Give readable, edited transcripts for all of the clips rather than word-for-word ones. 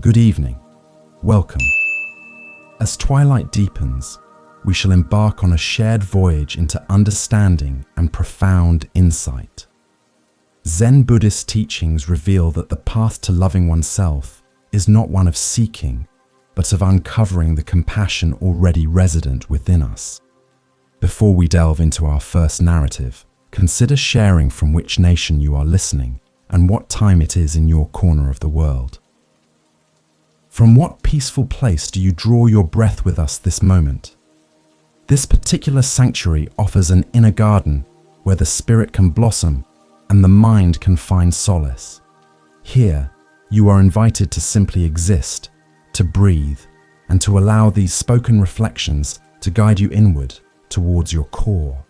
Good evening. Welcome. As twilight deepens, we shall embark on a shared voyage into understanding and profound insight. Zen Buddhist teachings reveal that the path to loving oneself is not one of seeking, but of uncovering the compassion already resident within us. Before we delve into our first narrative, consider sharing from which nation you are listening and what time it is in your corner of the world. From what peaceful place do you draw your breath with us this moment? This particular sanctuary offers an inner garden where the spirit can blossom and the mind can find solace. Here, you are invited to simply exist, to breathe, and to allow these spoken reflections to guide you inward towards your core.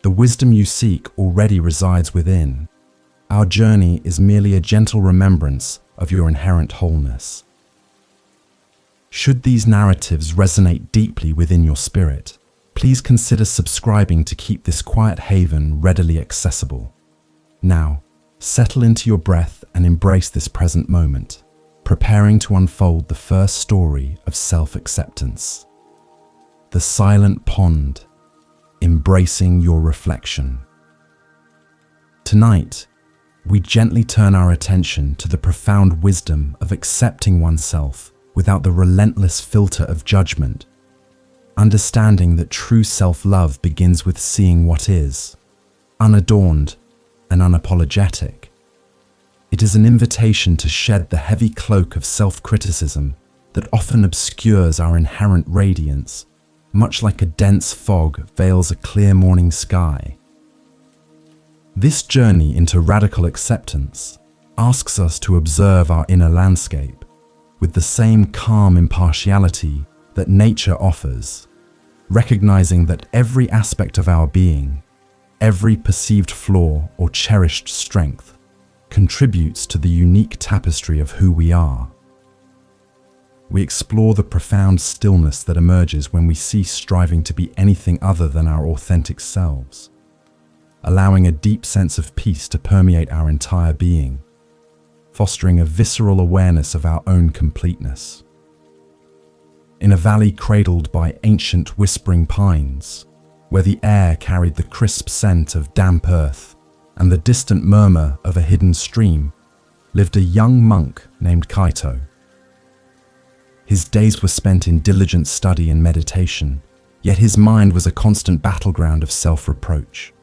The wisdom you seek already resides within. Our journey is merely a gentle remembrance of your inherent wholeness. Should these narratives resonate deeply within your spirit, please consider subscribing to keep this quiet haven readily accessible. Now, settle into your breath and embrace this present moment, preparing to unfold the first story of self-acceptance. The Silent Pond, embracing your reflection. Tonight, we gently turn our attention to the profound wisdom of accepting oneself without the relentless filter of judgment, understanding that true self-love begins with seeing what is, unadorned and unapologetic. It is an invitation to shed the heavy cloak of self-criticism that often obscures our inherent radiance, much like a dense fog veils a clear morning sky. This journey into radical acceptance asks us to observe our inner landscape with the same calm impartiality that nature offers, recognizing that every aspect of our being, every perceived flaw or cherished strength, contributes to the unique tapestry of who we are. We explore the profound stillness that emerges when we cease striving to be anything other than our authentic selves, allowing a deep sense of peace to permeate our entire being, fostering a visceral awareness of our own completeness. In a valley cradled by ancient whispering pines, where the air carried the crisp scent of damp earth and the distant murmur of a hidden stream, lived a young monk named Kaito. His days were spent in diligent study and meditation, yet his mind was a constant battleground of self-reproach.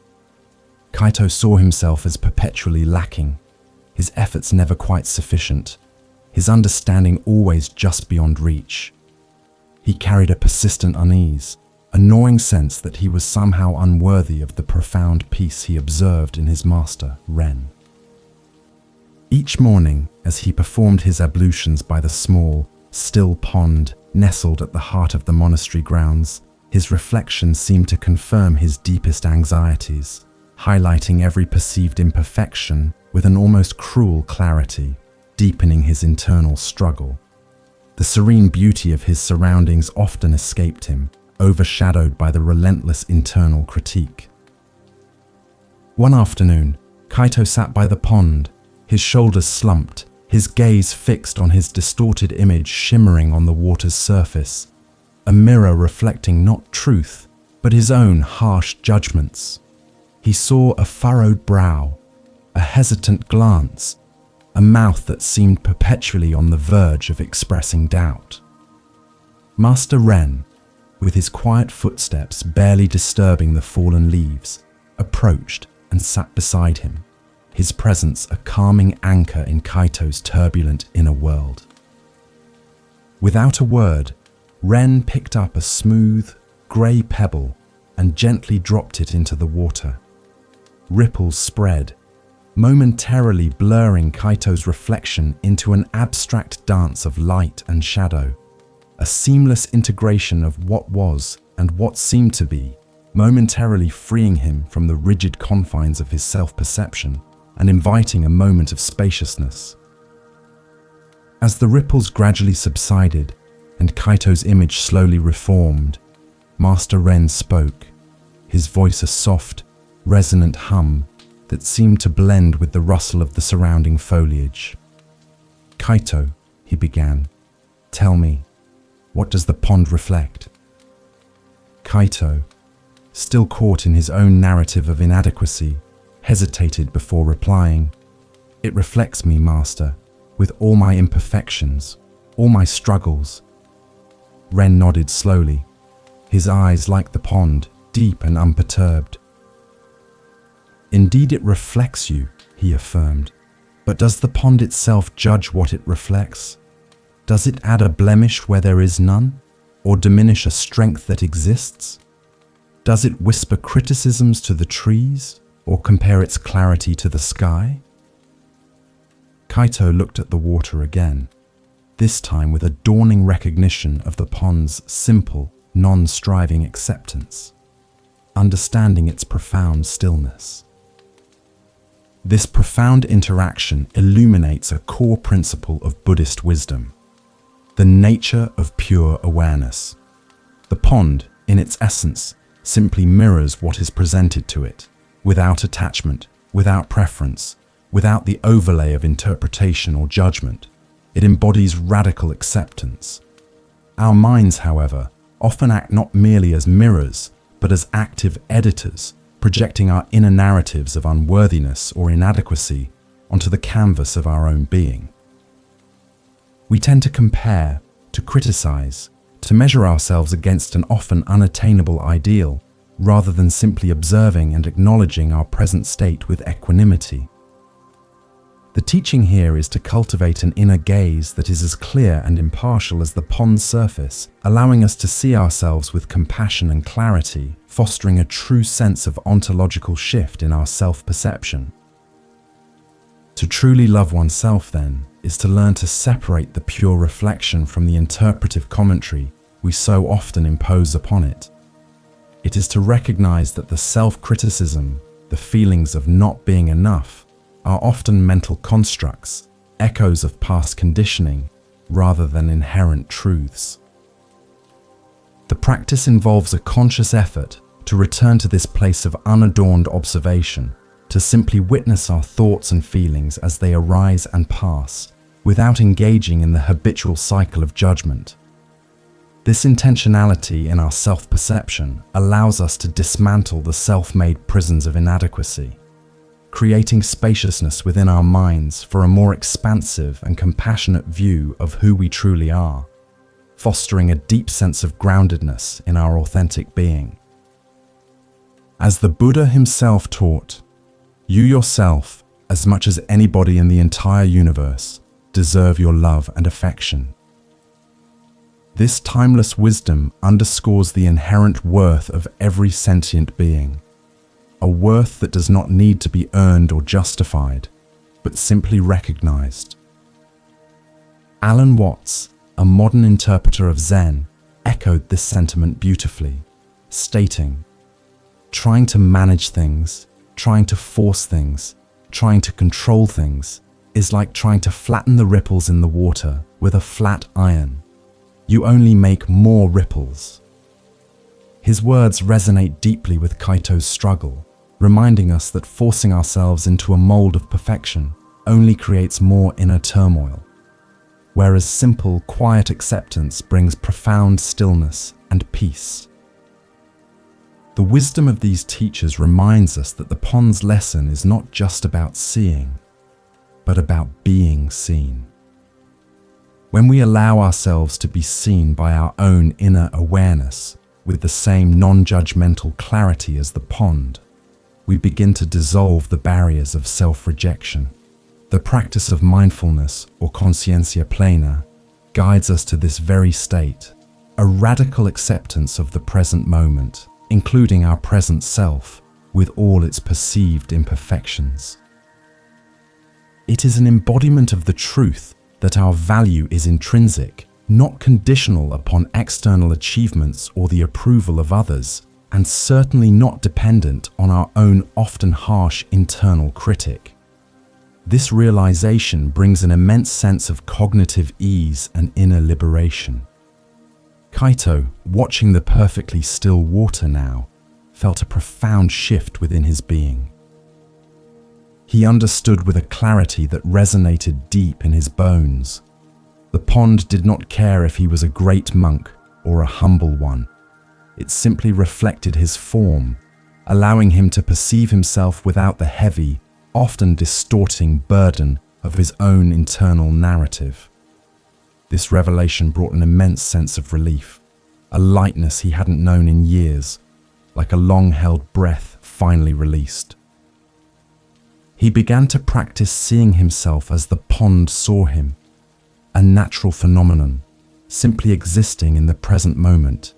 Kaito saw himself as perpetually lacking, his efforts never quite sufficient, his understanding always just beyond reach. He carried a persistent unease, a gnawing sense that he was somehow unworthy of the profound peace he observed in his master, Ren. Each morning, as he performed his ablutions by the small, still pond nestled at the heart of the monastery grounds, his reflections seemed to confirm his deepest anxieties, highlighting every perceived imperfection with an almost cruel clarity, deepening his internal struggle. The serene beauty of his surroundings often escaped him, overshadowed by the relentless internal critique. One afternoon, Kaito sat by the pond, his shoulders slumped, his gaze fixed on his distorted image shimmering on the water's surface, a mirror reflecting not truth, but his own harsh judgments. He saw a furrowed brow, a hesitant glance, a mouth that seemed perpetually on the verge of expressing doubt. Master Ren, with his quiet footsteps barely disturbing the fallen leaves, approached and sat beside him, his presence a calming anchor in Kaito's turbulent inner world. Without a word, Ren picked up a smooth, grey pebble and gently dropped it into the water. Ripples spread, momentarily blurring Kaito's reflection into an abstract dance of light and shadow, a seamless integration of what was and what seemed to be, momentarily freeing him from the rigid confines of his self-perception and inviting a moment of spaciousness. As the ripples gradually subsided and Kaito's image slowly reformed, Master Ren spoke, his voice a soft, resonant hum that seemed to blend with the rustle of the surrounding foliage. Kaito, he began. "Tell me, what does the pond reflect?" Kaito, still caught in his own narrative of inadequacy, hesitated before replying. "It reflects me, Master, with all my imperfections, all my struggles." Ren nodded slowly, his eyes like the pond, deep and unperturbed. "Indeed it reflects you," he affirmed. "But does the pond itself judge what it reflects? Does it add a blemish where there is none, or diminish a strength that exists? Does it whisper criticisms to the trees, or compare its clarity to the sky?" Kaito looked at the water again, this time with a dawning recognition of the pond's simple, non-striving acceptance, understanding its profound stillness. This profound interaction illuminates a core principle of Buddhist wisdom: the nature of pure awareness. The pond, in its essence, simply mirrors what is presented to it, without attachment, without preference, without the overlay of interpretation or judgment. It embodies radical acceptance. Our minds, however, often act not merely as mirrors, but as active editors, projecting our inner narratives of unworthiness or inadequacy onto the canvas of our own being. We tend to compare, to criticize, to measure ourselves against an often unattainable ideal, rather than simply observing and acknowledging our present state with equanimity. The teaching here is to cultivate an inner gaze that is as clear and impartial as the pond's surface, allowing us to see ourselves with compassion and clarity, fostering a true sense of ontological shift in our self-perception. To truly love oneself, then, is to learn to separate the pure reflection from the interpretive commentary we so often impose upon it. It is to recognize that the self-criticism, the feelings of not being enough, are often mental constructs, echoes of past conditioning, rather than inherent truths. The practice involves a conscious effort to return to this place of unadorned observation, to simply witness our thoughts and feelings as they arise and pass, without engaging in the habitual cycle of judgment. This intentionality in our self-perception allows us to dismantle the self-made prisons of inadequacy, creating spaciousness within our minds for a more expansive and compassionate view of who we truly are, fostering a deep sense of groundedness in our authentic being. As the Buddha himself taught, you yourself, as much as anybody in the entire universe, deserve your love and affection. This timeless wisdom underscores the inherent worth of every sentient being, a worth that does not need to be earned or justified, but simply recognized. Alan Watts, a modern interpreter of Zen, echoed this sentiment beautifully, stating, "Trying to manage things, trying to force things, trying to control things is like trying to flatten the ripples in the water with a flat iron. You only make more ripples." His words resonate deeply with Kaito's struggle, reminding us that forcing ourselves into a mold of perfection only creates more inner turmoil, whereas simple, quiet acceptance brings profound stillness and peace. The wisdom of these teachers reminds us that the pond's lesson is not just about seeing, but about being seen. When we allow ourselves to be seen by our own inner awareness with the same non-judgmental clarity as the pond, we begin to dissolve the barriers of self-rejection. The practice of mindfulness, or conscientia plena, guides us to this very state, a radical acceptance of the present moment, including our present self, with all its perceived imperfections. It is an embodiment of the truth that our value is intrinsic, not conditional upon external achievements or the approval of others, and certainly not dependent on our own often harsh internal critic. This realization brings an immense sense of cognitive ease and inner liberation. Kaito, watching the perfectly still water now, felt a profound shift within his being. He understood with a clarity that resonated deep in his bones. The pond did not care if he was a great monk or a humble one. It simply reflected his form, allowing him to perceive himself without the heavy, often distorting burden of his own internal narrative. This revelation brought an immense sense of relief, a lightness he hadn't known in years, like a long-held breath finally released. He began to practice seeing himself as the pond saw him, a natural phenomenon, simply existing in the present moment,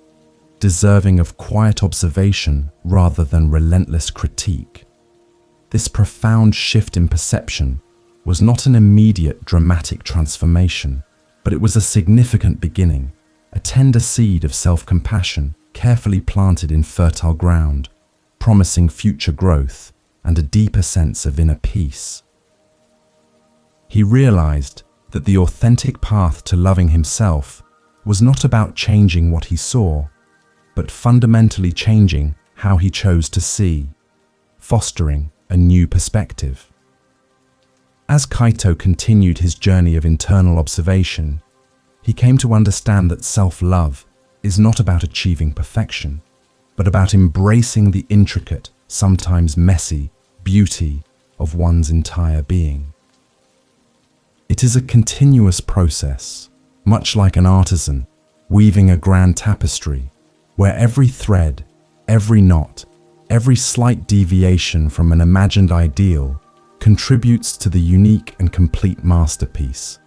deserving of quiet observation rather than relentless critique. This profound shift in perception was not an immediate dramatic transformation, but it was a significant beginning, a tender seed of self-compassion carefully planted in fertile ground, promising future growth and a deeper sense of inner peace. He realized that the authentic path to loving himself was not about changing what he saw, but fundamentally changing how he chose to see, fostering a new perspective. As Kaito continued his journey of internal observation, he came to understand that self-love is not about achieving perfection, but about embracing the intricate, sometimes messy, beauty of one's entire being. It is a continuous process, much like an artisan weaving a grand tapestry, where every thread, every knot, every slight deviation from an imagined ideal contributes to the unique and complete masterpiece.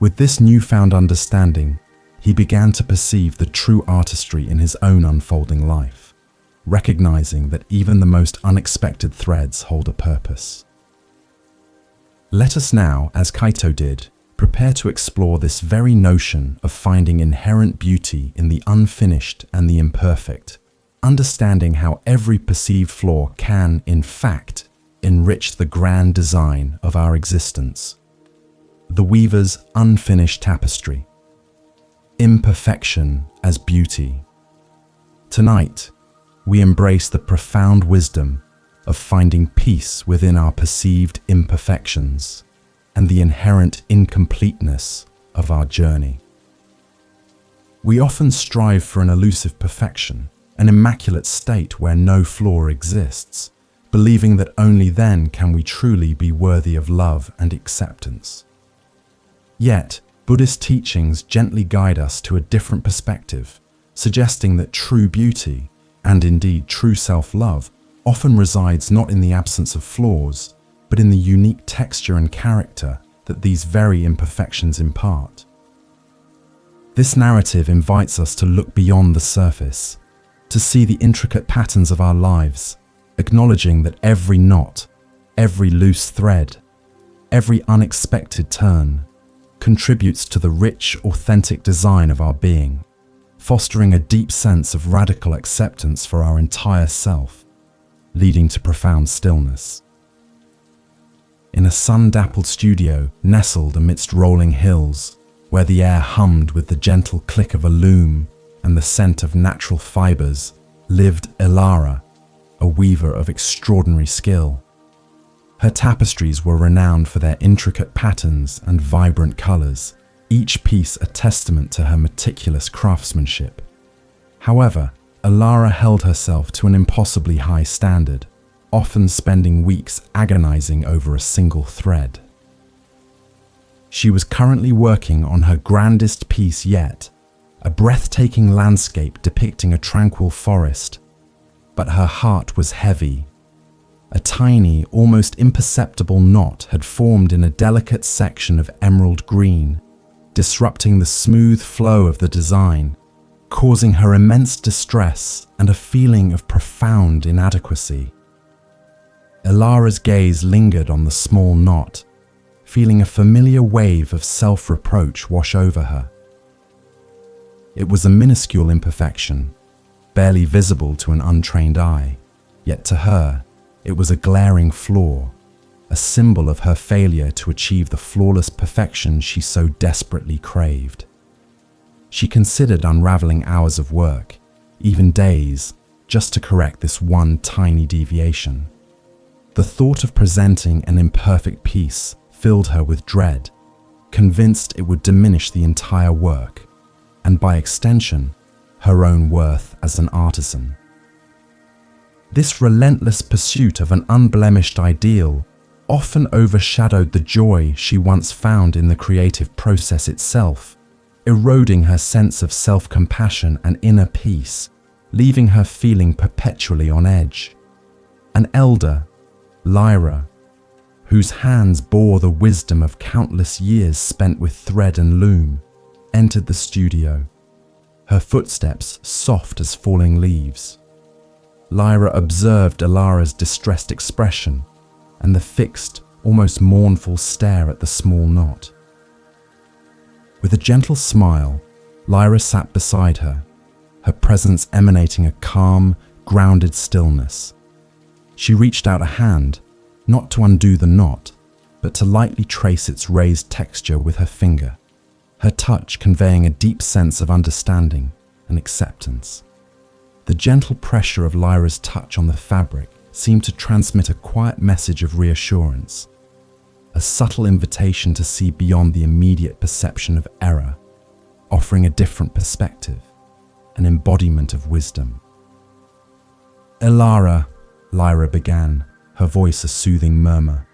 With this newfound understanding, he began to perceive the true artistry in his own unfolding life, recognizing that even the most unexpected threads hold a purpose. Let us now, as Kaito did, prepare to explore this very notion of finding inherent beauty in the unfinished and the imperfect, understanding how every perceived flaw can, in fact, enrich the grand design of our existence. The weaver's unfinished tapestry. Imperfection as beauty. Tonight, we embrace the profound wisdom of finding peace within our perceived imperfections and the inherent incompleteness of our journey. We often strive for an elusive perfection, an immaculate state where no flaw exists, believing that only then can we truly be worthy of love and acceptance. Yet, Buddhist teachings gently guide us to a different perspective, suggesting that true beauty, and indeed true self-love, often resides not in the absence of flaws, but in the unique texture and character that these very imperfections impart. This narrative invites us to look beyond the surface, to see the intricate patterns of our lives, acknowledging that every knot, every loose thread, every unexpected turn contributes to the rich, authentic design of our being, fostering a deep sense of radical acceptance for our entire self, leading to profound stillness. In a sun-dappled studio nestled amidst rolling hills, where the air hummed with the gentle click of a loom and the scent of natural fibers, lived Ilara, a weaver of extraordinary skill. Her tapestries were renowned for their intricate patterns and vibrant colors, each piece a testament to her meticulous craftsmanship. However, Ilara held herself to an impossibly high standard, often spending weeks agonizing over a single thread. She was currently working on her grandest piece yet, a breathtaking landscape depicting a tranquil forest, but her heart was heavy. A tiny, almost imperceptible knot had formed in a delicate section of emerald green, disrupting the smooth flow of the design, causing her immense distress and a feeling of profound inadequacy. Ilara's gaze lingered on the small knot, feeling a familiar wave of self-reproach wash over her. It was a minuscule imperfection, barely visible to an untrained eye, yet to her, it was a glaring flaw, a symbol of her failure to achieve the flawless perfection she so desperately craved. She considered unraveling hours of work, even days, just to correct this one tiny deviation. The thought of presenting an imperfect piece filled her with dread, convinced it would diminish the entire work, and by extension, her own worth as an artisan. This relentless pursuit of an unblemished ideal often overshadowed the joy she once found in the creative process itself, eroding her sense of self-compassion and inner peace, leaving her feeling perpetually on edge. An elder, Lyra, whose hands bore the wisdom of countless years spent with thread and loom, entered the studio, her footsteps soft as falling leaves. Lyra observed Alara's distressed expression and the fixed, almost mournful stare at the small knot. With a gentle smile, Lyra sat beside her, her presence emanating a calm, grounded stillness. She reached out a hand, not to undo the knot, but to lightly trace its raised texture with her finger, her touch conveying a deep sense of understanding and acceptance. The gentle pressure of Lyra's touch on the fabric seemed to transmit a quiet message of reassurance, a subtle invitation to see beyond the immediate perception of error, offering a different perspective, an embodiment of wisdom. "Elara," Lyra began, her voice a soothing murmur,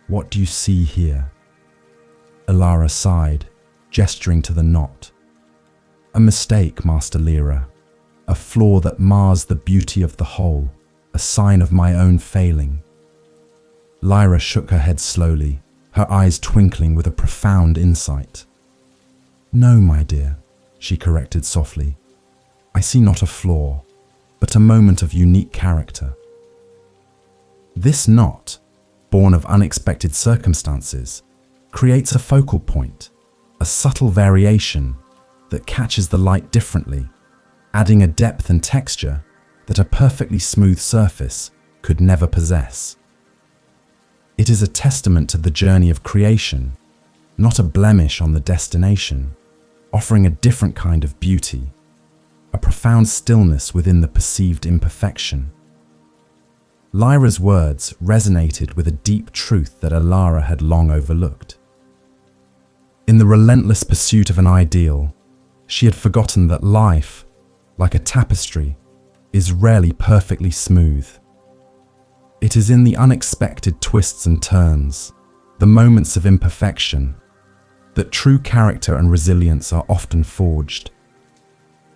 "what do you see here?" Elara sighed, gesturing to the knot. "A mistake, Master Lyra, a flaw that mars the beauty of the whole, a sign of my own failing." Lyra shook her head slowly, her eyes twinkling with a profound insight. "No, my dear," she corrected softly. "I see not a flaw, but a moment of unique character. This knot, born of unexpected circumstances, creates a focal point, a subtle variation that catches the light differently, adding a depth and texture that a perfectly smooth surface could never possess. It is a testament to the journey of creation, not a blemish on the destination, offering a different kind of beauty, a profound stillness within the perceived imperfection. Lyra's words resonated with a deep truth that Elara had long overlooked. In the relentless pursuit of an ideal, she had forgotten that life, like a tapestry, is rarely perfectly smooth. It is in the unexpected twists and turns, the moments of imperfection, that true character and resilience are often forged.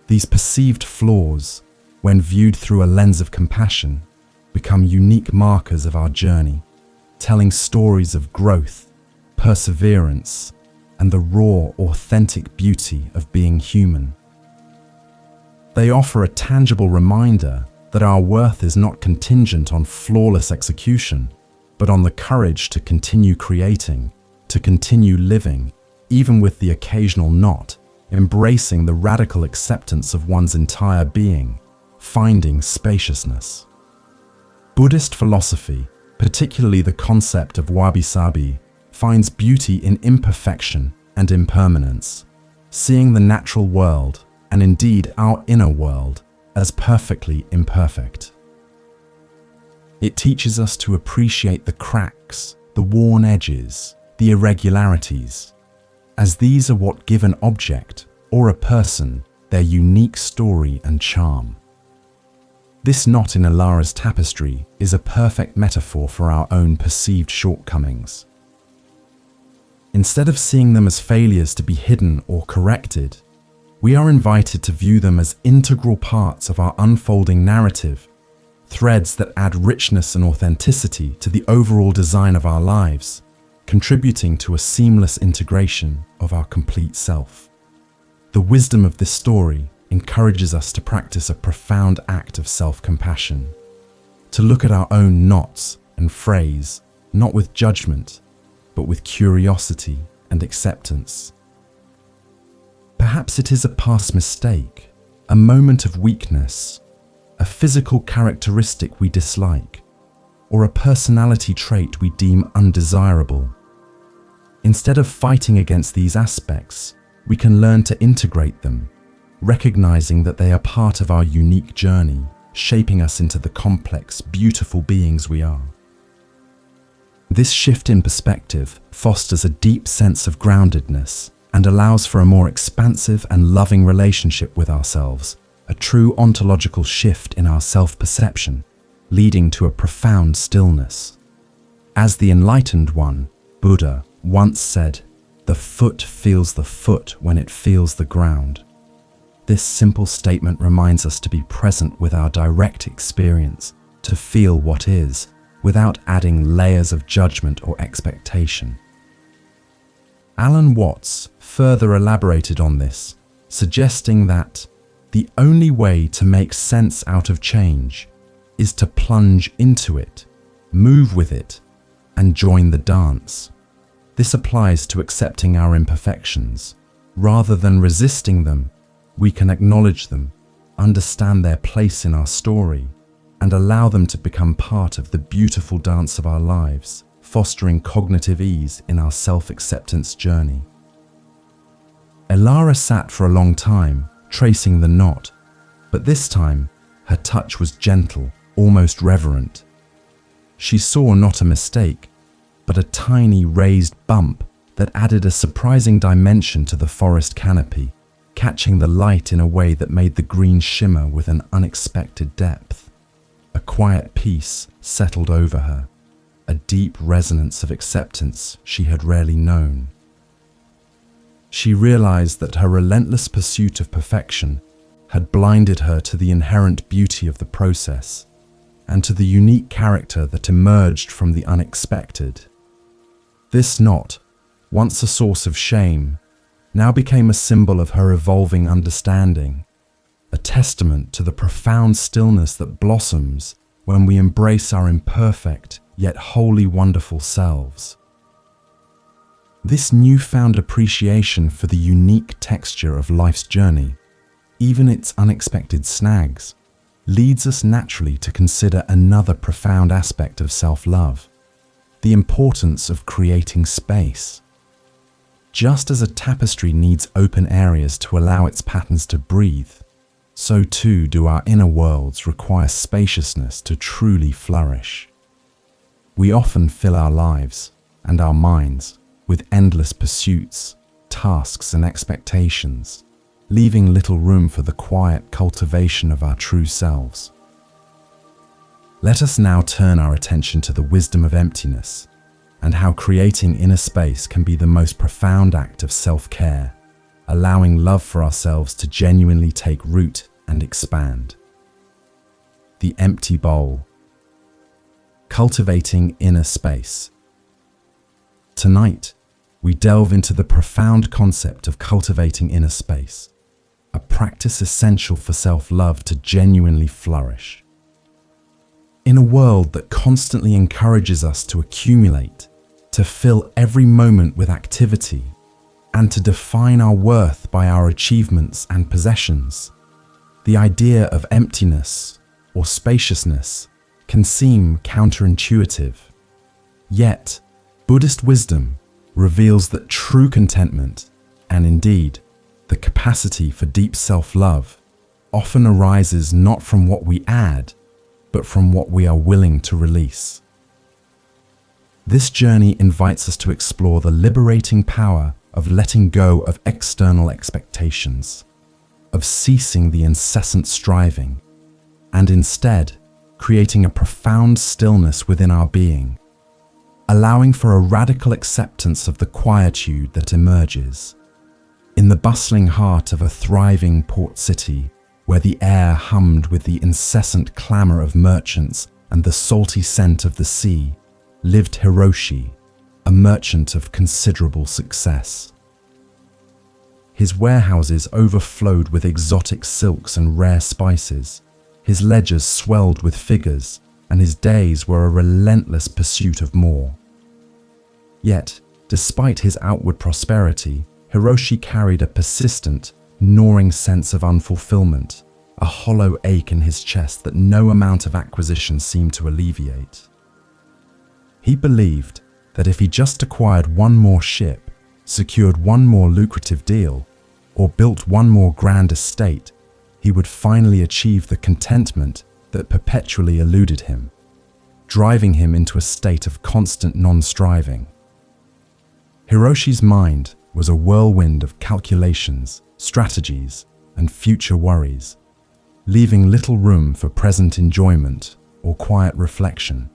These perceived flaws, when viewed through a lens of compassion, become unique markers of our journey, telling stories of growth, perseverance, and the raw, authentic beauty of being human. They offer a tangible reminder that our worth is not contingent on flawless execution, but on the courage to continue creating, to continue living, even with the occasional knot, embracing the radical acceptance of one's entire being, finding spaciousness. Buddhist philosophy, particularly the concept of wabi-sabi, finds beauty in imperfection and impermanence, seeing the natural world, and indeed our inner world, as perfectly imperfect. It teaches us to appreciate the cracks, the worn edges, the irregularities, as these are what give an object or a person their unique story and charm. This knot in Elara's tapestry is a perfect metaphor for our own perceived shortcomings. Instead of seeing them as failures to be hidden or corrected, we are invited to view them as integral parts of our unfolding narrative, threads that add richness and authenticity to the overall design of our lives, contributing to a seamless integration of our complete self. The wisdom of this story encourages us to practice a profound act of self-compassion, to look at our own knots and frays, not with judgment, but with curiosity and acceptance. Perhaps it is a past mistake, a moment of weakness, a physical characteristic we dislike, or a personality trait we deem undesirable. Instead of fighting against these aspects, we can learn to integrate them, recognizing that they are part of our unique journey, shaping us into the complex, beautiful beings we are. This shift in perspective fosters a deep sense of groundedness and allows for a more expansive and loving relationship with ourselves, a true ontological shift in our self-perception, leading to a profound stillness. As the enlightened one, Buddha, once said, "The foot feels the foot when it feels the ground." This simple statement reminds us to be present with our direct experience, to feel what is, without adding layers of judgment or expectation. Alan Watts further elaborated on this, suggesting that the only way to make sense out of change is to plunge into it, move with it, and join the dance. This applies to accepting our imperfections. Rather than resisting them, we can acknowledge them, understand their place in our story, and allow them to become part of the beautiful dance of our lives, fostering cognitive ease in our self-acceptance journey. Elara sat for a long time, tracing the knot, but this time her touch was gentle, almost reverent. She saw not a mistake, but a tiny raised bump that added a surprising dimension to the forest canopy, catching the light in a way that made the green shimmer with an unexpected depth. A quiet peace settled over her, a deep resonance of acceptance she had rarely known. She realized that her relentless pursuit of perfection had blinded her to the inherent beauty of the process and to the unique character that emerged from the unexpected. This knot, once a source of shame, now became a symbol of her evolving understanding, a testament to the profound stillness that blossoms when we embrace our imperfect yet wholly wonderful selves. This newfound appreciation for the unique texture of life's journey, even its unexpected snags, leads us naturally to consider another profound aspect of self-love: the importance of creating space. Just as a tapestry needs open areas to allow its patterns to breathe, so too do our inner worlds require spaciousness to truly flourish. We often fill our lives and our minds with endless pursuits, tasks, and expectations, leaving little room for the quiet cultivation of our true selves. Let us now turn our attention to the wisdom of emptiness and how creating inner space can be the most profound act of self-care, allowing love for ourselves to genuinely take root and expand. The empty bowl. Cultivating inner space. Tonight, we delve into the profound concept of cultivating inner space, a practice essential for self-love to genuinely flourish. In a world that constantly encourages us to accumulate, to fill every moment with activity, and to define our worth by our achievements and possessions, the idea of emptiness or spaciousness can seem counterintuitive. Yet, Buddhist wisdom reveals that true contentment, and indeed, the capacity for deep self-love, often arises not from what we add, but from what we are willing to release. This journey invites us to explore the liberating power of letting go of external expectations, of ceasing the incessant striving, and instead creating a profound stillness within our being, allowing for a radical acceptance of the quietude that emerges. In the bustling heart of a thriving port city, where the air hummed with the incessant clamour of merchants and the salty scent of the sea, lived Hiroshi, a merchant of considerable success. His warehouses overflowed with exotic silks and rare spices, his ledgers swelled with figures, and his days were a relentless pursuit of more. Yet, despite his outward prosperity, Hiroshi carried a persistent, gnawing sense of unfulfillment, a hollow ache in his chest that no amount of acquisition seemed to alleviate. He believed that if he just acquired one more ship, secured one more lucrative deal, or built one more grand estate, he would finally achieve the contentment that perpetually eluded him. driving him into a state of constant non-striving. Hiroshi's mind was a whirlwind of calculations, strategies, and future worries, leaving little room for present enjoyment or quiet reflection.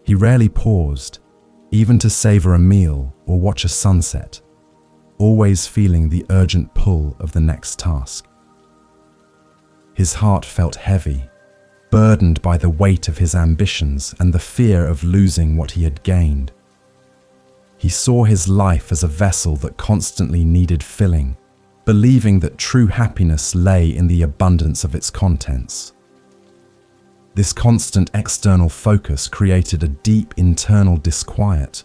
He rarely paused, even to savor a meal or watch a sunset, always feeling the urgent pull of the next task. His heart felt heavy, burdened by the weight of his ambitions and the fear of losing what he had gained. He saw his life as a vessel that constantly needed filling, believing that true happiness lay in the abundance of its contents. This constant external focus created a deep internal disquiet,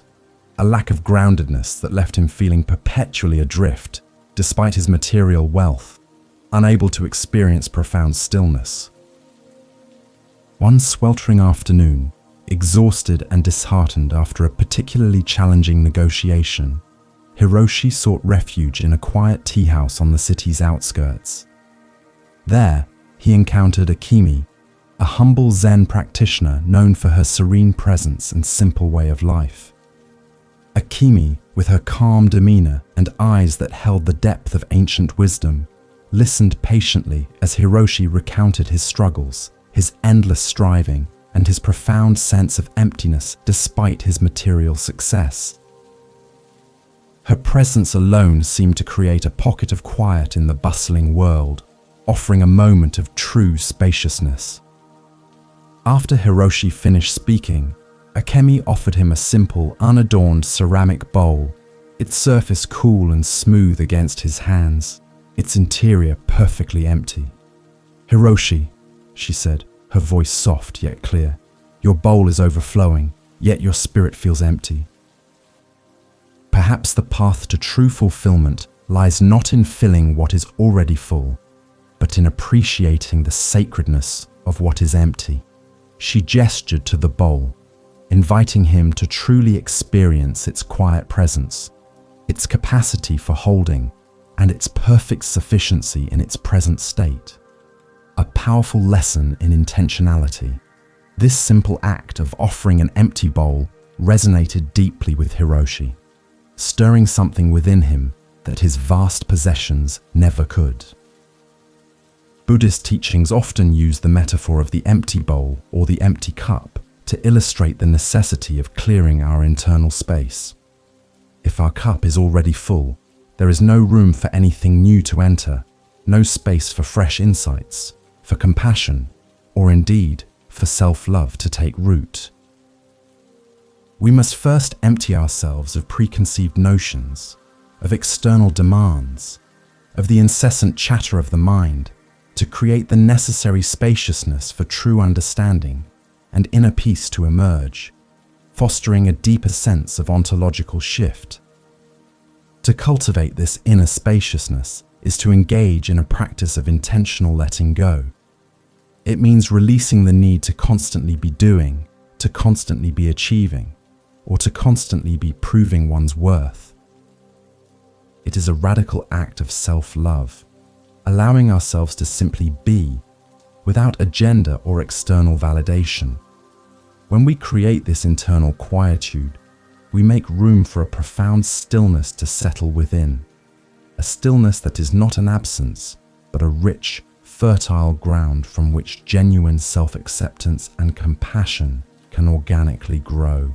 a lack of groundedness that left him feeling perpetually adrift, despite his material wealth, unable to experience profound stillness. One sweltering afternoon, exhausted and disheartened after a particularly challenging negotiation, Hiroshi sought refuge in a quiet tea house on the city's outskirts. There, he encountered Akemi, a humble Zen practitioner known for her serene presence and simple way of life. Akemi, with her calm demeanor and eyes that held the depth of ancient wisdom, listened patiently as Hiroshi recounted his struggles, his endless striving, and his profound sense of emptiness despite his material success. Her presence alone seemed to create a pocket of quiet in the bustling world, offering a moment of true spaciousness. After Hiroshi finished speaking, Akemi offered him a simple, unadorned ceramic bowl, its surface cool and smooth against his hands, its interior perfectly empty. "Hiroshi," she said, her voice soft yet clear, "your bowl is overflowing, yet your spirit feels empty." Perhaps the path to true fulfillment lies not in filling what is already full, but in appreciating the sacredness of what is empty. She gestured to the bowl, inviting him to truly experience its quiet presence, its capacity for holding, and its perfect sufficiency in its present state. A powerful lesson in intentionality. This simple act of offering an empty bowl resonated deeply with Hiroshi, stirring something within him that his vast possessions never could. Buddhist teachings often use the metaphor of the empty bowl or the empty cup to illustrate the necessity of clearing our internal space. If our cup is already full, there is no room for anything new to enter, no space for fresh insights, for compassion, or indeed for self-love to take root. We must first empty ourselves of preconceived notions, of external demands, of the incessant chatter of the mind, to create the necessary spaciousness for true understanding and inner peace to emerge, fostering a deeper sense of ontological shift. To cultivate this inner spaciousness is to engage in a practice of intentional letting go. It means releasing the need to constantly be doing, to constantly be achieving, or to constantly be proving one's worth. It is a radical act of self-love, allowing ourselves to simply be, without agenda or external validation. When we create this internal quietude, we make room for a profound stillness to settle within, a stillness that is not an absence, but a rich, fertile ground from which genuine self-acceptance and compassion can organically grow.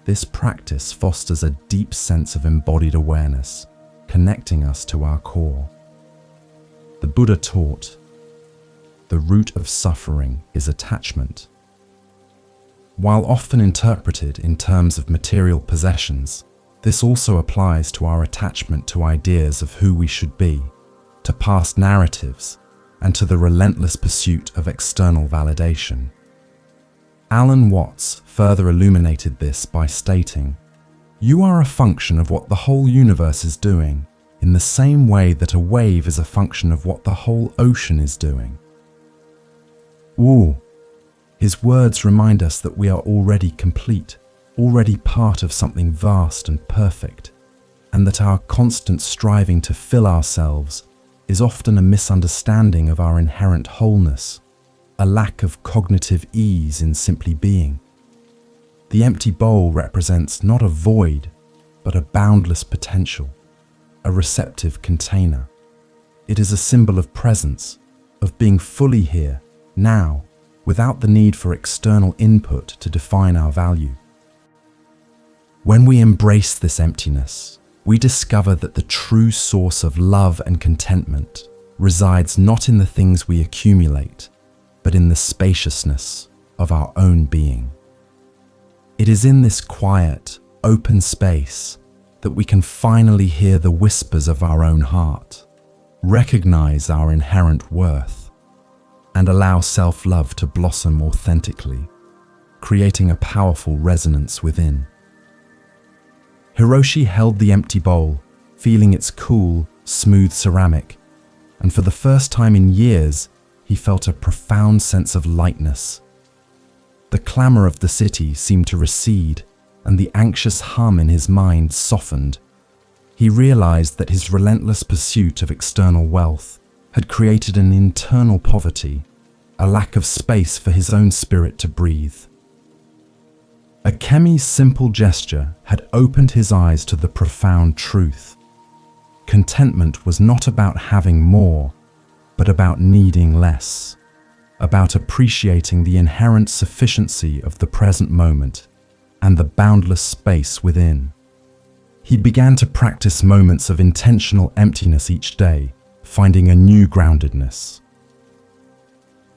This practice fosters a deep sense of embodied awareness, connecting us to our core. The Buddha taught, the root of suffering is attachment. While often interpreted in terms of material possessions, this also applies to our attachment to ideas of who we should be, to past narratives, and to the relentless pursuit of external validation. Alan Watts further illuminated this by stating, "You are a function of what the whole universe is doing, in the same way that a wave is a function of what the whole ocean is doing." Ooh, his words remind us that we are already complete, already part of something vast and perfect, and that our constant striving to fill ourselves is often a misunderstanding of our inherent wholeness, a lack of cognitive ease in simply being. The empty bowl represents not a void, but a boundless potential, a receptive container. It is a symbol of presence, of being fully here, now, without the need for external input to define our value. When we embrace this emptiness, we discover that the true source of love and contentment resides not in the things we accumulate, but in the spaciousness of our own being. It is in this quiet, open space that we can finally hear the whispers of our own heart, recognize our inherent worth, and allow self-love to blossom authentically, creating a powerful resonance within. Hiroshi held the empty bowl, feeling its cool, smooth ceramic, and for the first time in years, he felt a profound sense of lightness. The clamor of the city seemed to recede, and the anxious hum in his mind softened. He realized that his relentless pursuit of external wealth had created an internal poverty, a lack of space for his own spirit to breathe. Akemi's simple gesture had opened his eyes to the profound truth. Contentment was not about having more, but about needing less, about appreciating the inherent sufficiency of the present moment and the boundless space within. He began to practice moments of intentional emptiness each day, finding a new groundedness.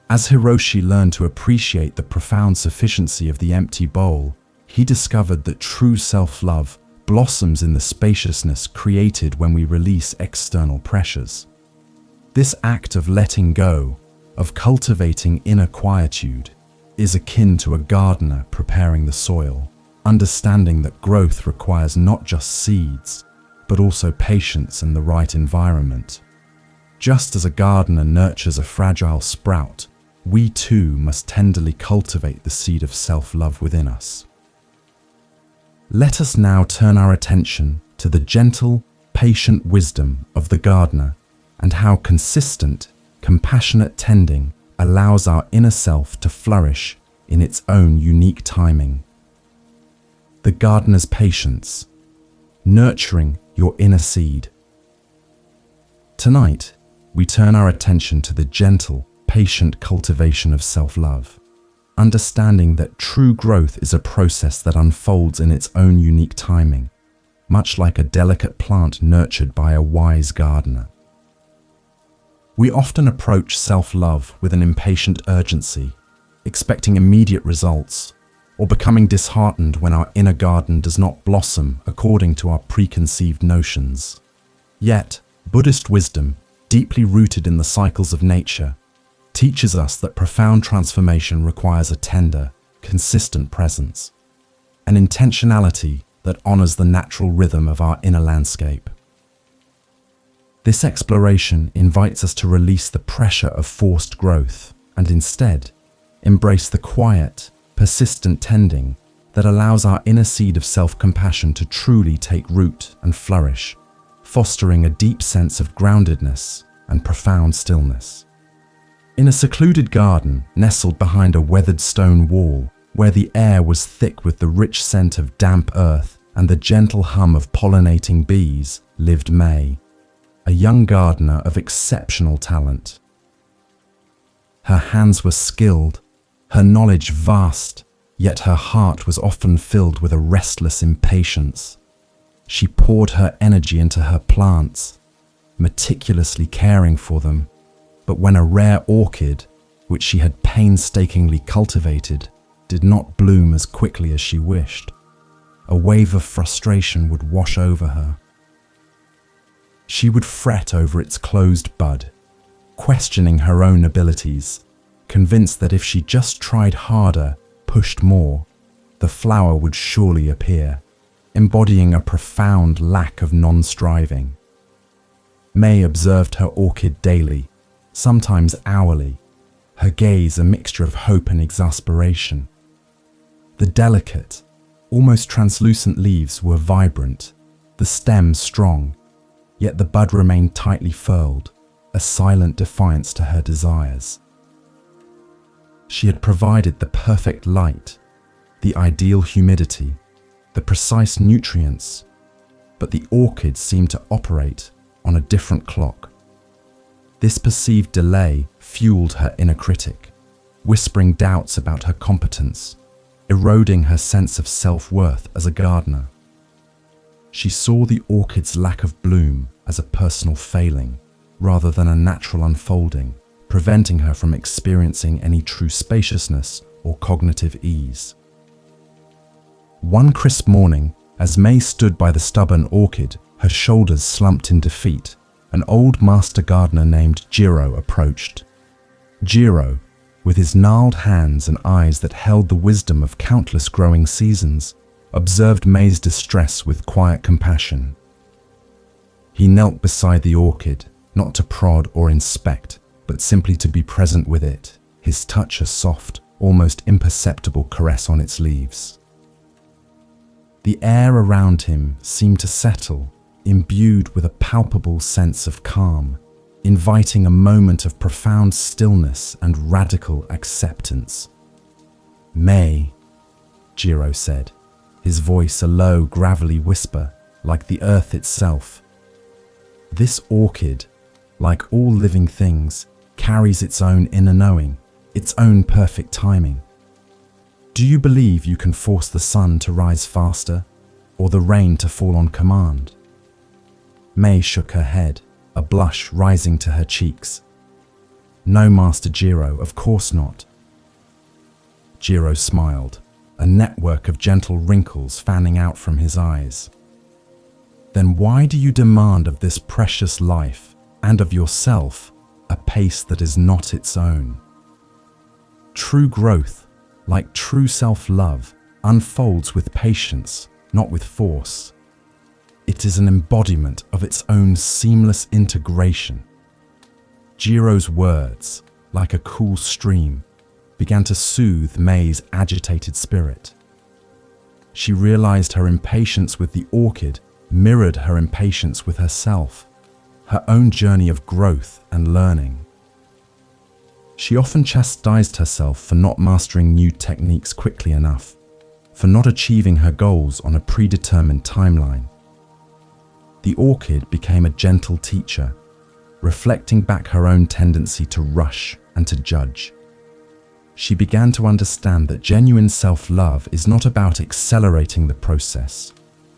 As Hiroshi learned to appreciate the profound sufficiency of the empty bowl, he discovered that true self-love blossoms in the spaciousness created when we release external pressures. This act of letting go, of cultivating inner quietude, is akin to a gardener preparing the soil, understanding that growth requires not just seeds, but also patience and the right environment. Just as a gardener nurtures a fragile sprout, we too must tenderly cultivate the seed of self-love within us. Let us now turn our attention to the gentle, patient wisdom of the gardener and how consistent, compassionate tending allows our inner self to flourish in its own unique timing. The gardener's patience, nurturing your inner seed. Tonight, we turn our attention to the gentle, patient cultivation of self-love, understanding that true growth is a process that unfolds in its own unique timing, much like a delicate plant nurtured by a wise gardener. We often approach self-love with an impatient urgency, expecting immediate results, or becoming disheartened when our inner garden does not blossom according to our preconceived notions. Yet, Buddhist wisdom, deeply rooted in the cycles of nature, teaches us that profound transformation requires a tender, consistent presence, an intentionality that honors the natural rhythm of our inner landscape. This exploration invites us to release the pressure of forced growth and instead embrace the quiet, persistent tending that allows our inner seed of self-compassion to truly take root and flourish, fostering a deep sense of groundedness and profound stillness. In a secluded garden nestled behind a weathered stone wall, where the air was thick with the rich scent of damp earth and the gentle hum of pollinating bees, lived May, a young gardener of exceptional talent. Her hands were skilled, her knowledge vast, yet her heart was often filled with a restless impatience. She poured her energy into her plants, meticulously caring for them, but when a rare orchid, which she had painstakingly cultivated, did not bloom as quickly as she wished, a wave of frustration would wash over her. She would fret over its closed bud, questioning her own abilities, convinced that if she just tried harder, pushed more, the flower would surely appear, embodying a profound lack of non-striving. May observed her orchid daily, sometimes hourly, her gaze a mixture of hope and exasperation. The delicate, almost translucent leaves were vibrant, the stem strong, yet the bud remained tightly furled, a silent defiance to her desires. She had provided the perfect light, the ideal humidity, the precise nutrients, but the orchid seemed to operate on a different clock. This perceived delay fueled her inner critic, whispering doubts about her competence, eroding her sense of self-worth as a gardener. She saw the orchid's lack of bloom as a personal failing, rather than a natural unfolding, preventing her from experiencing any true spaciousness or cognitive ease. One crisp morning, as May stood by the stubborn orchid, her shoulders slumped in defeat, an old master gardener named Jiro approached. Jiro, with his gnarled hands and eyes that held the wisdom of countless growing seasons, observed May's distress with quiet compassion. He knelt beside the orchid, not to prod or inspect, but simply to be present with it, his touch a soft, almost imperceptible caress on its leaves. The air around him seemed to settle, imbued with a palpable sense of calm, inviting a moment of profound stillness and radical acceptance. "May," Jiro said, his voice a low, gravelly whisper, like the earth itself. "This orchid, like all living things, carries its own inner knowing, its own perfect timing. Do you believe you can force the sun to rise faster, or the rain to fall on command?" May shook her head, a blush rising to her cheeks. "No, Master Jiro, of course not." Jiro smiled, a network of gentle wrinkles fanning out from his eyes. "Then why do you demand of this precious life, and of yourself, a pace that is not its own? True growth, like true self-love, unfolds with patience, not with force. It is an embodiment of its own seamless integration." Jiro's words, like a cool stream, began to soothe May's agitated spirit. She realized her impatience with the orchid mirrored her impatience with herself, her own journey of growth and learning. She often chastised herself for not mastering new techniques quickly enough, for not achieving her goals on a predetermined timeline. The orchid became a gentle teacher, reflecting back her own tendency to rush and to judge. She began to understand that genuine self-love is not about accelerating the process,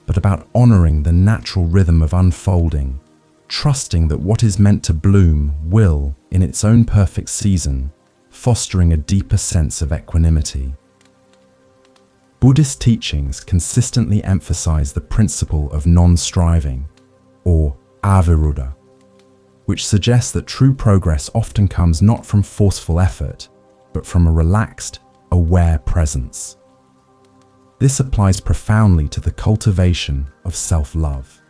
but about honoring the natural rhythm of unfolding, trusting that what is meant to bloom will, in its own perfect season, fostering a deeper sense of equanimity. Buddhist teachings consistently emphasize the principle of non-striving, or aviruddha, which suggests that true progress often comes not from forceful effort, but from a relaxed, aware presence. This applies profoundly to the cultivation of self-love.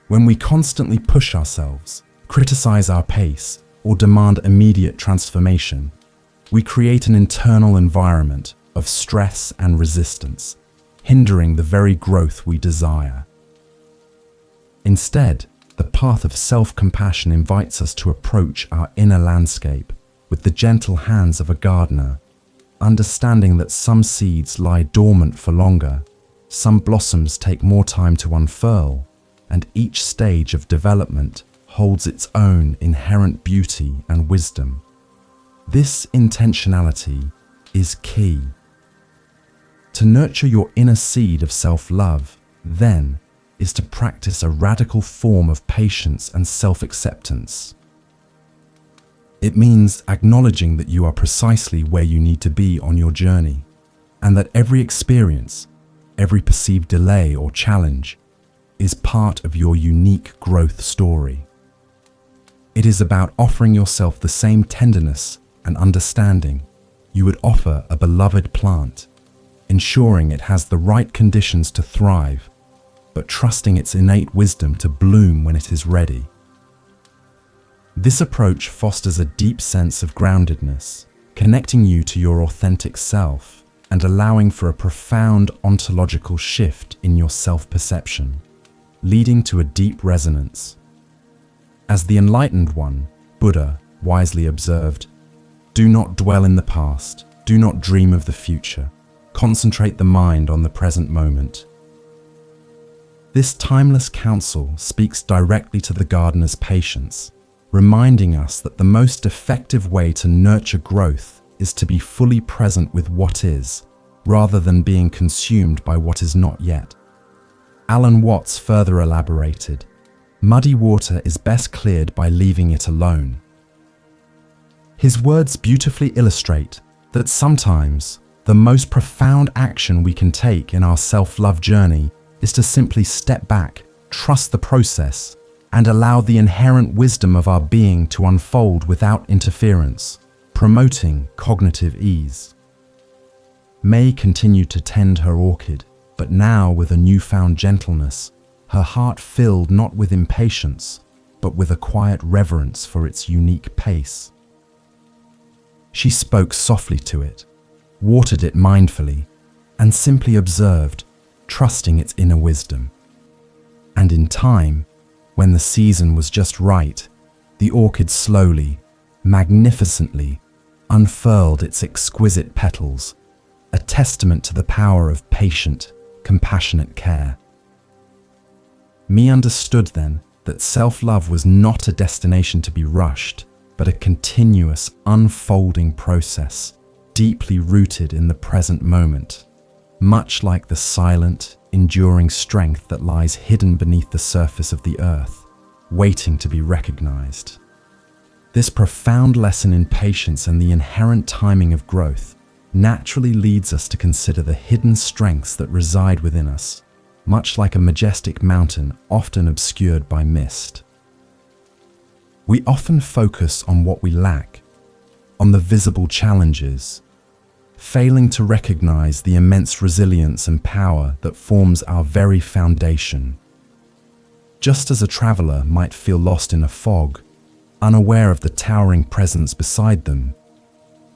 When we constantly push ourselves, criticize our pace, or demand immediate transformation, we create an internal environment of stress and resistance, hindering the very growth we desire. Instead, the path of self-compassion invites us to approach our inner landscape with the gentle hands of a gardener, understanding that some seeds lie dormant for longer, some blossoms take more time to unfurl, and each stage of development holds its own inherent beauty and wisdom. This intentionality is key. To nurture your inner seed of self-love, then, is to practice a radical form of patience and self-acceptance. It means acknowledging that you are precisely where you need to be on your journey, and that every experience, every perceived delay or challenge, is part of your unique growth story. It is about offering yourself the same tenderness and understanding you would offer a beloved plant, ensuring it has the right conditions to thrive, but trusting its innate wisdom to bloom when it is ready. This approach fosters a deep sense of groundedness, connecting you to your authentic self and allowing for a profound ontological shift in your self-perception, leading to a deep resonance. As the enlightened one, Buddha, wisely observed, Do not dwell in the past. Do not dream of the future. Concentrate the mind on the present moment. This timeless counsel speaks directly to the gardener's patience, reminding us that the most effective way to nurture growth is to be fully present with what is, rather than being consumed by what is not yet. Alan Watts further elaborated, "Muddy water is best cleared by leaving it alone." His words beautifully illustrate that sometimes the most profound action we can take in our self-love journey is to simply step back, trust the process, and allow the inherent wisdom of our being to unfold without interference, promoting cognitive ease. May continued to tend her orchid, but now with a newfound gentleness, her heart filled not with impatience, but with a quiet reverence for its unique pace. She spoke softly to it, watered it mindfully, and simply observed, trusting its inner wisdom. And in time, when the season was just right, the orchid slowly, magnificently, unfurled its exquisite petals, a testament to the power of patient, compassionate care. Me understood then that self-love was not a destination to be rushed, but a continuous, unfolding process, deeply rooted in the present moment, much like the silent, enduring strength that lies hidden beneath the surface of the earth, waiting to be recognized. This profound lesson in patience and the inherent timing of growth naturally leads us to consider the hidden strengths that reside within us, much like a majestic mountain often obscured by mist. We often focus on what we lack, on the visible challenges, failing to recognize the immense resilience and power that forms our very foundation. Just as a traveler might feel lost in a fog, unaware of the towering presence beside them,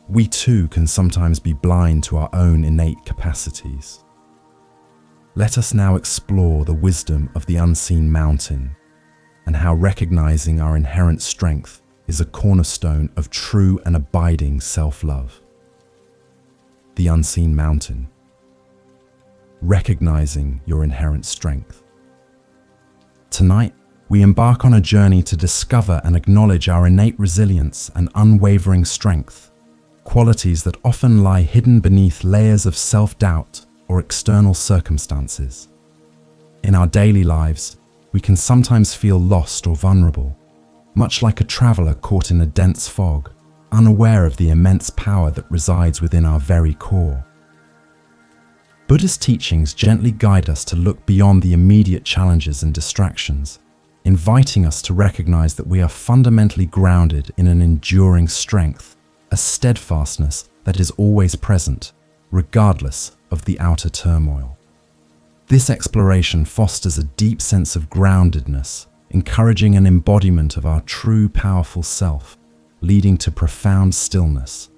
we too can sometimes be blind to our own innate capacities. Let us now explore the wisdom of the unseen mountain and how recognizing our inherent strength is a cornerstone of true and abiding self-love. The unseen mountain. Recognizing your inherent strength. Tonight, we embark on a journey to discover and acknowledge our innate resilience and unwavering strength, qualities that often lie hidden beneath layers of self-doubt or external circumstances. In our daily lives, we can sometimes feel lost or vulnerable, much like a traveler caught in a dense fog, unaware of the immense power that resides within our very core. Buddhist teachings gently guide us to look beyond the immediate challenges and distractions, inviting us to recognize that we are fundamentally grounded in an enduring strength, a steadfastness that is always present, regardless of the outer turmoil. This exploration fosters a deep sense of groundedness, encouraging an embodiment of our true powerful self, leading to profound stillness.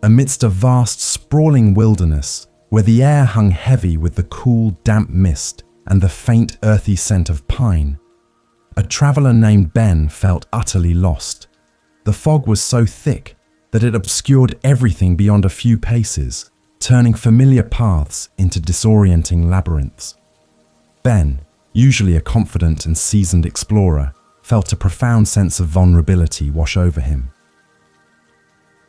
Amidst a vast, sprawling wilderness, where the air hung heavy with the cool, damp mist and the faint, earthy scent of pine, a traveler named Ben felt utterly lost. The fog was so thick that it obscured everything beyond a few paces, turning familiar paths into disorienting labyrinths. Ben, usually a confident and seasoned explorer, felt a profound sense of vulnerability wash over him.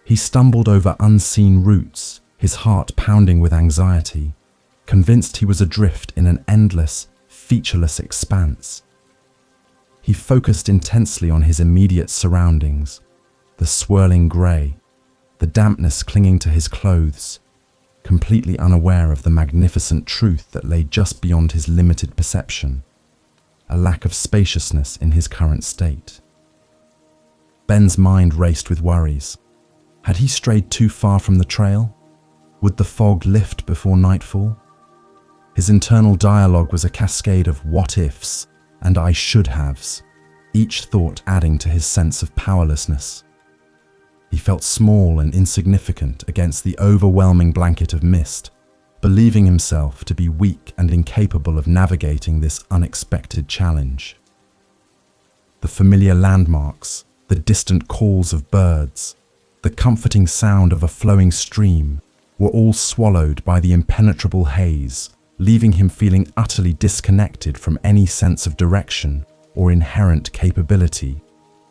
He stumbled over unseen routes, his heart pounding with anxiety, convinced he was adrift in an endless, featureless expanse. He focused intensely on his immediate surroundings, the swirling grey, the dampness clinging to his clothes, completely unaware of the magnificent truth that lay just beyond his limited perception, a lack of spaciousness in his current state. Ben's mind raced with worries. Had he strayed too far from the trail? Would the fog lift before nightfall? His internal dialogue was a cascade of what-ifs and I should-haves, each thought adding to his sense of powerlessness. He felt small and insignificant against the overwhelming blanket of mist, believing himself to be weak and incapable of navigating this unexpected challenge. The familiar landmarks, the distant calls of birds, the comforting sound of a flowing stream were all swallowed by the impenetrable haze, leaving him feeling utterly disconnected from any sense of direction or inherent capability,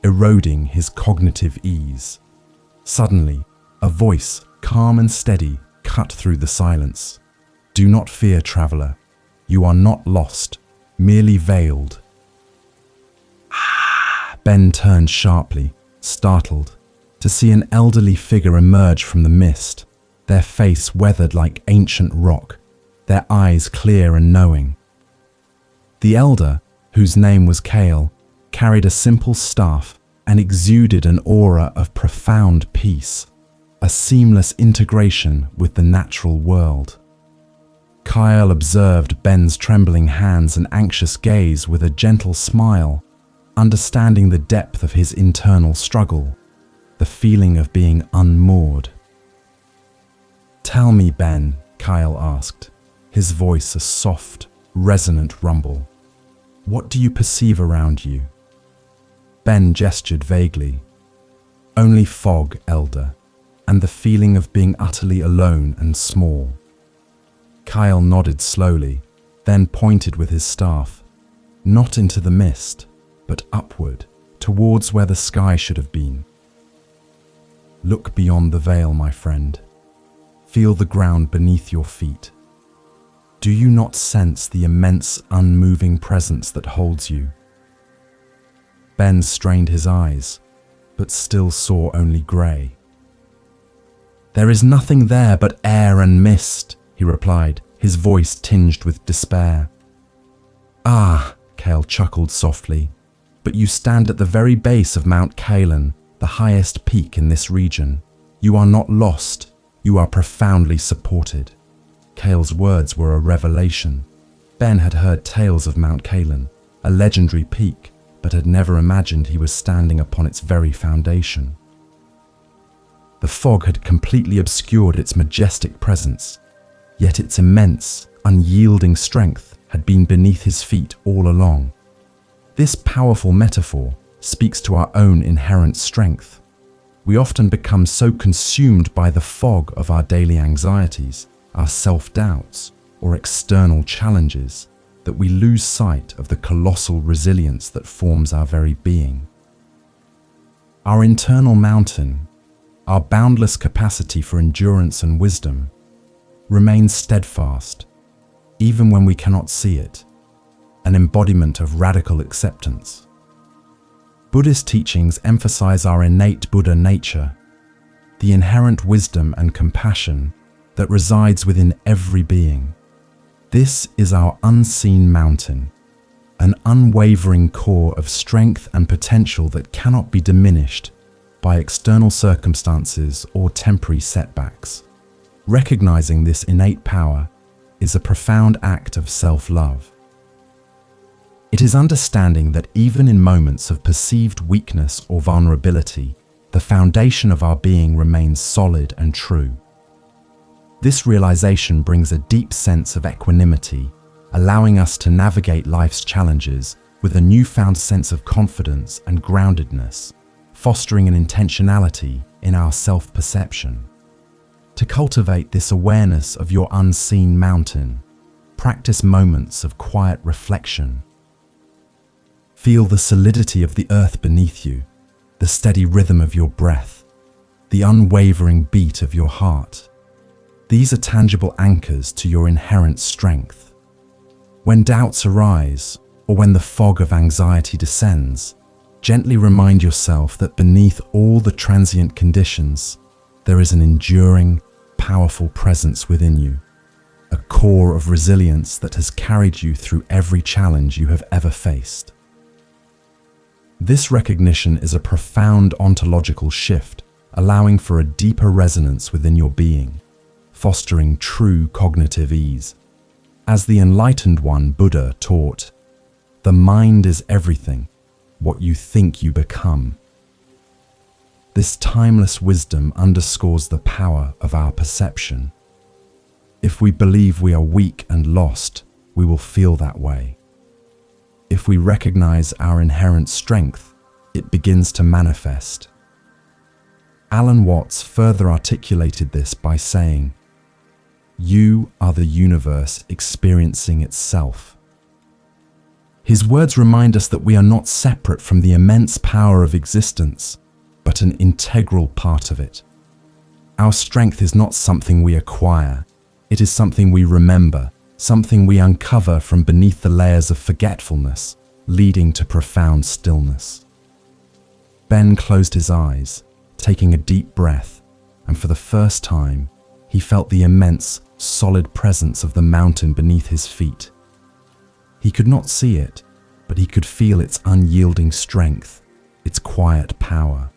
eroding his cognitive ease. Suddenly, a voice, calm and steady, cut through the silence. "Do not fear, traveler. You are not lost, merely veiled." Ben turned sharply, startled, to see an elderly figure emerge from the mist, their face weathered like ancient rock, their eyes clear and knowing. The elder, whose name was Kale, carried a simple staff and exuded an aura of profound peace, a seamless integration with the natural world. Kyle observed Ben's trembling hands and anxious gaze with a gentle smile, understanding the depth of his internal struggle, the feeling of being unmoored. "Tell me, Ben," Kyle asked, his voice a soft, resonant rumble. "What do you perceive around you?" Ben gestured vaguely. "Only fog, Elder, and the feeling of being utterly alone and small." Kyle nodded slowly, then pointed with his staff, not into the mist, but upward, towards where the sky should have been. "Look beyond the veil, my friend. Feel the ground beneath your feet. Do you not sense the immense, unmoving presence that holds you?" Ben strained his eyes, but still saw only grey. "There is nothing there but air and mist," he replied, his voice tinged with despair. "Ah," Kale chuckled softly, "but you stand at the very base of Mount Kalen, the highest peak in this region. You are not lost, you are profoundly supported." Kale's words were a revelation. Ben had heard tales of Mount Kalen, a legendary peak, but had never imagined he was standing upon its very foundation. The fog had completely obscured its majestic presence, yet its immense, unyielding strength had been beneath his feet all along. This powerful metaphor speaks to our own inherent strength. We often become so consumed by the fog of our daily anxieties, our self-doubts, or external challenges that we lose sight of the colossal resilience that forms our very being. Our internal mountain, our boundless capacity for endurance and wisdom, remains steadfast, even when we cannot see it, an embodiment of radical acceptance. Buddhist teachings emphasize our innate Buddha nature, the inherent wisdom and compassion that resides within every being. This is our unseen mountain, an unwavering core of strength and potential that cannot be diminished by external circumstances or temporary setbacks. Recognizing this innate power is a profound act of self-love. It is understanding that even in moments of perceived weakness or vulnerability, the foundation of our being remains solid and true. This realization brings a deep sense of equanimity, allowing us to navigate life's challenges with a newfound sense of confidence and groundedness, fostering an intentionality in our self-perception. To cultivate this awareness of your unseen mountain, practice moments of quiet reflection. Feel the solidity of the earth beneath you, the steady rhythm of your breath, the unwavering beat of your heart. These are tangible anchors to your inherent strength. When doubts arise, or when the fog of anxiety descends, gently remind yourself that beneath all the transient conditions, there is an enduring, powerful presence within you, a core of resilience that has carried you through every challenge you have ever faced. This recognition is a profound ontological shift, allowing for a deeper resonance within your being, fostering true cognitive ease. As the enlightened one Buddha taught, the mind is everything, what you think you become. This timeless wisdom underscores the power of our perception. If we believe we are weak and lost, we will feel that way. If we recognize our inherent strength, it begins to manifest. Alan Watts further articulated this by saying, "You are the universe experiencing itself." His words remind us that we are not separate from the immense power of existence, but an integral part of it. Our strength is not something we acquire, it is something we remember, something we uncover from beneath the layers of forgetfulness, leading to profound stillness. Ben closed his eyes, taking a deep breath, and for the first time, he felt the immense, solid presence of the mountain beneath his feet. He could not see it, but he could feel its unyielding strength, its quiet power.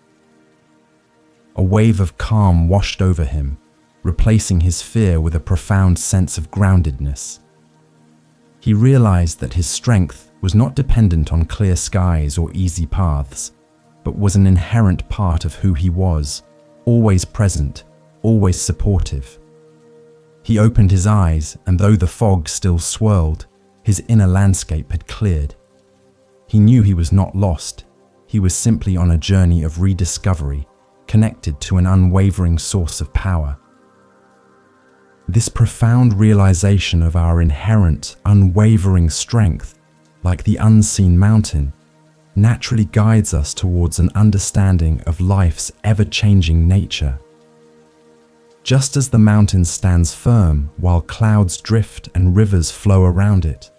A wave of calm washed over him, replacing his fear with a profound sense of groundedness. He realized that his strength was not dependent on clear skies or easy paths, but was an inherent part of who he was, always present, always supportive. He opened his eyes, and though the fog still swirled, his inner landscape had cleared. He knew he was not lost. He was simply on a journey of rediscovery, connected to an unwavering source of power. This profound realization of our inherent, unwavering strength, like the unseen mountain, naturally guides us towards an understanding of life's ever-changing nature. Just as the mountain stands firm while clouds drift and rivers flow around it,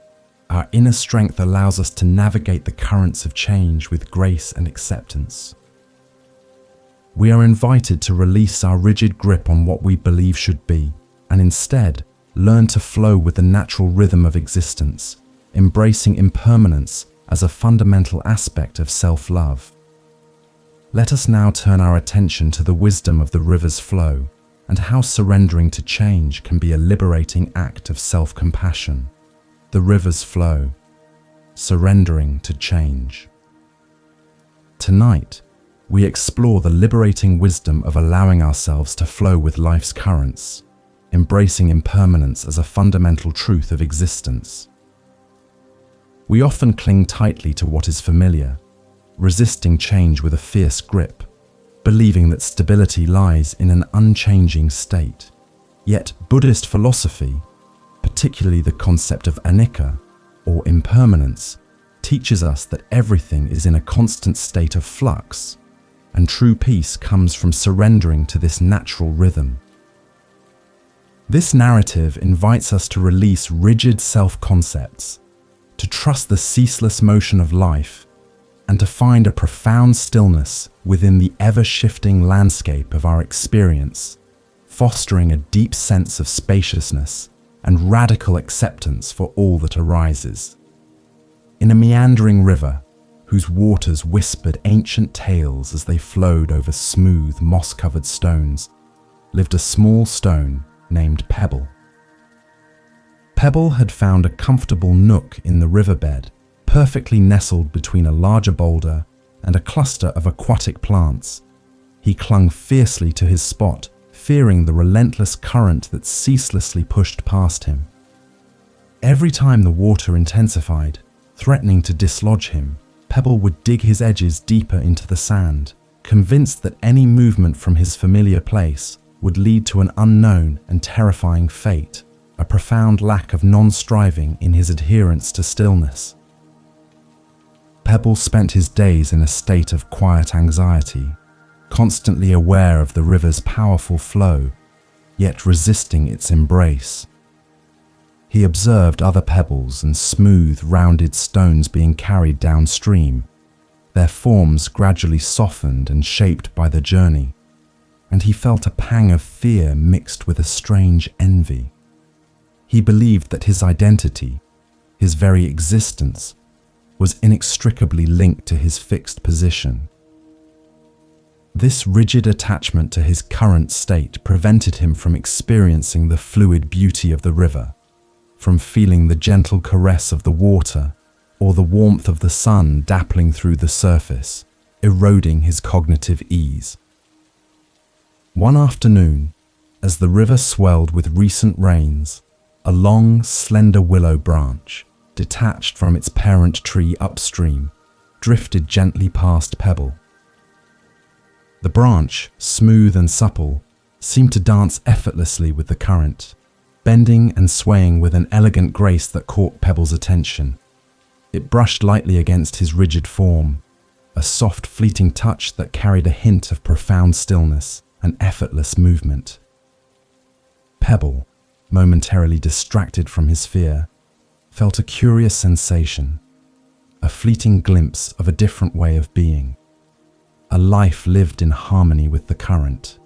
our inner strength allows us to navigate the currents of change with grace and acceptance. We are invited to release our rigid grip on what we believe should be, and instead learn to flow with the natural rhythm of existence, embracing impermanence as a fundamental aspect of self-love. Let us now turn our attention to the wisdom of the river's flow and how surrendering to change can be a liberating act of self-compassion. The river's flow, surrendering to change. Tonight, we explore the liberating wisdom of allowing ourselves to flow with life's currents, embracing impermanence as a fundamental truth of existence. We often cling tightly to what is familiar, resisting change with a fierce grip, believing that stability lies in an unchanging state. Yet Buddhist philosophy, particularly the concept of anicca, or impermanence, teaches us that everything is in a constant state of flux, and true peace comes from surrendering to this natural rhythm. This narrative invites us to release rigid self-concepts, to trust the ceaseless motion of life, and to find a profound stillness within the ever-shifting landscape of our experience, fostering a deep sense of spaciousness and radical acceptance for all that arises. In a meandering river, whose waters whispered ancient tales as they flowed over smooth, moss-covered stones, lived a small stone named Pebble. Pebble had found a comfortable nook in the riverbed, perfectly nestled between a larger boulder and a cluster of aquatic plants. He clung fiercely to his spot, fearing the relentless current that ceaselessly pushed past him. Every time the water intensified, threatening to dislodge him, Pebble would dig his edges deeper into the sand, convinced that any movement from his familiar place would lead to an unknown and terrifying fate, a profound lack of non-striving in his adherence to stillness. Pebble spent his days in a state of quiet anxiety, constantly aware of the river's powerful flow, yet resisting its embrace. He observed other pebbles and smooth, rounded stones being carried downstream, their forms gradually softened and shaped by the journey, and he felt a pang of fear mixed with a strange envy. He believed that his identity, his very existence, was inextricably linked to his fixed position. This rigid attachment to his current state prevented him from experiencing the fluid beauty of the river, from feeling the gentle caress of the water or the warmth of the sun dappling through the surface, eroding his cognitive ease. One afternoon, as the river swelled with recent rains, a long, slender willow branch, detached from its parent tree upstream, drifted gently past Pebble. The branch, smooth and supple, seemed to dance effortlessly with the current, bending and swaying with an elegant grace that caught Pebble's attention. It brushed lightly against his rigid form, a soft, fleeting touch that carried a hint of profound stillness and effortless movement. Pebble, momentarily distracted from his fear, felt a curious sensation, a fleeting glimpse of a different way of being, a life lived in harmony with the current.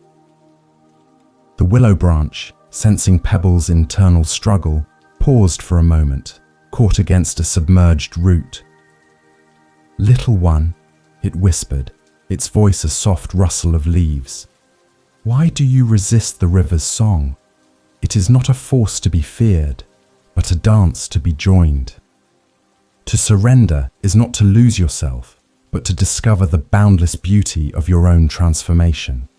The willow branch, sensing Pebble's internal struggle, paused for a moment, caught against a submerged root. "Little one," it whispered, its voice a soft rustle of leaves, "why do you resist the river's song? It is not a force to be feared, but a dance to be joined. To surrender is not to lose yourself, but to discover the boundless beauty of your own transformation.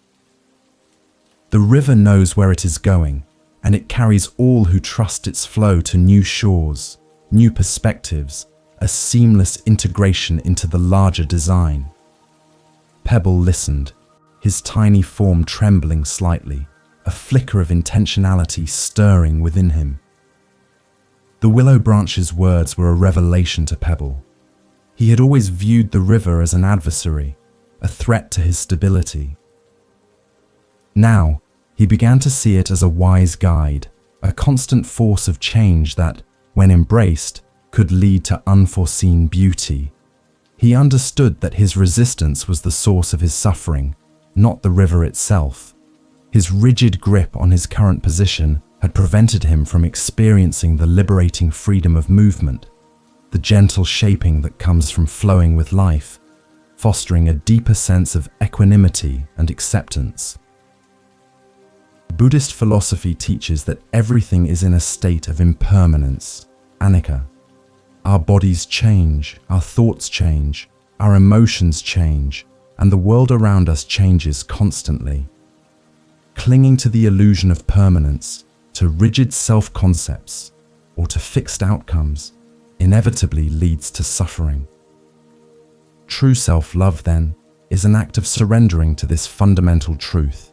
The river knows where it is going, and it carries all who trust its flow to new shores, new perspectives, a seamless integration into the larger design." Pebble listened, his tiny form trembling slightly, a flicker of intentionality stirring within him. The willow branch's words were a revelation to Pebble. He had always viewed the river as an adversary, a threat to his stability. Now, he began to see it as a wise guide, a constant force of change that, when embraced, could lead to unforeseen beauty. He understood that his resistance was the source of his suffering, not the river itself. His rigid grip on his current position had prevented him from experiencing the liberating freedom of movement, the gentle shaping that comes from flowing with life, fostering a deeper sense of equanimity and acceptance. Buddhist philosophy teaches that everything is in a state of impermanence, anicca. Our bodies change, our thoughts change, our emotions change, and the world around us changes constantly. Clinging to the illusion of permanence, to rigid self-concepts, or to fixed outcomes, inevitably leads to suffering. True self-love, then, is an act of surrendering to this fundamental truth.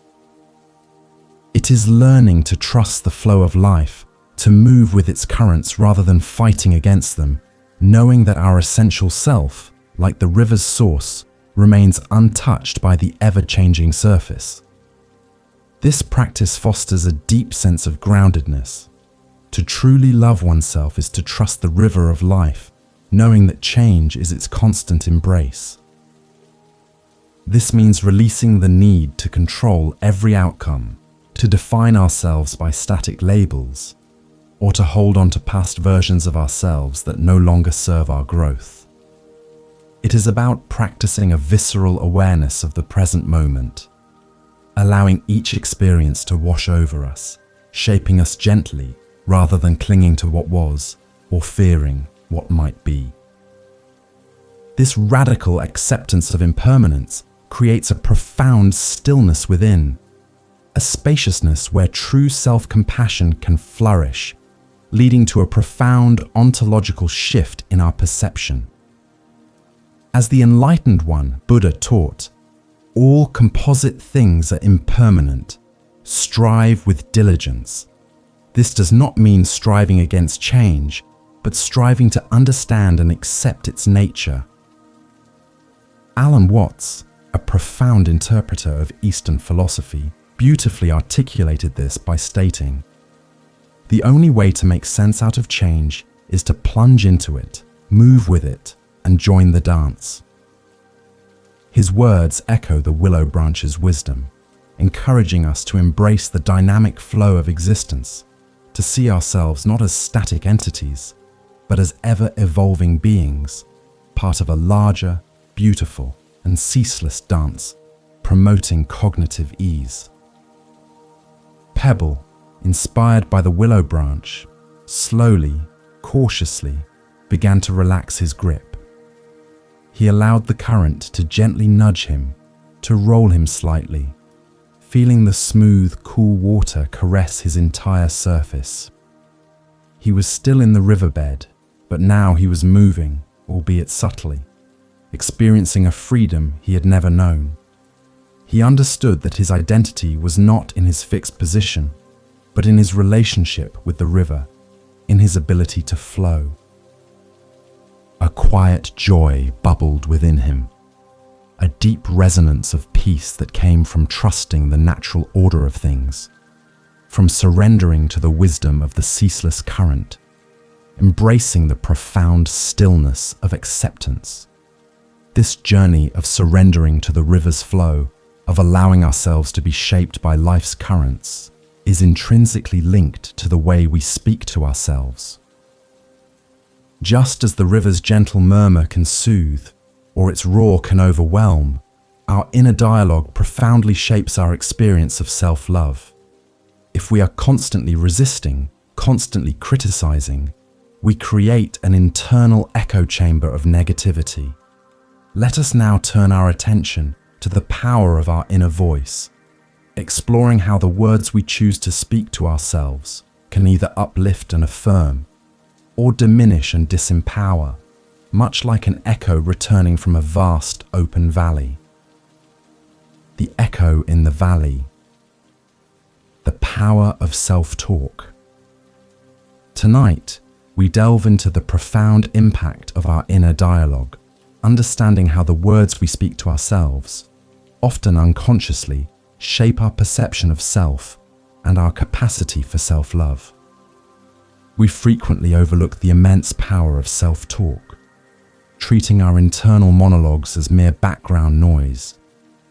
It is learning to trust the flow of life, to move with its currents rather than fighting against them, knowing that our essential self, like the river's source, remains untouched by the ever-changing surface. This practice fosters a deep sense of groundedness. To truly love oneself is to trust the river of life, knowing that change is its constant embrace. This means releasing the need to control every outcome, to define ourselves by static labels, or to hold on to past versions of ourselves that no longer serve our growth. It is about practicing a visceral awareness of the present moment, allowing each experience to wash over us, shaping us gently rather than clinging to what was or fearing what might be. This radical acceptance of impermanence creates a profound stillness within, a spaciousness where true self-compassion can flourish, leading to a profound ontological shift in our perception. As the enlightened one, Buddha, taught, all composite things are impermanent. Strive with diligence. This does not mean striving against change, but striving to understand and accept its nature. Alan Watts, a profound interpreter of Eastern philosophy, beautifully articulated this by stating, "The only way to make sense out of change is to plunge into it, move with it, and join the dance." His words echo the willow branch's wisdom, encouraging us to embrace the dynamic flow of existence, to see ourselves not as static entities, but as ever-evolving beings, part of a larger, beautiful, and ceaseless dance, promoting cognitive ease. Pebble, inspired by the willow branch, slowly, cautiously, began to relax his grip. He allowed the current to gently nudge him, to roll him slightly, feeling the smooth, cool water caress his entire surface. He was still in the riverbed, but now he was moving, albeit subtly, experiencing a freedom he had never known. He understood that his identity was not in his fixed position, but in his relationship with the river, in his ability to flow. A quiet joy bubbled within him, a deep resonance of peace that came from trusting the natural order of things, from surrendering to the wisdom of the ceaseless current, embracing the profound stillness of acceptance. This journey of surrendering to the river's flow, of allowing ourselves to be shaped by life's currents, is intrinsically linked to the way we speak to ourselves. Just as the river's gentle murmur can soothe, or its roar can overwhelm, our inner dialogue profoundly shapes our experience of self-love. If we are constantly resisting, constantly criticizing, we create an internal echo chamber of negativity. Let us now turn our attention to the power of our inner voice, exploring how the words we choose to speak to ourselves can either uplift and affirm, or diminish and disempower, much like an echo returning from a vast open valley. The echo in the valley. The power of self-talk. Tonight, we delve into the profound impact of our inner dialogue, understanding how the words we speak to ourselves, often unconsciously, shape our perception of self and our capacity for self-love. We frequently overlook the immense power of self-talk, treating our internal monologues as mere background noise.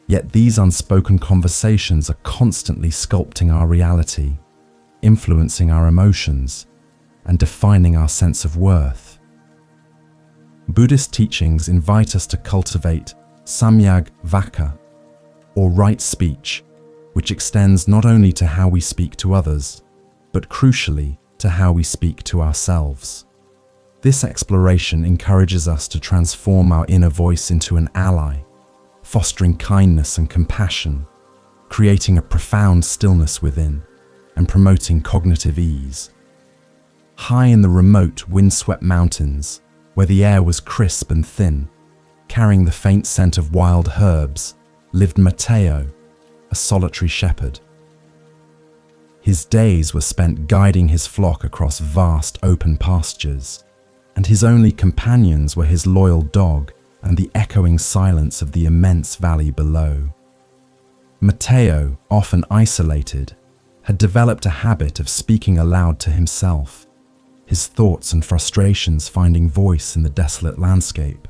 Yet these unspoken conversations are constantly sculpting our reality, influencing our emotions, and defining our sense of worth. Buddhist teachings invite us to cultivate samyag vaka, or right speech, which extends not only to how we speak to others, but crucially to how we speak to ourselves. This exploration encourages us to transform our inner voice into an ally, fostering kindness and compassion, creating a profound stillness within, and promoting cognitive ease. High in the remote, windswept mountains, where the air was crisp and thin, carrying the faint scent of wild herbs, lived Matteo, a solitary shepherd. His days were spent guiding his flock across vast open pastures, and his only companions were his loyal dog and the echoing silence of the immense valley below. Matteo, often isolated, had developed a habit of speaking aloud to himself, his thoughts and frustrations finding voice in the desolate landscape.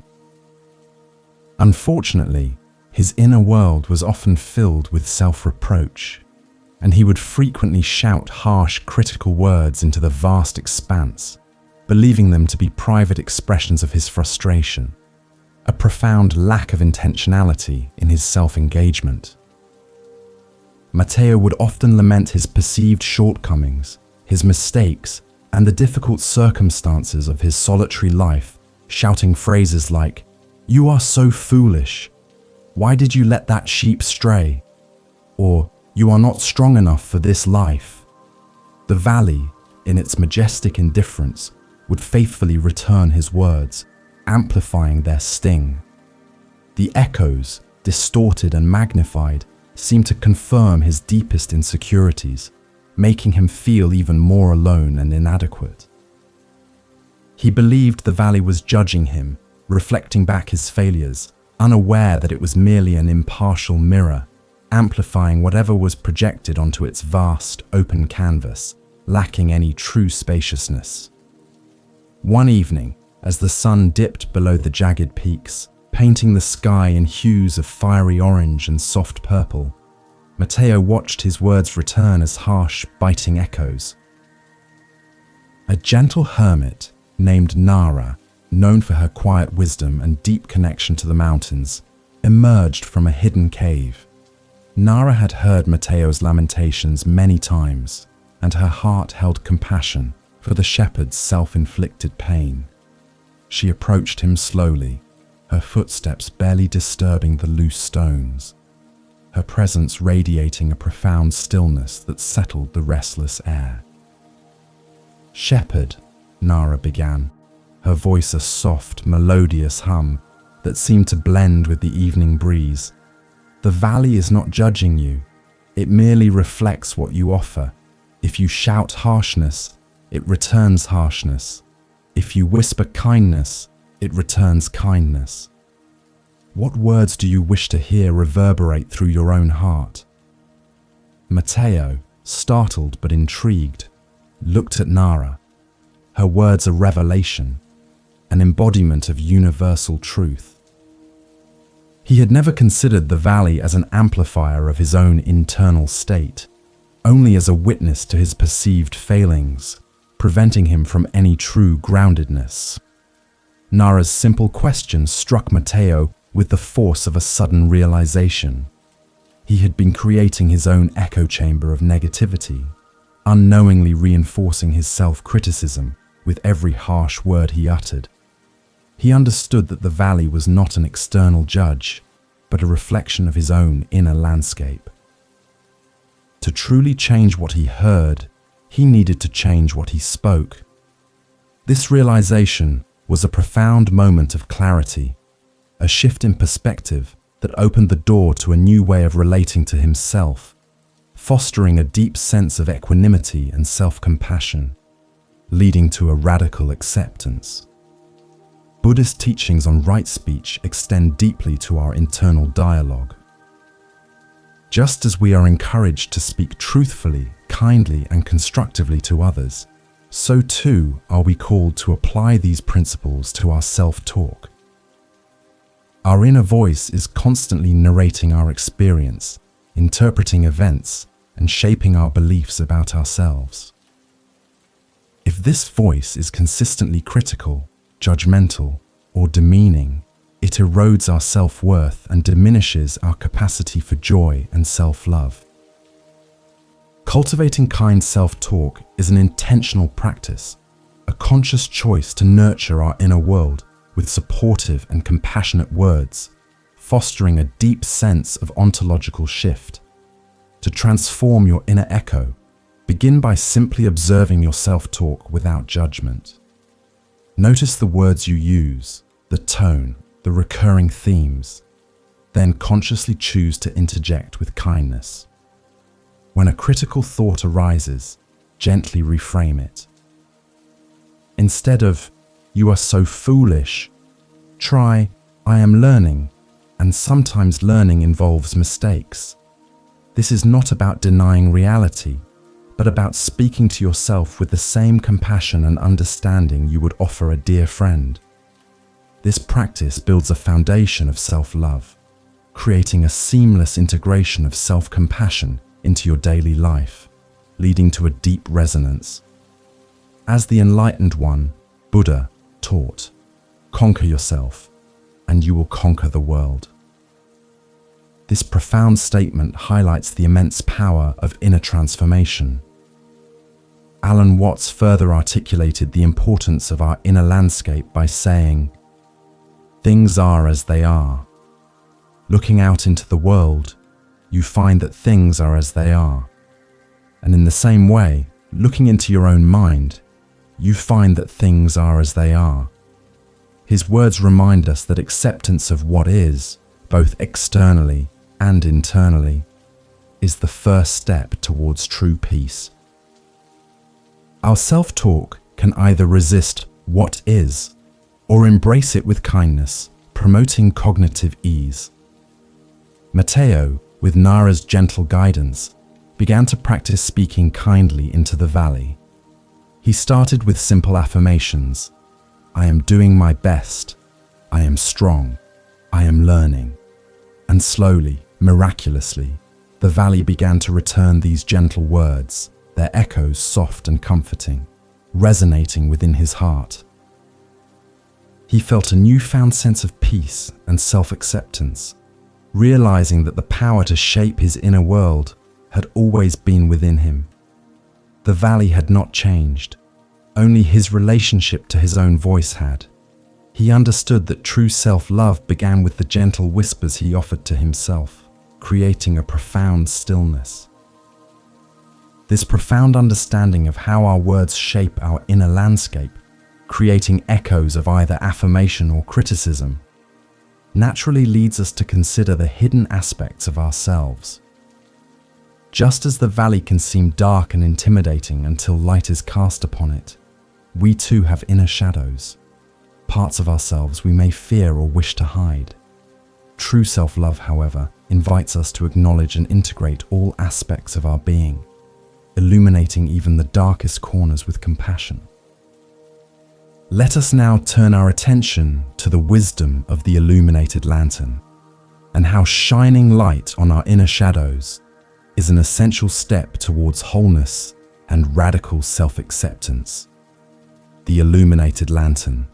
Unfortunately, his inner world was often filled with self-reproach, and he would frequently shout harsh, critical words into the vast expanse, believing them to be private expressions of his frustration, a profound lack of intentionality in his self-engagement. Matteo would often lament his perceived shortcomings, his mistakes, and the difficult circumstances of his solitary life, shouting phrases like, "You are so foolish. Why did you let that sheep stray?" Or, "You are not strong enough for this life." The valley, in its majestic indifference, would faithfully return his words, amplifying their sting. The echoes, distorted and magnified, seemed to confirm his deepest insecurities, making him feel even more alone and inadequate. He believed the valley was judging him, reflecting back his failures, unaware that it was merely an impartial mirror, amplifying whatever was projected onto its vast, open canvas, lacking any true spaciousness. One evening, as the sun dipped below the jagged peaks, painting the sky in hues of fiery orange and soft purple, Matteo watched his words return as harsh, biting echoes. A gentle hermit named Nara, known for her quiet wisdom and deep connection to the mountains, emerged from a hidden cave. Nara had heard Matteo's lamentations many times, and her heart held compassion for the shepherd's self-inflicted pain. She approached him slowly, her footsteps barely disturbing the loose stones, her presence radiating a profound stillness that settled the restless air. "Shepherd," Nara began, her voice a soft, melodious hum that seemed to blend with the evening breeze. The valley is not judging you. It merely reflects what you offer. If you shout harshness, it returns harshness. If you whisper kindness, it returns kindness. What words do you wish to hear reverberate through your own heart? Matteo, startled but intrigued, looked at Nara. Her words a revelation, an embodiment of universal truth. He had never considered the valley as an amplifier of his own internal state, only as a witness to his perceived failings, preventing him from any true groundedness. Nara's simple question struck Matteo with the force of a sudden realization. He had been creating his own echo chamber of negativity, unknowingly reinforcing his self-criticism with every harsh word he uttered. He understood that the valley was not an external judge, but a reflection of his own inner landscape. To truly change what he heard, he needed to change what he spoke. This realization was a profound moment of clarity, a shift in perspective that opened the door to a new way of relating to himself, fostering a deep sense of equanimity and self-compassion, leading to a radical acceptance. Buddhist teachings on right speech extend deeply to our internal dialogue. Just as we are encouraged to speak truthfully, kindly, and constructively to others, so too are we called to apply these principles to our self-talk. Our inner voice is constantly narrating our experience, interpreting events, and shaping our beliefs about ourselves. If this voice is consistently critical, judgmental, or demeaning, it erodes our self-worth and diminishes our capacity for joy and self-love. Cultivating kind self-talk is an intentional practice, a conscious choice to nurture our inner world with supportive and compassionate words, fostering a deep sense of ontological shift. To transform your inner echo, begin by simply observing your self-talk without judgment. Notice the words you use, the tone, the recurring themes, then consciously choose to interject with kindness. When a critical thought arises, gently reframe it. Instead of, "You are so foolish," try, "I am learning," and sometimes learning involves mistakes. This is not about denying reality, but about speaking to yourself with the same compassion and understanding you would offer a dear friend. This practice builds a foundation of self-love, creating a seamless integration of self-compassion into your daily life, leading to a deep resonance. As the enlightened one, Buddha, taught, conquer yourself, and you will conquer the world. This profound statement highlights the immense power of inner transformation. Alan Watts further articulated the importance of our inner landscape by saying, "Things are as they are. Looking out into the world, you find that things are as they are. And in the same way, looking into your own mind, you find that things are as they are." His words remind us that acceptance of what is, both externally and internally, is the first step towards true peace. Our self-talk can either resist what is, or embrace it with kindness, promoting cognitive ease. Matteo, with Nara's gentle guidance, began to practice speaking kindly into the valley. He started with simple affirmations: "I am doing my best," "I am strong," "I am learning." And slowly, miraculously, the valley began to return these gentle words, their echoes soft and comforting, resonating within his heart. He felt a newfound sense of peace and self-acceptance, realizing that the power to shape his inner world had always been within him. The valley had not changed, only his relationship to his own voice had. He understood that true self-love began with the gentle whispers he offered to himself, creating a profound stillness. This profound understanding of how our words shape our inner landscape, creating echoes of either affirmation or criticism, naturally leads us to consider the hidden aspects of ourselves. Just as the valley can seem dark and intimidating until light is cast upon it, we too have inner shadows, parts of ourselves we may fear or wish to hide. True self-love, however, invites us to acknowledge and integrate all aspects of our being, illuminating even the darkest corners with compassion. Let us now turn our attention to the wisdom of the illuminated lantern, and how shining light on our inner shadows is an essential step towards wholeness and radical self-acceptance. The illuminated lantern.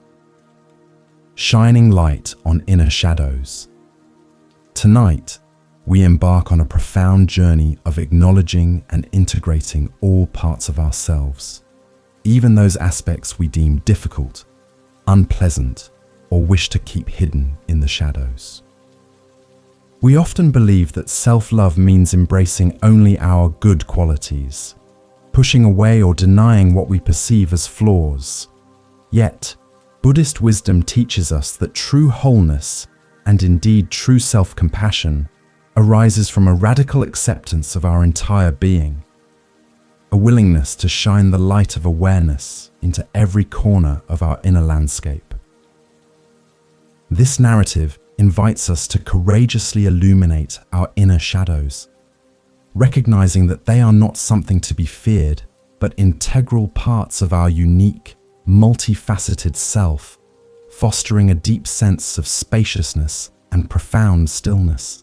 Shining light on inner shadows. Tonight, we embark on a profound journey of acknowledging and integrating all parts of ourselves, even those aspects we deem difficult, unpleasant, or wish to keep hidden in the shadows. We often believe that self-love means embracing only our good qualities, pushing away or denying what we perceive as flaws. Yet, Buddhist wisdom teaches us that true wholeness, and indeed true self-compassion, arises from a radical acceptance of our entire being, a willingness to shine the light of awareness into every corner of our inner landscape. This narrative invites us to courageously illuminate our inner shadows, recognizing that they are not something to be feared, but integral parts of our unique, multifaceted self, fostering a deep sense of spaciousness and profound stillness.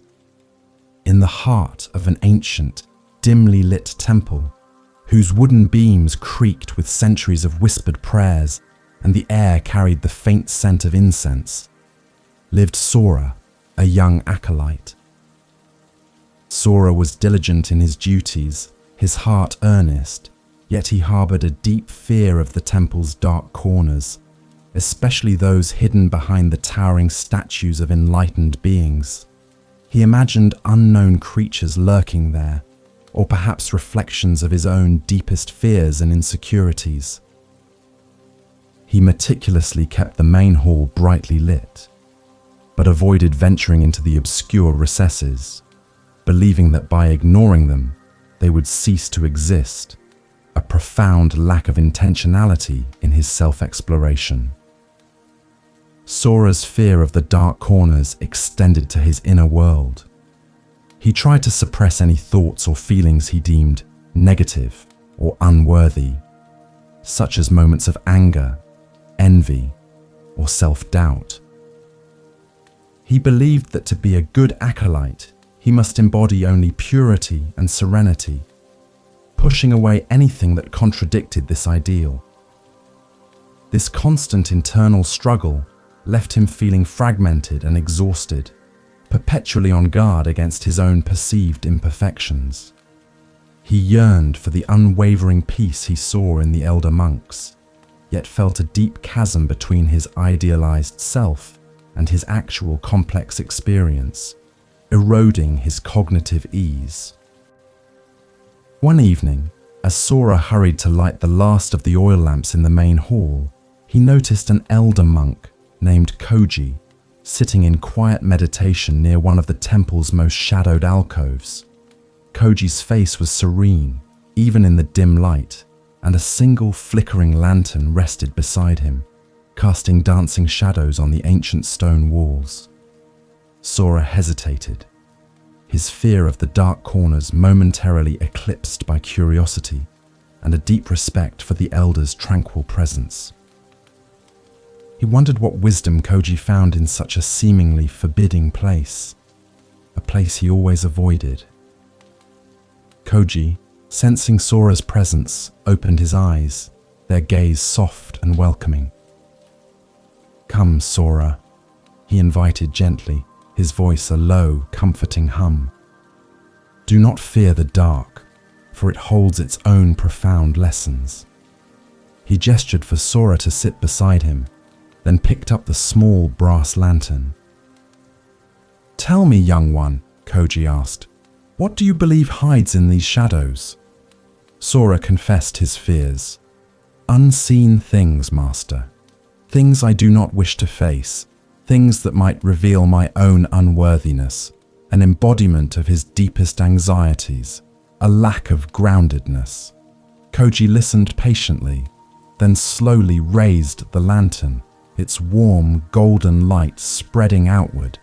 In the heart of an ancient, dimly lit temple, whose wooden beams creaked with centuries of whispered prayers and the air carried the faint scent of incense, lived Sora, a young acolyte. Sora was diligent in his duties, his heart earnest, yet he harbored a deep fear of the temple's dark corners, especially those hidden behind the towering statues of enlightened beings. He imagined unknown creatures lurking there, or perhaps reflections of his own deepest fears and insecurities. He meticulously kept the main hall brightly lit, but avoided venturing into the obscure recesses, believing that by ignoring them, they would cease to exist, a profound lack of intentionality in his self-exploration. Sora's fear of the dark corners extended to his inner world. He tried to suppress any thoughts or feelings he deemed negative or unworthy, such as moments of anger, envy, or self-doubt. He believed that to be a good acolyte, he must embody only purity and serenity, pushing away anything that contradicted this ideal. This constant internal struggle left him feeling fragmented and exhausted, perpetually on guard against his own perceived imperfections. He yearned for the unwavering peace he saw in the elder monks, yet felt a deep chasm between his idealized self and his actual complex experience, eroding his cognitive ease. One evening, as Sora hurried to light the last of the oil lamps in the main hall, he noticed an elder monk named Koji sitting in quiet meditation near one of the temple's most shadowed alcoves. Koji's face was serene, even in the dim light, and a single flickering lantern rested beside him, casting dancing shadows on the ancient stone walls. Sora hesitated, his fear of the dark corners momentarily eclipsed by curiosity and a deep respect for the elder's tranquil presence. He wondered what wisdom Koji found in such a seemingly forbidding place, a place he always avoided. Koji, sensing Sora's presence, opened his eyes, their gaze soft and welcoming. "Come, Sora," he invited gently, his voice a low, comforting hum. "Do not fear the dark, for it holds its own profound lessons." He gestured for Sora to sit beside him, then picked up the small brass lantern. "Tell me, young one," Koji asked, "what do you believe hides in these shadows?" Sora confessed his fears. "Unseen things, Master. Things I do not wish to face. things that might reveal my own unworthiness, an embodiment of his deepest anxieties, a lack of groundedness. Koji listened patiently, then slowly raised the lantern, its warm golden light spreading outward,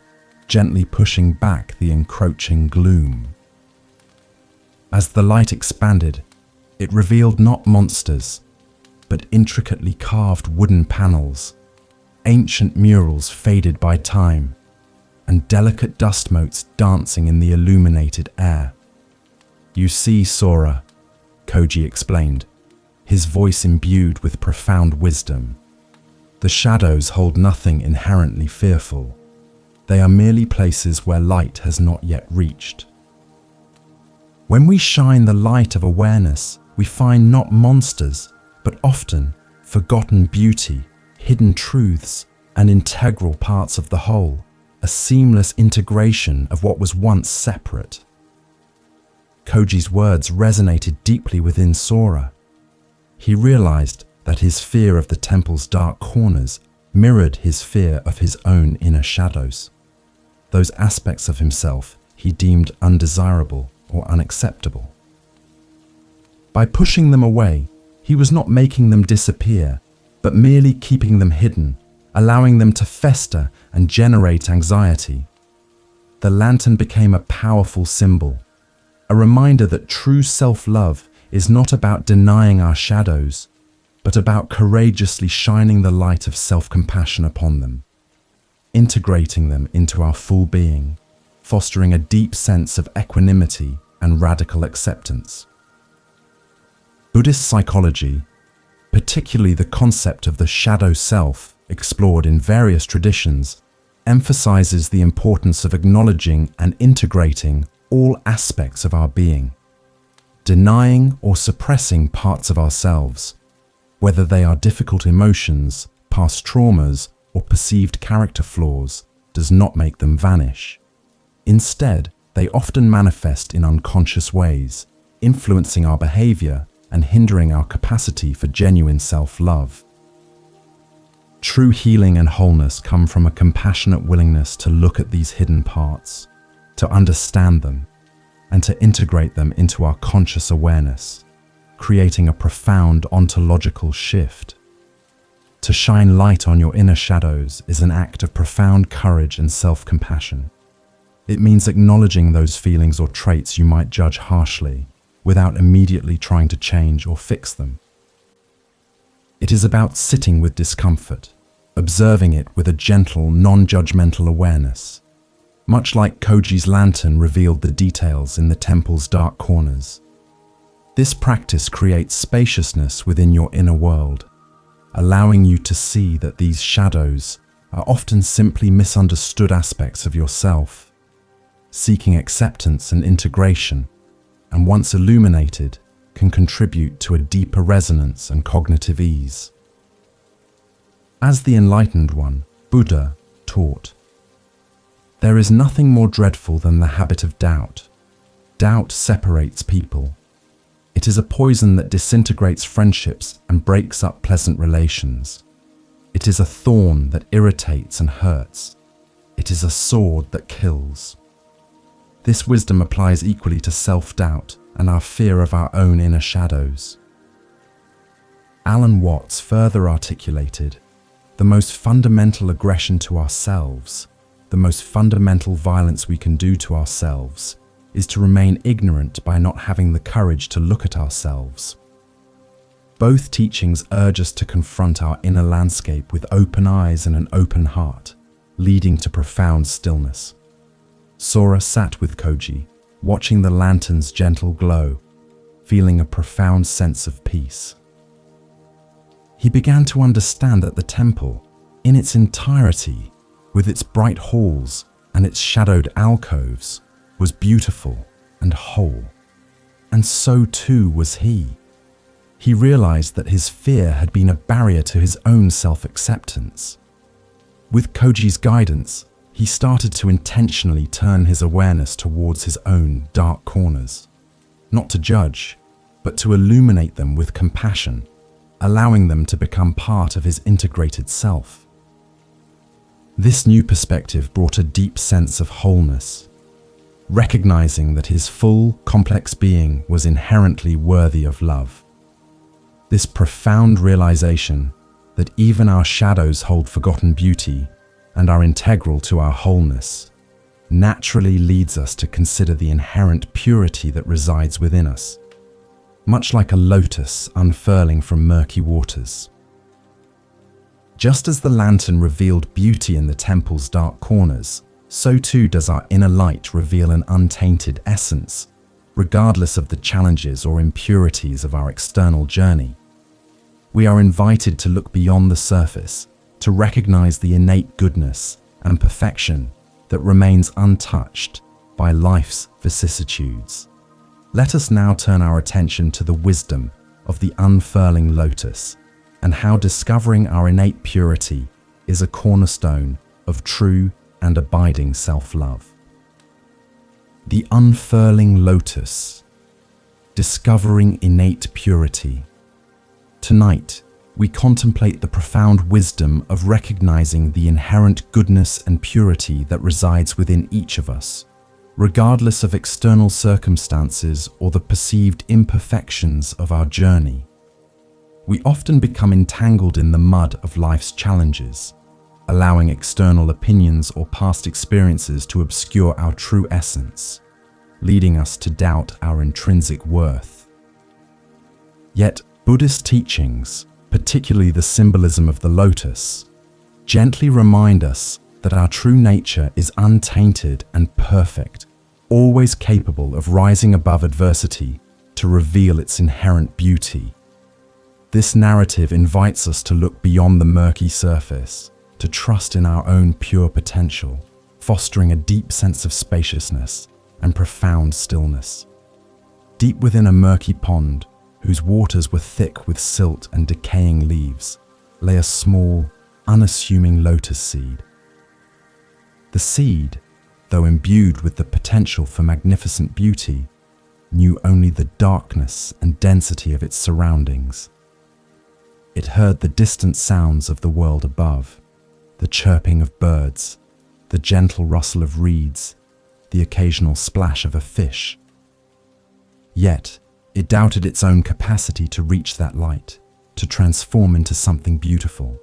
gently pushing back the encroaching gloom. As the light expanded, it revealed not monsters, but intricately carved wooden panels, ancient murals faded by time, and delicate dust motes dancing in the illuminated air. "You see, Sora," Koji explained, his voice imbued with profound wisdom. "The shadows hold nothing inherently fearful. They are merely places where light has not yet reached. When we shine the light of awareness, we find not monsters, but often forgotten beauty, hidden truths, and integral parts of the whole, a seamless integration of what was once separate." Koji's words resonated deeply within Sora. He realized that his fear of the temple's dark corners mirrored his fear of his own inner shadows, those aspects of himself he deemed undesirable or unacceptable. By pushing them away, he was not making them disappear, but merely keeping them hidden, allowing them to fester and generate anxiety. The lantern became a powerful symbol, a reminder that true self-love is not about denying our shadows, but about courageously shining the light of self-compassion upon them, integrating them into our full being, fostering a deep sense of equanimity and radical acceptance. Buddhist psychology, particularly the concept of the shadow self, explored in various traditions, emphasizes the importance of acknowledging and integrating all aspects of our being. Denying or suppressing parts of ourselves, whether they are difficult emotions, past traumas, or perceived character flaws, does not make them vanish. Instead, they often manifest in unconscious ways, influencing our behavior and hindering our capacity for genuine self-love. True healing and wholeness come from a compassionate willingness to look at these hidden parts, to understand them, and to integrate them into our conscious awareness, creating a profound ontological shift. To shine light on your inner shadows is an act of profound courage and self-compassion. It means acknowledging those feelings or traits you might judge harshly, without immediately trying to change or fix them. It is about sitting with discomfort, observing it with a gentle, non-judgmental awareness, much like Koji's lantern revealed the details in the temple's dark corners. This practice creates spaciousness within your inner world, allowing you to see that these shadows are often simply misunderstood aspects of yourself, seeking acceptance and integration, and once illuminated, can contribute to a deeper resonance and cognitive ease. As the enlightened one, Buddha, taught, there is nothing more dreadful than the habit of doubt. Doubt separates people. It is a poison that disintegrates friendships and breaks up pleasant relations. It is a thorn that irritates and hurts. It is a sword that kills. This wisdom applies equally to self-doubt and our fear of our own inner shadows. Alan Watts further articulated, the most fundamental aggression to ourselves, the most fundamental violence we can do to ourselves, is to remain ignorant by not having the courage to look at ourselves. Both teachings urge us to confront our inner landscape with open eyes and an open heart, leading to profound stillness. Sora sat with Koji, watching the lantern's gentle glow, feeling a profound sense of peace. He began to understand that the temple, in its entirety, with its bright halls and its shadowed alcoves, was beautiful and whole. And so too was he. He realized that his fear had been a barrier to his own self-acceptance. With Koji's guidance, he started to intentionally turn his awareness towards his own dark corners, not to judge, but to illuminate them with compassion, allowing them to become part of his integrated self. This new perspective brought a deep sense of wholeness, recognizing that his full, complex being was inherently worthy of love. This profound realization that even our shadows hold forgotten beauty and are integral to our wholeness naturally leads us to consider the inherent purity that resides within us, much like a lotus unfurling from murky waters. Just as the lantern revealed beauty in the temple's dark corners, so too does our inner light reveal an untainted essence, regardless of the challenges or impurities of our external journey. We are invited to look beyond the surface, to recognize the innate goodness and perfection that remains untouched by life's vicissitudes. Let us now turn our attention to the wisdom of the unfurling lotus and how discovering our innate purity is a cornerstone of true and abiding self-love. The unfurling lotus, discovering innate purity. Tonight, we contemplate the profound wisdom of recognizing the inherent goodness and purity that resides within each of us, regardless of external circumstances or the perceived imperfections of our journey. We often become entangled in the mud of life's challenges, allowing external opinions or past experiences to obscure our true essence, leading us to doubt our intrinsic worth. Yet, Buddhist teachings, particularly the symbolism of the lotus, gently remind us that our true nature is untainted and perfect, always capable of rising above adversity to reveal its inherent beauty. This narrative invites us to look beyond the murky surface, to trust in our own pure potential, fostering a deep sense of spaciousness and profound stillness. Deep within a murky pond, whose waters were thick with silt and decaying leaves, lay a small, unassuming lotus seed. The seed, though imbued with the potential for magnificent beauty, knew only the darkness and density of its surroundings. It heard the distant sounds of the world above, the chirping of birds, the gentle rustle of reeds, the occasional splash of a fish. Yet, it doubted its own capacity to reach that light, to transform into something beautiful.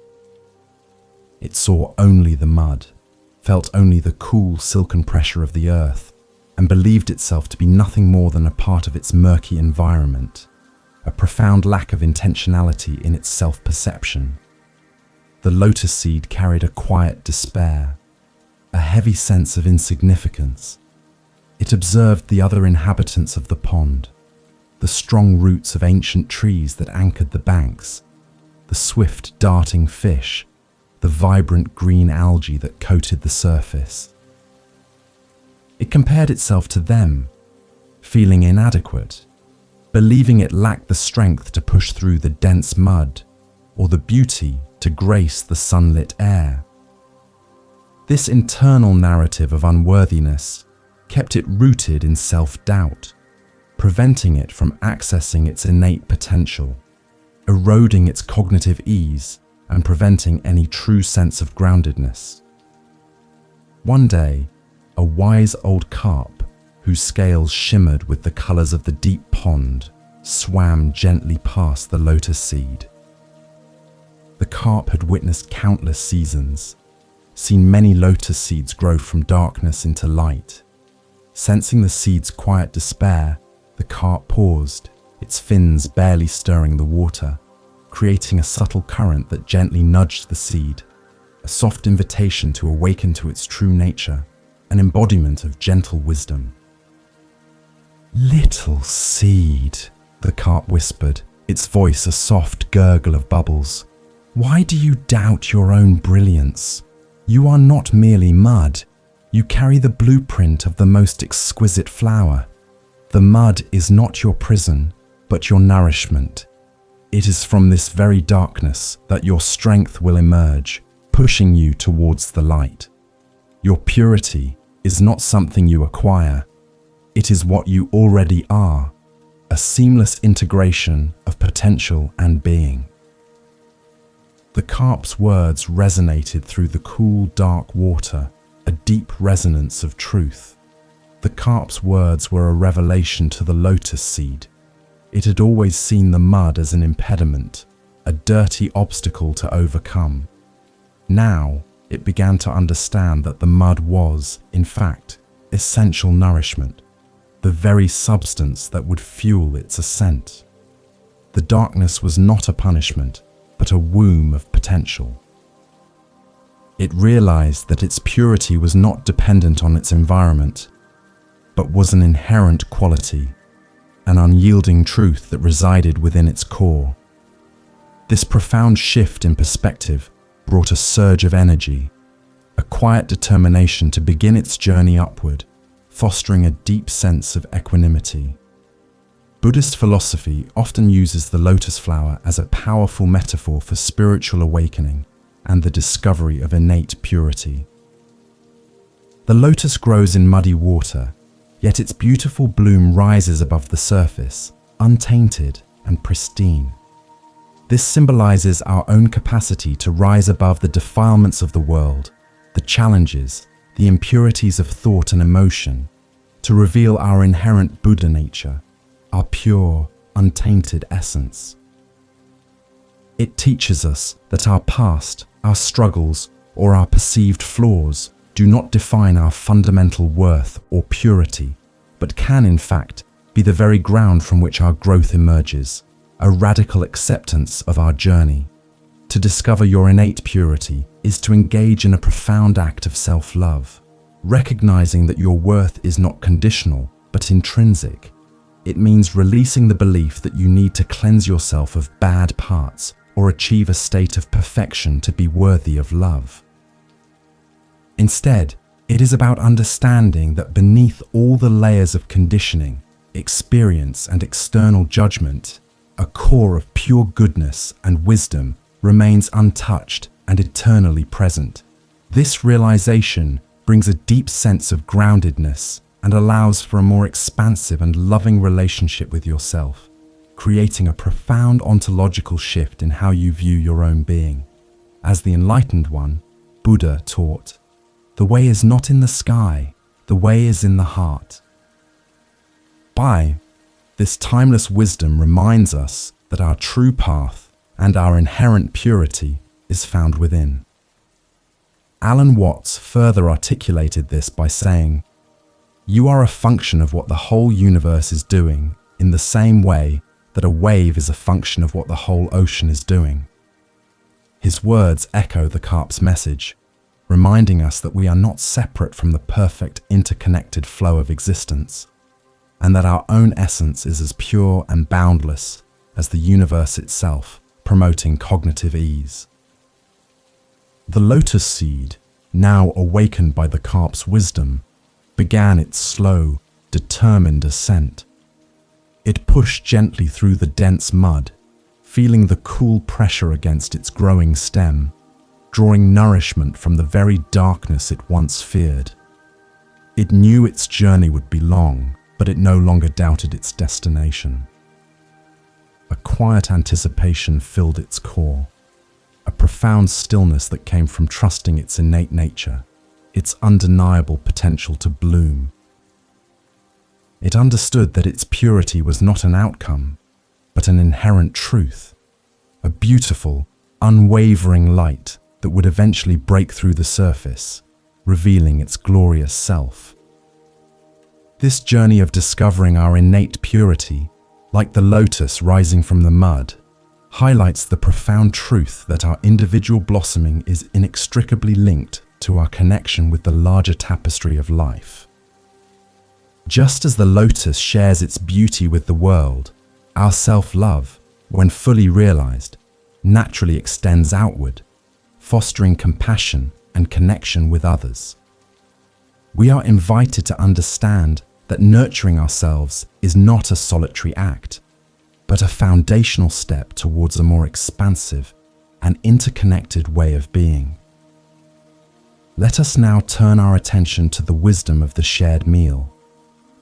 It saw only the mud, felt only the cool, silken pressure of the earth, and believed itself to be nothing more than a part of its murky environment, a profound lack of intentionality in its self-perception. The lotus seed carried a quiet despair, a heavy sense of insignificance. It observed the other inhabitants of the pond, the strong roots of ancient trees that anchored the banks, the swift darting fish, the vibrant green algae that coated the surface. It compared itself to them, feeling inadequate, believing it lacked the strength to push through the dense mud or the beauty to grace the sunlit air. This internal narrative of unworthiness kept it rooted in self-doubt, preventing it from accessing its innate potential, eroding its cognitive ease and preventing any true sense of groundedness. One day, a wise old carp, whose scales shimmered with the colors of the deep pond, swam gently past the lotus seed. The carp had witnessed countless seasons, seen many lotus seeds grow from darkness into light. Sensing the seed's quiet despair, the carp paused, its fins barely stirring the water, creating a subtle current that gently nudged the seed, a soft invitation to awaken to its true nature, an embodiment of gentle wisdom. "Little seed," the carp whispered, its voice a soft gurgle of bubbles. "Why do you doubt your own brilliance? You are not merely mud. You carry the blueprint of the most exquisite flower. The mud is not your prison, but your nourishment. It is from this very darkness that your strength will emerge, pushing you towards the light. Your purity is not something you acquire. It is what you already are, a seamless integration of potential and being." The carp's words resonated through the cool, dark water, a deep resonance of truth. The carp's words were a revelation to the lotus seed. It had always seen the mud as an impediment, a dirty obstacle to overcome. Now, it began to understand that the mud was, in fact, essential nourishment, the very substance that would fuel its ascent. The darkness was not a punishment, but a womb of potential. It realized that its purity was not dependent on its environment, but was an inherent quality, an unyielding truth that resided within its core. This profound shift in perspective brought a surge of energy, a quiet determination to begin its journey upward, fostering a deep sense of equanimity. Buddhist philosophy often uses the lotus flower as a powerful metaphor for spiritual awakening and the discovery of innate purity. The lotus grows in muddy water, yet its beautiful bloom rises above the surface, untainted and pristine. This symbolizes our own capacity to rise above the defilements of the world, the challenges, the impurities of thought and emotion, to reveal our inherent Buddha nature, our pure, untainted essence. It teaches us that our past, our struggles, or our perceived flaws do not define our fundamental worth or purity, but can, in fact, be the very ground from which our growth emerges, a radical acceptance of our journey. To discover your innate purity is to engage in a profound act of self-love, recognizing that your worth is not conditional, but intrinsic. It means releasing the belief that you need to cleanse yourself of bad parts or achieve a state of perfection to be worthy of love. Instead, it is about understanding that beneath all the layers of conditioning, experience, and external judgment, a core of pure goodness and wisdom remains untouched and eternally present. This realization brings a deep sense of groundedness and allows for a more expansive and loving relationship with yourself, creating a profound ontological shift in how you view your own being. As the enlightened one, Buddha taught, "The way is not in the sky, the way is in the heart." This timeless wisdom reminds us that our true path and our inherent purity is found within. Alan Watts further articulated this by saying, "You are a function of what the whole universe is doing in the same way that a wave is a function of what the whole ocean is doing." His words echo the carp's message, reminding us that we are not separate from the perfect interconnected flow of existence, and that our own essence is as pure and boundless as the universe itself, promoting cognitive ease. The lotus seed, now awakened by the carp's wisdom, began its slow, determined ascent. It pushed gently through the dense mud, feeling the cool pressure against its growing stem, drawing nourishment from the very darkness it once feared. It knew its journey would be long, but it no longer doubted its destination. A quiet anticipation filled its core, a profound stillness that came from trusting its innate nature, its undeniable potential to bloom. It understood that its purity was not an outcome, but an inherent truth, a beautiful, unwavering light that would eventually break through the surface, revealing its glorious self. This journey of discovering our innate purity, like the lotus rising from the mud, highlights the profound truth that our individual blossoming is inextricably linked to our connection with the larger tapestry of life. Just as the lotus shares its beauty with the world, our self-love, when fully realized, naturally extends outward, fostering compassion and connection with others. We are invited to understand that nurturing ourselves is not a solitary act, but a foundational step towards a more expansive and interconnected way of being. Let us now turn our attention to the wisdom of the shared meal,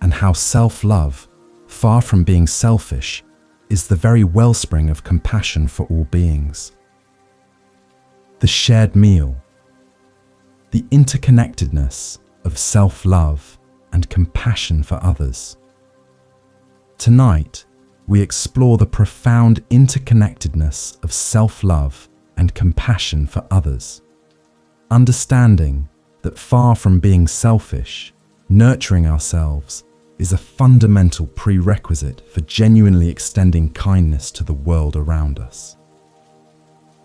and how self-love, far from being selfish, is the very wellspring of compassion for all beings. the shared meal, the interconnectedness of self-love and compassion for others. Tonight, we explore the profound interconnectedness of self-love and compassion for others, understanding that far from being selfish, nurturing ourselves is a fundamental prerequisite for genuinely extending kindness to the world around us.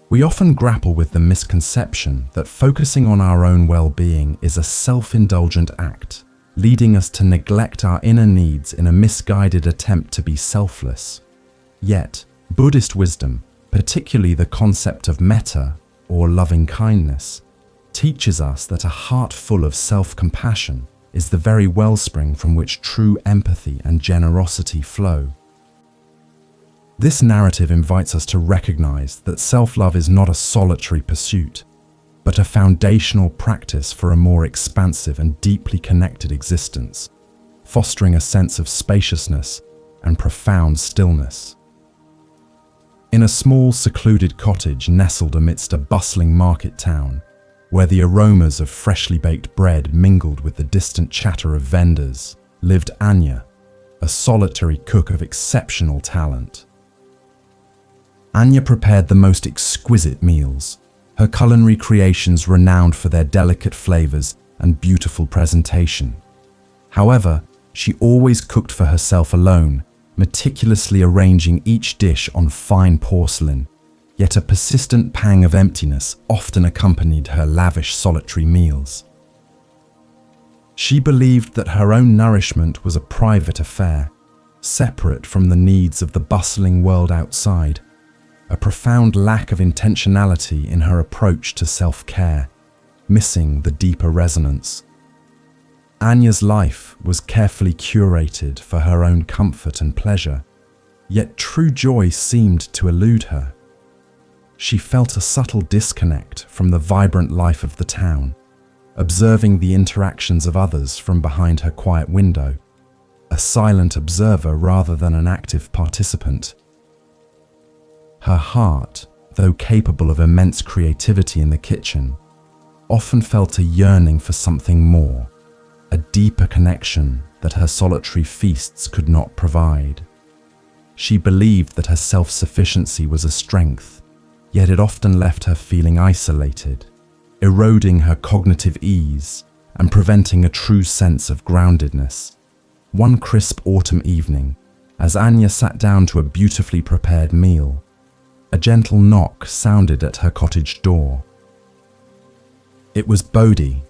We often grapple with the misconception that focusing on our own well-being is a self-indulgent act, leading us to neglect our inner needs in a misguided attempt to be selfless. Yet, Buddhist wisdom, particularly the concept of metta, or loving kindness, teaches us that a heart full of self-compassion is the very wellspring from which true empathy and generosity flow. This narrative invites us to recognize that self-love is not a solitary pursuit, but a foundational practice for a more expansive and deeply connected existence, fostering a sense of spaciousness and profound stillness. In a small, secluded cottage nestled amidst a bustling market town, where the aromas of freshly baked bread mingled with the distant chatter of vendors, lived Anya, a solitary cook of exceptional talent. Anya prepared the most exquisite meals, her culinary creations renowned for their delicate flavors and beautiful presentation. However, she always cooked for herself alone, meticulously arranging each dish on fine porcelain, yet a persistent pang of emptiness often accompanied her lavish solitary meals. She believed that her own nourishment was a private affair, separate from the needs of the bustling world outside, a profound lack of intentionality in her approach to self-care, missing the deeper resonance. Anya's life was carefully curated for her own comfort and pleasure, yet true joy seemed to elude her. She felt a subtle disconnect from the vibrant life of the town, observing the interactions of others from behind her quiet window, a silent observer rather than an active participant. Her heart, though capable of immense creativity in the kitchen, often felt a yearning for something more, a deeper connection that her solitary feasts could not provide. She believed that her self-sufficiency was a strength, yet it often left her feeling isolated, eroding her cognitive ease and preventing a true sense of groundedness. One crisp autumn evening, as Anya sat down to a beautifully prepared meal, a gentle knock sounded at her cottage door. It was Bodhi,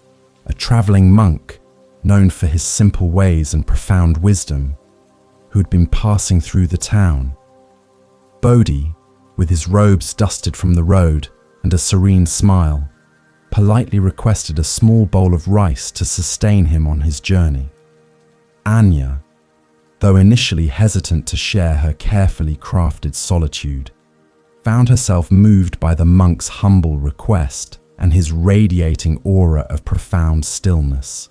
a traveling monk known for his simple ways and profound wisdom, who had been passing through the town. Bodhi, with his robes dusted from the road and a serene smile, politely requested a small bowl of rice to sustain him on his journey. Anya, though initially hesitant to share her carefully crafted solitude, found herself moved by the monk's humble request and his radiating aura of profound stillness.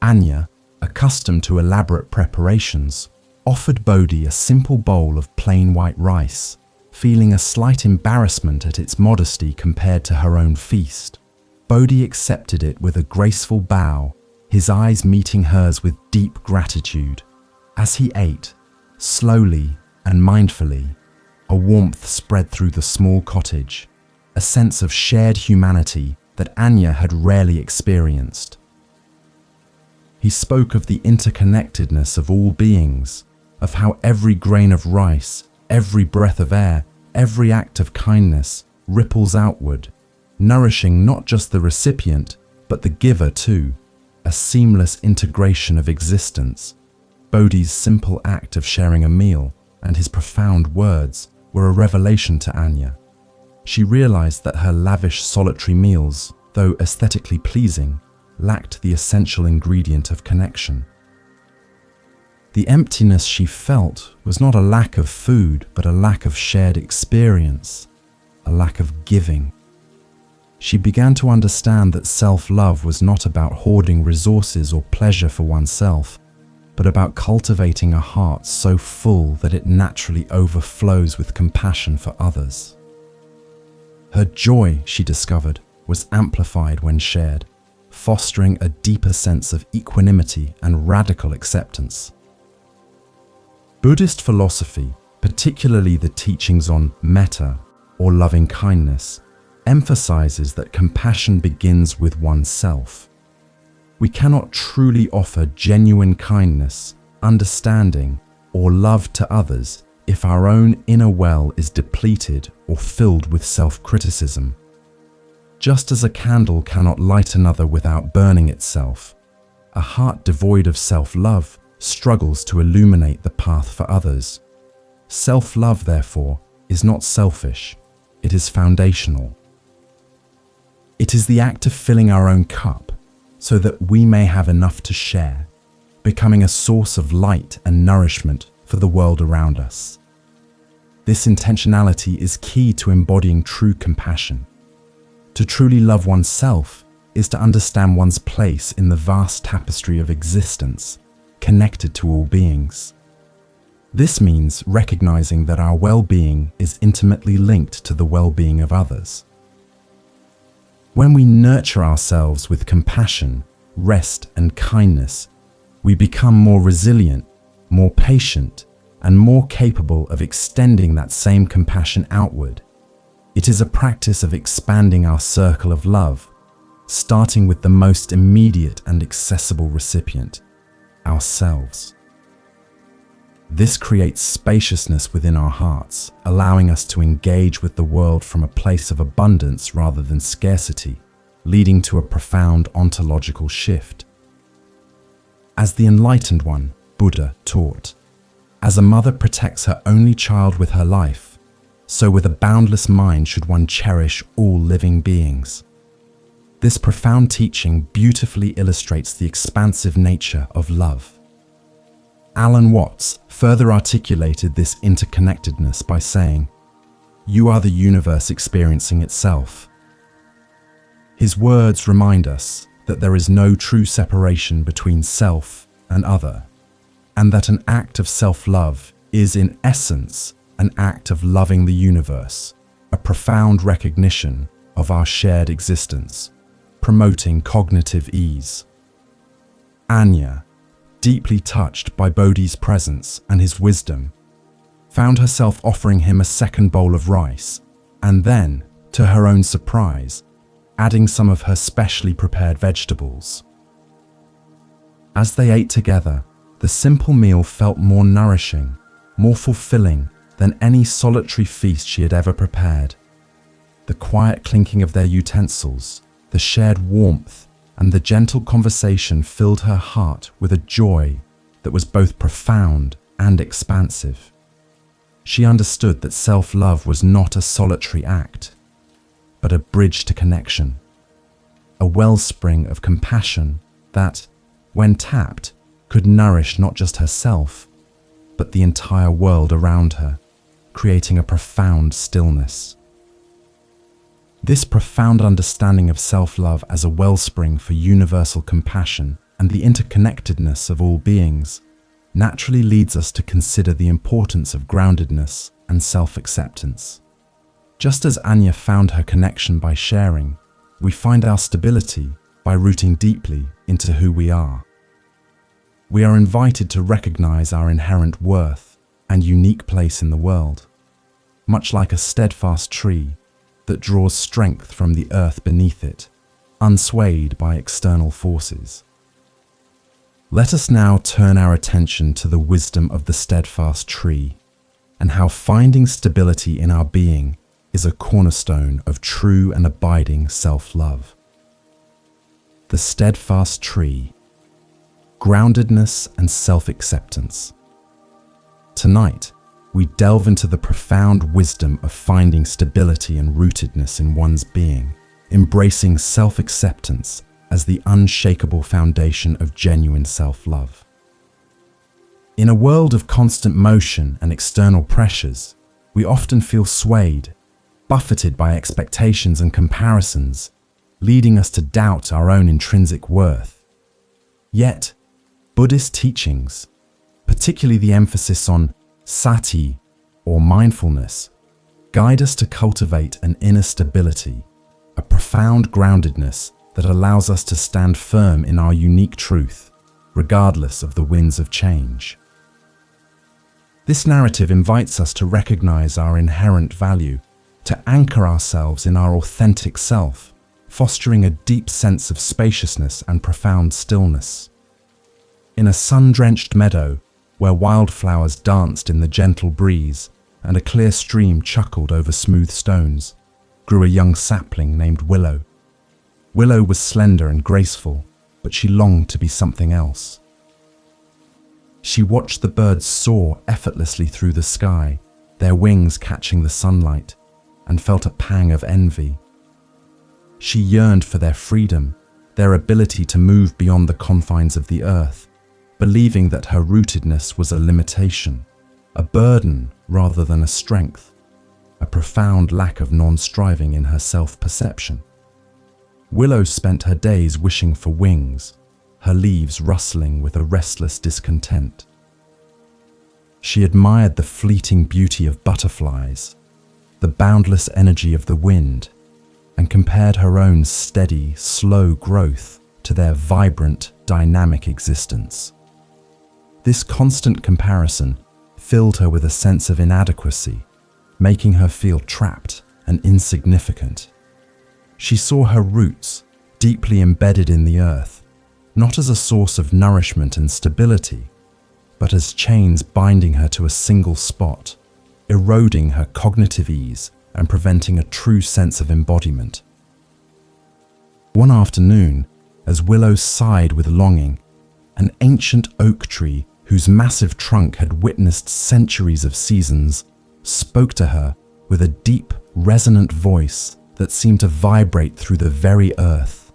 Anya, accustomed to elaborate preparations, offered Bodhi a simple bowl of plain white rice, feeling a slight embarrassment at its modesty compared to her own feast. Bodhi accepted it with a graceful bow, his eyes meeting hers with deep gratitude. As he ate, slowly and mindfully, a warmth spread through the small cottage, a sense of shared humanity that Anya had rarely experienced. He spoke of the interconnectedness of all beings, of how every grain of rice, every breath of air, every act of kindness ripples outward, nourishing not just the recipient, but the giver too, a seamless integration of existence. Bodhi's simple act of sharing a meal and his profound words were a revelation to Anya. She realized that her lavish solitary meals, though aesthetically pleasing, lacked the essential ingredient of connection. The emptiness she felt was not a lack of food, but a lack of shared experience, a lack of giving. She began to understand that self-love was not about hoarding resources or pleasure for oneself, but about cultivating a heart so full that it naturally overflows with compassion for others. Her joy, she discovered, was amplified when shared, fostering a deeper sense of equanimity and radical acceptance. Buddhist philosophy, particularly the teachings on metta, or loving kindness, emphasizes that compassion begins with oneself. We cannot truly offer genuine kindness, understanding, or love to others if our own inner well is depleted or filled with self-criticism. Just as a candle cannot light another without burning itself, a heart devoid of self-love struggles to illuminate the path for others. Self-love, therefore, is not selfish, it is foundational. It is the act of filling our own cup so that we may have enough to share, becoming a source of light and nourishment for the world around us. This intentionality is key to embodying true compassion. To truly love oneself is to understand one's place in the vast tapestry of existence, connected to all beings. This means recognizing that our well-being is intimately linked to the well-being of others. When we nurture ourselves with compassion, rest, and kindness, we become more resilient, more patient, and more capable of extending that same compassion outward. It is a practice of expanding our circle of love, starting with the most immediate and accessible recipient, ourselves. This creates spaciousness within our hearts, allowing us to engage with the world from a place of abundance rather than scarcity, leading to a profound ontological shift. As the enlightened one, Buddha, taught, as a mother protects her only child with her life, so with a boundless mind should one cherish all living beings. This profound teaching beautifully illustrates the expansive nature of love. Alan Watts further articulated this interconnectedness by saying, "You are the universe experiencing itself." His words remind us that there is no true separation between self and other, and that an act of self-love is in essence an act of loving the universe, a profound recognition of our shared existence, promoting cognitive ease. Anya, deeply touched by Bodhi's presence and his wisdom, found herself offering him a second bowl of rice, and then, to her own surprise, adding some of her specially prepared vegetables. As they ate together, the simple meal felt more nourishing, more fulfilling than any solitary feast she had ever prepared. The quiet clinking of their utensils, the shared warmth, and the gentle conversation filled her heart with a joy that was both profound and expansive. She understood that self-love was not a solitary act, but a bridge to connection, a wellspring of compassion that, when tapped, could nourish not just herself, but the entire world around her, creating a profound stillness. This profound understanding of self-love as a wellspring for universal compassion and the interconnectedness of all beings naturally leads us to consider the importance of groundedness and self-acceptance. Just as Anya found her connection by sharing, we find our stability by rooting deeply into who we are. We are invited to recognize our inherent worth and unique place in the world, much like a steadfast tree that draws strength from the earth beneath it, unswayed by external forces. Let us now turn our attention to the wisdom of the steadfast tree and how finding stability in our being is a cornerstone of true and abiding self-love. The steadfast tree, groundedness and self-acceptance. Tonight, we delve into the profound wisdom of finding stability and rootedness in one's being, embracing self-acceptance as the unshakable foundation of genuine self-love. In a world of constant motion and external pressures, we often feel swayed, buffeted by expectations and comparisons, leading us to doubt our own intrinsic worth. Yet, Buddhist teachings, particularly the emphasis on sati, or mindfulness, guide us to cultivate an inner stability, a profound groundedness that allows us to stand firm in our unique truth, regardless of the winds of change. This narrative invites us to recognize our inherent value, to anchor ourselves in our authentic self, fostering a deep sense of spaciousness and profound stillness. In a sun-drenched meadow, where wildflowers danced in the gentle breeze and a clear stream chuckled over smooth stones, grew a young sapling named Willow. Willow was slender and graceful, but she longed to be something else. She watched the birds soar effortlessly through the sky, their wings catching the sunlight, and felt a pang of envy. She yearned for their freedom, their ability to move beyond the confines of the earth, believing that her rootedness was a limitation, a burden rather than a strength, a profound lack of non-striving in her self-perception. Willow spent her days wishing for wings, her leaves rustling with a restless discontent. She admired the fleeting beauty of butterflies, the boundless energy of the wind, and compared her own steady, slow growth to their vibrant, dynamic existence. This constant comparison filled her with a sense of inadequacy, making her feel trapped and insignificant. She saw her roots, deeply embedded in the earth, not as a source of nourishment and stability, but as chains binding her to a single spot, eroding her cognitive ease and preventing a true sense of embodiment. One afternoon, as Willow sighed with longing, an ancient oak tree whose massive trunk had witnessed centuries of seasons spoke to her with a deep, resonant voice that seemed to vibrate through the very earth.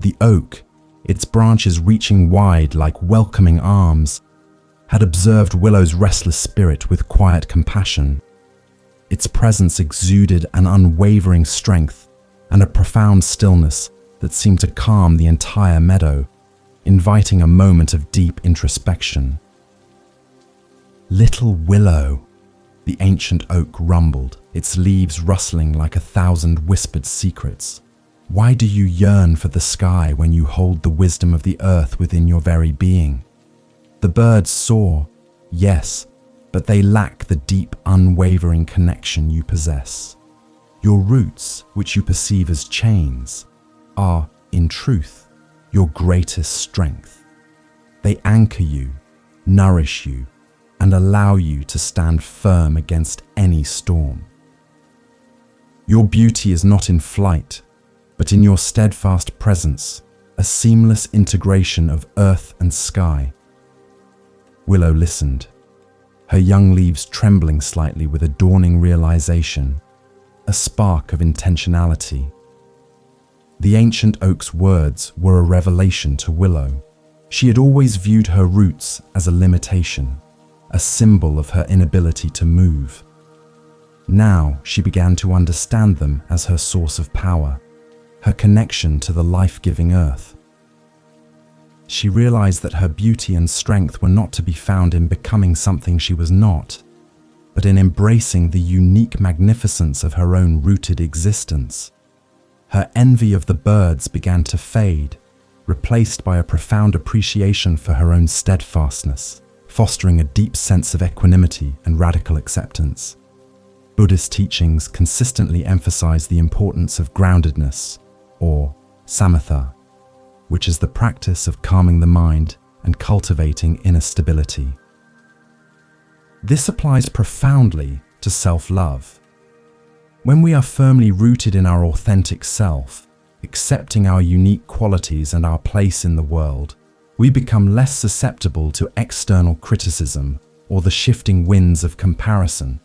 The oak, its branches reaching wide like welcoming arms, had observed Willow's restless spirit with quiet compassion. Its presence exuded an unwavering strength and a profound stillness that seemed to calm the entire meadow, inviting a moment of deep introspection. "Little Willow," the ancient oak rumbled, its leaves rustling like 1,000 whispered secrets. "Why do you yearn for the sky when you hold the wisdom of the earth within your very being? The birds soar, yes, but they lack the deep, unwavering connection you possess. Your roots, which you perceive as chains, are, in truth, your greatest strength. They anchor you, nourish you, and allow you to stand firm against any storm. Your beauty is not in flight, but in your steadfast presence, a seamless integration of earth and sky." Willow listened, her young leaves trembling slightly with a dawning realization, a spark of intentionality. The ancient oak's words were a revelation to Willow. She had always viewed her roots as a limitation, a symbol of her inability to move. Now she began to understand them as her source of power, her connection to the life-giving earth. She realized that her beauty and strength were not to be found in becoming something she was not, but in embracing the unique magnificence of her own rooted existence. Her envy of the birds began to fade, replaced by a profound appreciation for her own steadfastness, fostering a deep sense of equanimity and radical acceptance. Buddhist teachings consistently emphasize the importance of groundedness, or samatha, which is the practice of calming the mind and cultivating inner stability. This applies profoundly to self-love. When we are firmly rooted in our authentic self, accepting our unique qualities and our place in the world, we become less susceptible to external criticism or the shifting winds of comparison.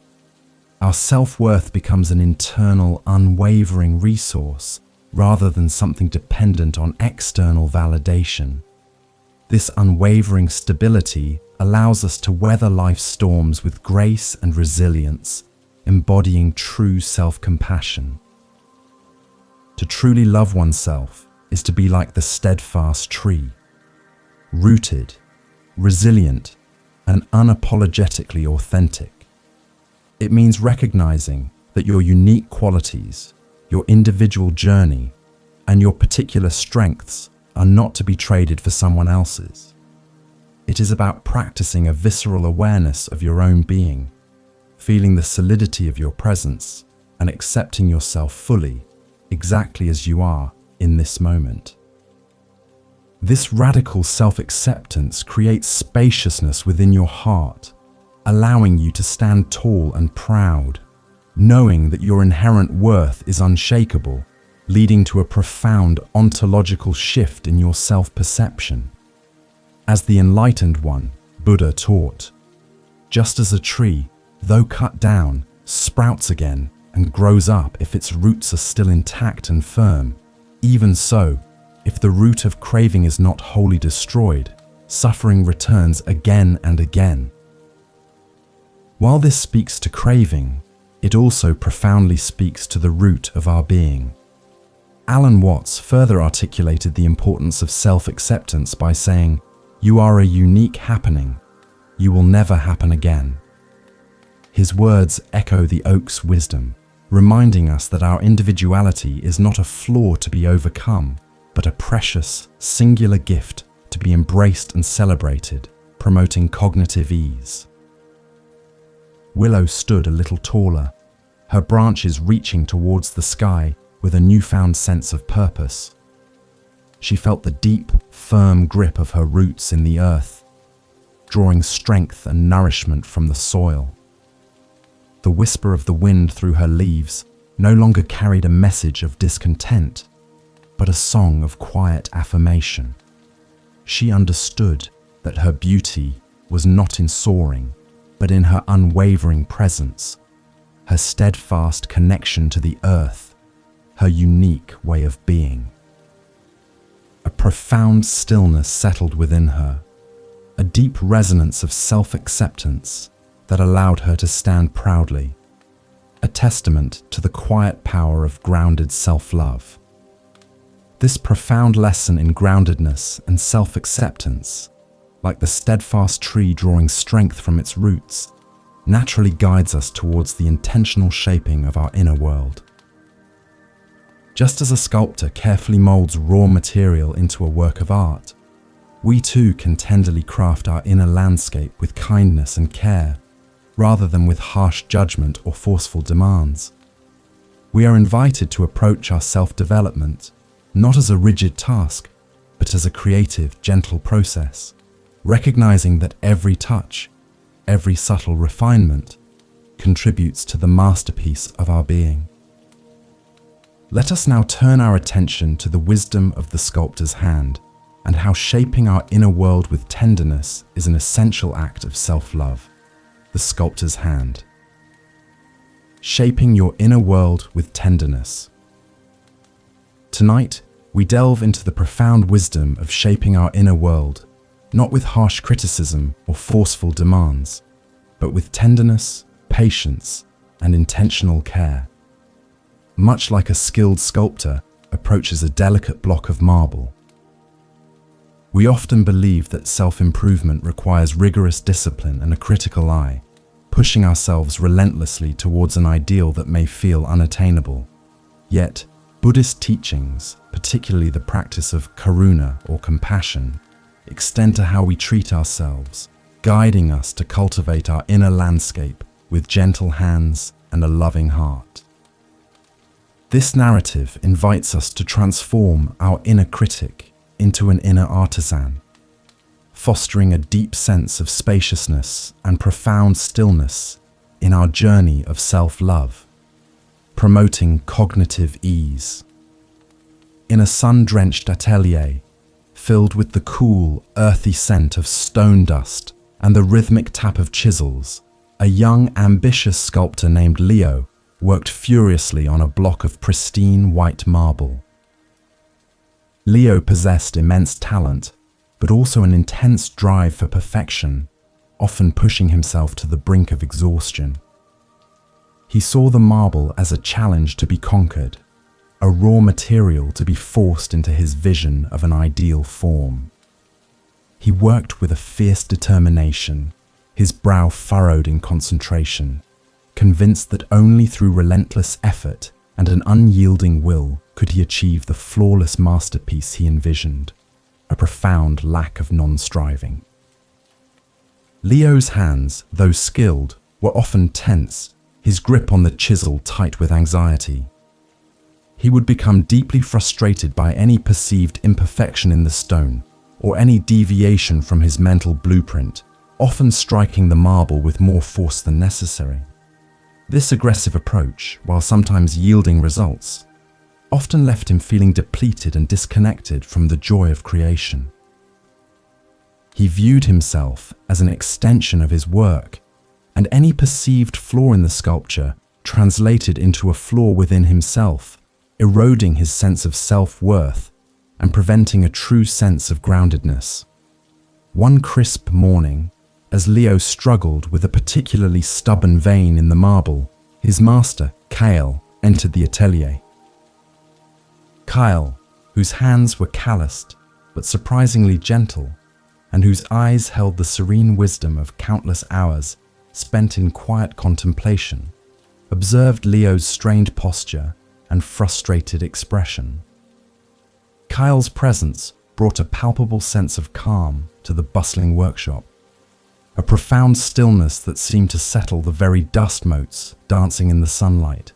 Our self-worth becomes an internal, unwavering resource rather than something dependent on external validation. This unwavering stability allows us to weather life's storms with grace and resilience, embodying true self-compassion. To truly love oneself is to be like the steadfast tree, rooted, resilient, and unapologetically authentic. It means recognizing that your unique qualities, your individual journey, and your particular strengths are not to be traded for someone else's. It is about practicing a visceral awareness of your own being, feeling the solidity of your presence, and accepting yourself fully, exactly as you are in this moment. This radical self-acceptance creates spaciousness within your heart, allowing you to stand tall and proud, knowing that your inherent worth is unshakable, leading to a profound ontological shift in your self-perception. As the enlightened one, Buddha taught, just as a tree, though cut down, sprouts again and grows up if its roots are still intact and firm, even so, if the root of craving is not wholly destroyed, suffering returns again and again. While this speaks to craving, it also profoundly speaks to the root of our being. Alan Watts further articulated the importance of self-acceptance by saying, "You are a unique happening. You will never happen again." His words echo the oak's wisdom, reminding us that our individuality is not a flaw to be overcome, but a precious, singular gift to be embraced and celebrated, promoting cognitive ease. Willow stood a little taller, her branches reaching towards the sky with a newfound sense of purpose. She felt the deep, firm grip of her roots in the earth, drawing strength and nourishment from the soil. The whisper of the wind through her leaves no longer carried a message of discontent, but a song of quiet affirmation. She understood that her beauty was not in soaring, but in her unwavering presence, her steadfast connection to the earth, her unique way of being. A profound stillness settled within her, a deep resonance of self-acceptance that allowed her to stand proudly, a testament to the quiet power of grounded self-love. This profound lesson in groundedness and self-acceptance, like the steadfast tree drawing strength from its roots, naturally guides us towards the intentional shaping of our inner world. Just as a sculptor carefully molds raw material into a work of art, we too can tenderly craft our inner landscape with kindness and care, rather than with harsh judgment or forceful demands. We are invited to approach our self-development not as a rigid task, but as a creative, gentle process, recognizing that every touch, every subtle refinement, contributes to the masterpiece of our being. Let us now turn our attention to the wisdom of the sculptor's hand and how shaping our inner world with tenderness is an essential act of self-love. The sculptor's hand. Shaping your inner world with tenderness. Tonight, we delve into the profound wisdom of shaping our inner world, not with harsh criticism or forceful demands, but with tenderness, patience, and intentional care. Much like a skilled sculptor approaches a delicate block of marble. We often believe that self-improvement requires rigorous discipline and a critical eye, pushing ourselves relentlessly towards an ideal that may feel unattainable. Yet, Buddhist teachings, particularly the practice of karuna or compassion, extend to how we treat ourselves, guiding us to cultivate our inner landscape with gentle hands and a loving heart. This narrative invites us to transform our inner critic into an inner artisan, fostering a deep sense of spaciousness and profound stillness in our journey of self-love, promoting cognitive ease. In a sun-drenched atelier, filled with the cool, earthy scent of stone dust and the rhythmic tap of chisels, a young, ambitious sculptor named Leo worked furiously on a block of pristine white marble. Leo possessed immense talent, but also an intense drive for perfection, often pushing himself to the brink of exhaustion. He saw the marble as a challenge to be conquered, a raw material to be forced into his vision of an ideal form. He worked with a fierce determination, his brow furrowed in concentration, convinced that only through relentless effort and an unyielding will could he achieve the flawless masterpiece he envisioned, a profound lack of non-striving. Leo's hands, though skilled, were often tense, his grip on the chisel tight with anxiety. He would become deeply frustrated by any perceived imperfection in the stone or any deviation from his mental blueprint, often striking the marble with more force than necessary. This aggressive approach, while sometimes yielding results, often left him feeling depleted and disconnected from the joy of creation. He viewed himself as an extension of his work, and any perceived flaw in the sculpture translated into a flaw within himself, eroding his sense of self-worth and preventing a true sense of groundedness. One crisp morning, as Leo struggled with a particularly stubborn vein in the marble, his master, Kyle, entered the atelier. Kyle, whose hands were calloused but surprisingly gentle, and whose eyes held the serene wisdom of countless hours spent in quiet contemplation, observed Leo's strained posture and frustrated expression. Kyle's presence brought a palpable sense of calm to the bustling workshop, a profound stillness that seemed to settle the very dust motes dancing in the sunlight,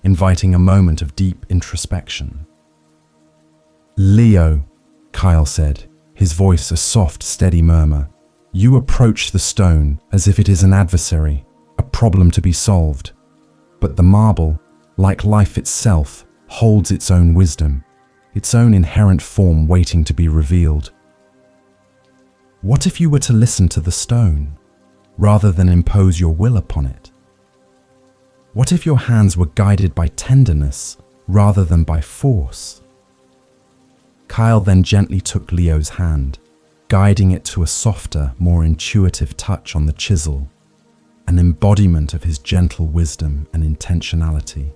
inviting a moment of deep introspection. "Leo," Kyle said, his voice a soft, steady murmur, "you approach the stone as if it is an adversary, a problem to be solved. But the marble, like life itself, holds its own wisdom, its own inherent form waiting to be revealed. What if you were to listen to the stone, rather than impose your will upon it? What if your hands were guided by tenderness, rather than by force?" Kyle then gently took Leo's hand, guiding it to a softer, more intuitive touch on the chisel, an embodiment of his gentle wisdom and intentionality.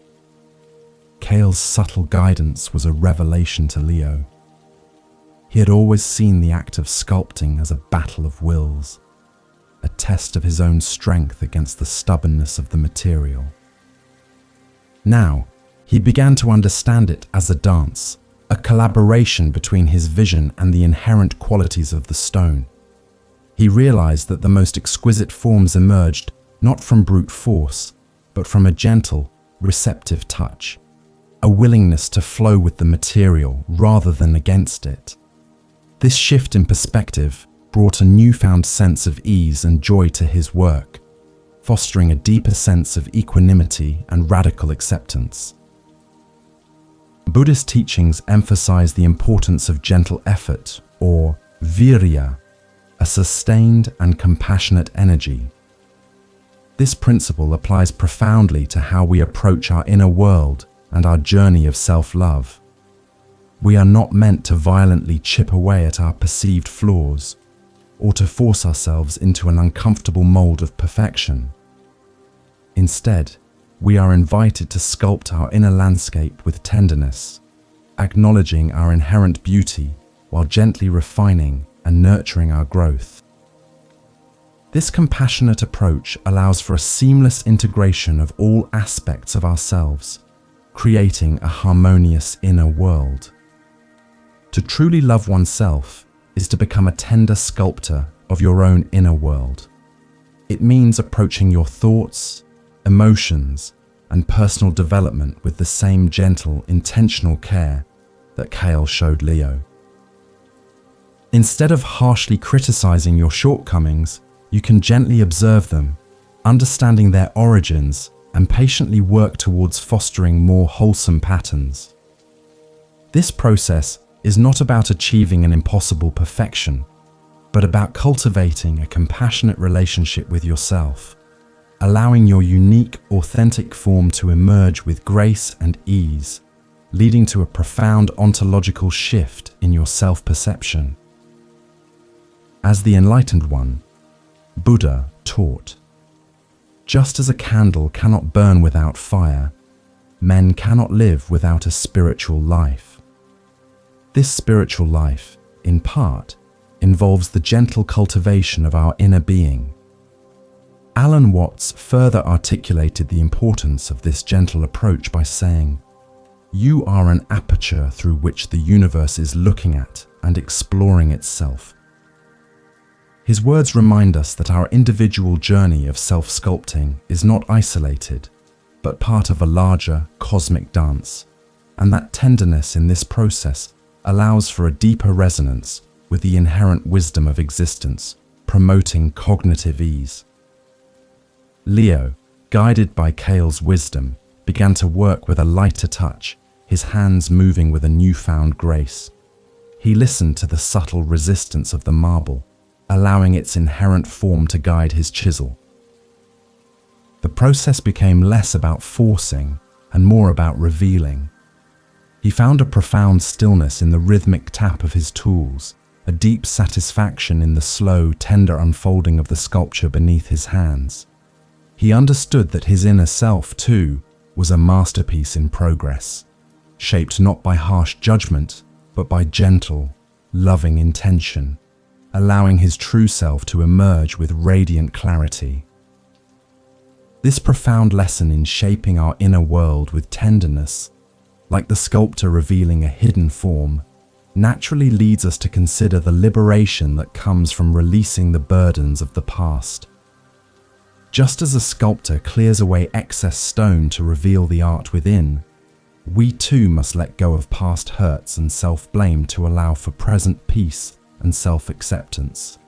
Kyle's subtle guidance was a revelation to Leo. He had always seen the act of sculpting as a battle of wills, a test of his own strength against the stubbornness of the material. Now, he began to understand it as a dance, a collaboration between his vision and the inherent qualities of the stone. He realized that the most exquisite forms emerged not from brute force, but from a gentle, receptive touch, a willingness to flow with the material rather than against it. This shift in perspective brought a newfound sense of ease and joy to his work, fostering a deeper sense of equanimity and radical acceptance. Buddhist teachings emphasize the importance of gentle effort, or virya, a sustained and compassionate energy. This principle applies profoundly to how we approach our inner world and our journey of self-love. We are not meant to violently chip away at our perceived flaws, or to force ourselves into an uncomfortable mold of perfection. Instead, we are invited to sculpt our inner landscape with tenderness, acknowledging our inherent beauty while gently refining and nurturing our growth. This compassionate approach allows for a seamless integration of all aspects of ourselves, creating a harmonious inner world. To truly love oneself is to become a tender sculptor of your own inner world. It means approaching your thoughts, emotions, and personal development with the same gentle, intentional care that Kyle showed Leo. Instead of harshly criticizing your shortcomings, you can gently observe them, understanding their origins, and patiently work towards fostering more wholesome patterns. This process is not about achieving an impossible perfection, but about cultivating a compassionate relationship with yourself, allowing your unique, authentic form to emerge with grace and ease, leading to a profound ontological shift in your self-perception. As the Enlightened One, Buddha taught, just as a candle cannot burn without fire, men cannot live without a spiritual life. This spiritual life, in part, involves the gentle cultivation of our inner being. Alan Watts further articulated the importance of this gentle approach by saying, "You are an aperture through which the universe is looking at and exploring itself." His words remind us that our individual journey of self-sculpting is not isolated, but part of a larger cosmic dance, and that tenderness in this process allows for a deeper resonance with the inherent wisdom of existence, promoting cognitive ease. Leo, guided by Cale's wisdom, began to work with a lighter touch, his hands moving with a newfound grace. He listened to the subtle resistance of the marble, allowing its inherent form to guide his chisel. The process became less about forcing and more about revealing. He found a profound stillness in the rhythmic tap of his tools, a deep satisfaction in the slow, tender unfolding of the sculpture beneath his hands. He understood that his inner self, too, was a masterpiece in progress, shaped not by harsh judgment, but by gentle, loving intention, allowing his true self to emerge with radiant clarity. This profound lesson in shaping our inner world with tenderness, like the sculptor revealing a hidden form, naturally leads us to consider the liberation that comes from releasing the burdens of the past. Just as a sculptor clears away excess stone to reveal the art within, we too must let go of past hurts and self-blame to allow for present peace and self-acceptance.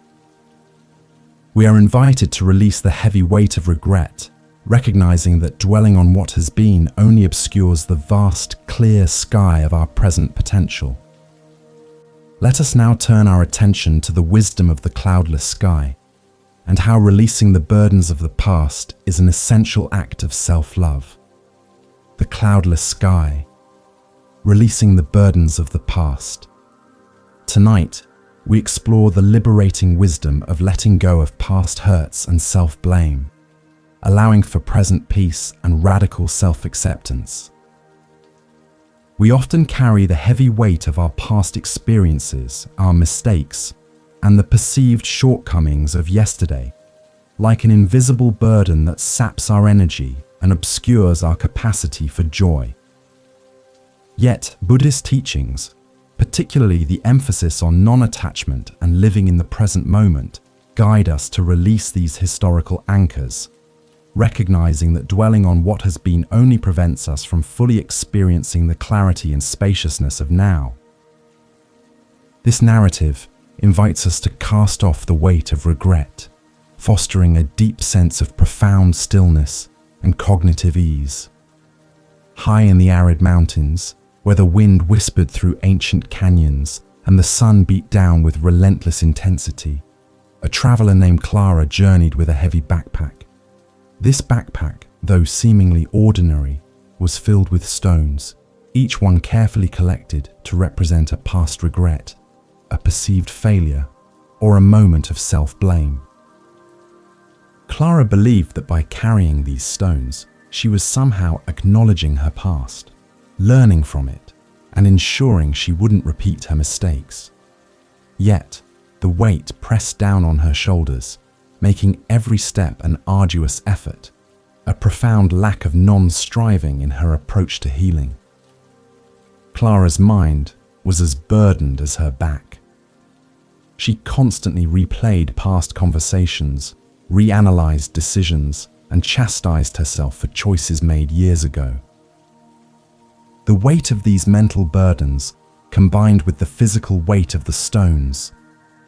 We are invited to release the heavy weight of regret, recognizing that dwelling on what has been only obscures the vast, clear sky of our present potential. Let us now turn our attention to the wisdom of the cloudless sky, and how releasing the burdens of the past is an essential act of self-love. The cloudless sky, releasing the burdens of the past. Tonight, we explore the liberating wisdom of letting go of past hurts and self-blame, allowing for present peace and radical self-acceptance. We often carry the heavy weight of our past experiences, our mistakes, and the perceived shortcomings of yesterday, like an invisible burden that saps our energy and obscures our capacity for joy. Yet, Buddhist teachings, particularly the emphasis on non-attachment and living in the present moment, guide us to release these historical anchors, recognizing that dwelling on what has been only prevents us from fully experiencing the clarity and spaciousness of now. This narrative invites us to cast off the weight of regret, fostering a deep sense of profound stillness and cognitive ease. High in the arid mountains, where the wind whispered through ancient canyons and the sun beat down with relentless intensity, a traveler named Clara journeyed with a heavy backpack. This backpack, though seemingly ordinary, was filled with stones, each one carefully collected to represent a past regret, a perceived failure, or a moment of self-blame. Clara believed that by carrying these stones, she was somehow acknowledging her past, learning from it, and ensuring she wouldn't repeat her mistakes. Yet, the weight pressed down on her shoulders, making every step an arduous effort, a profound lack of non-striving in her approach to healing. Clara's mind was as burdened as her back. She constantly replayed past conversations, reanalyzed decisions, and chastised herself for choices made years ago. The weight of these mental burdens, combined with the physical weight of the stones,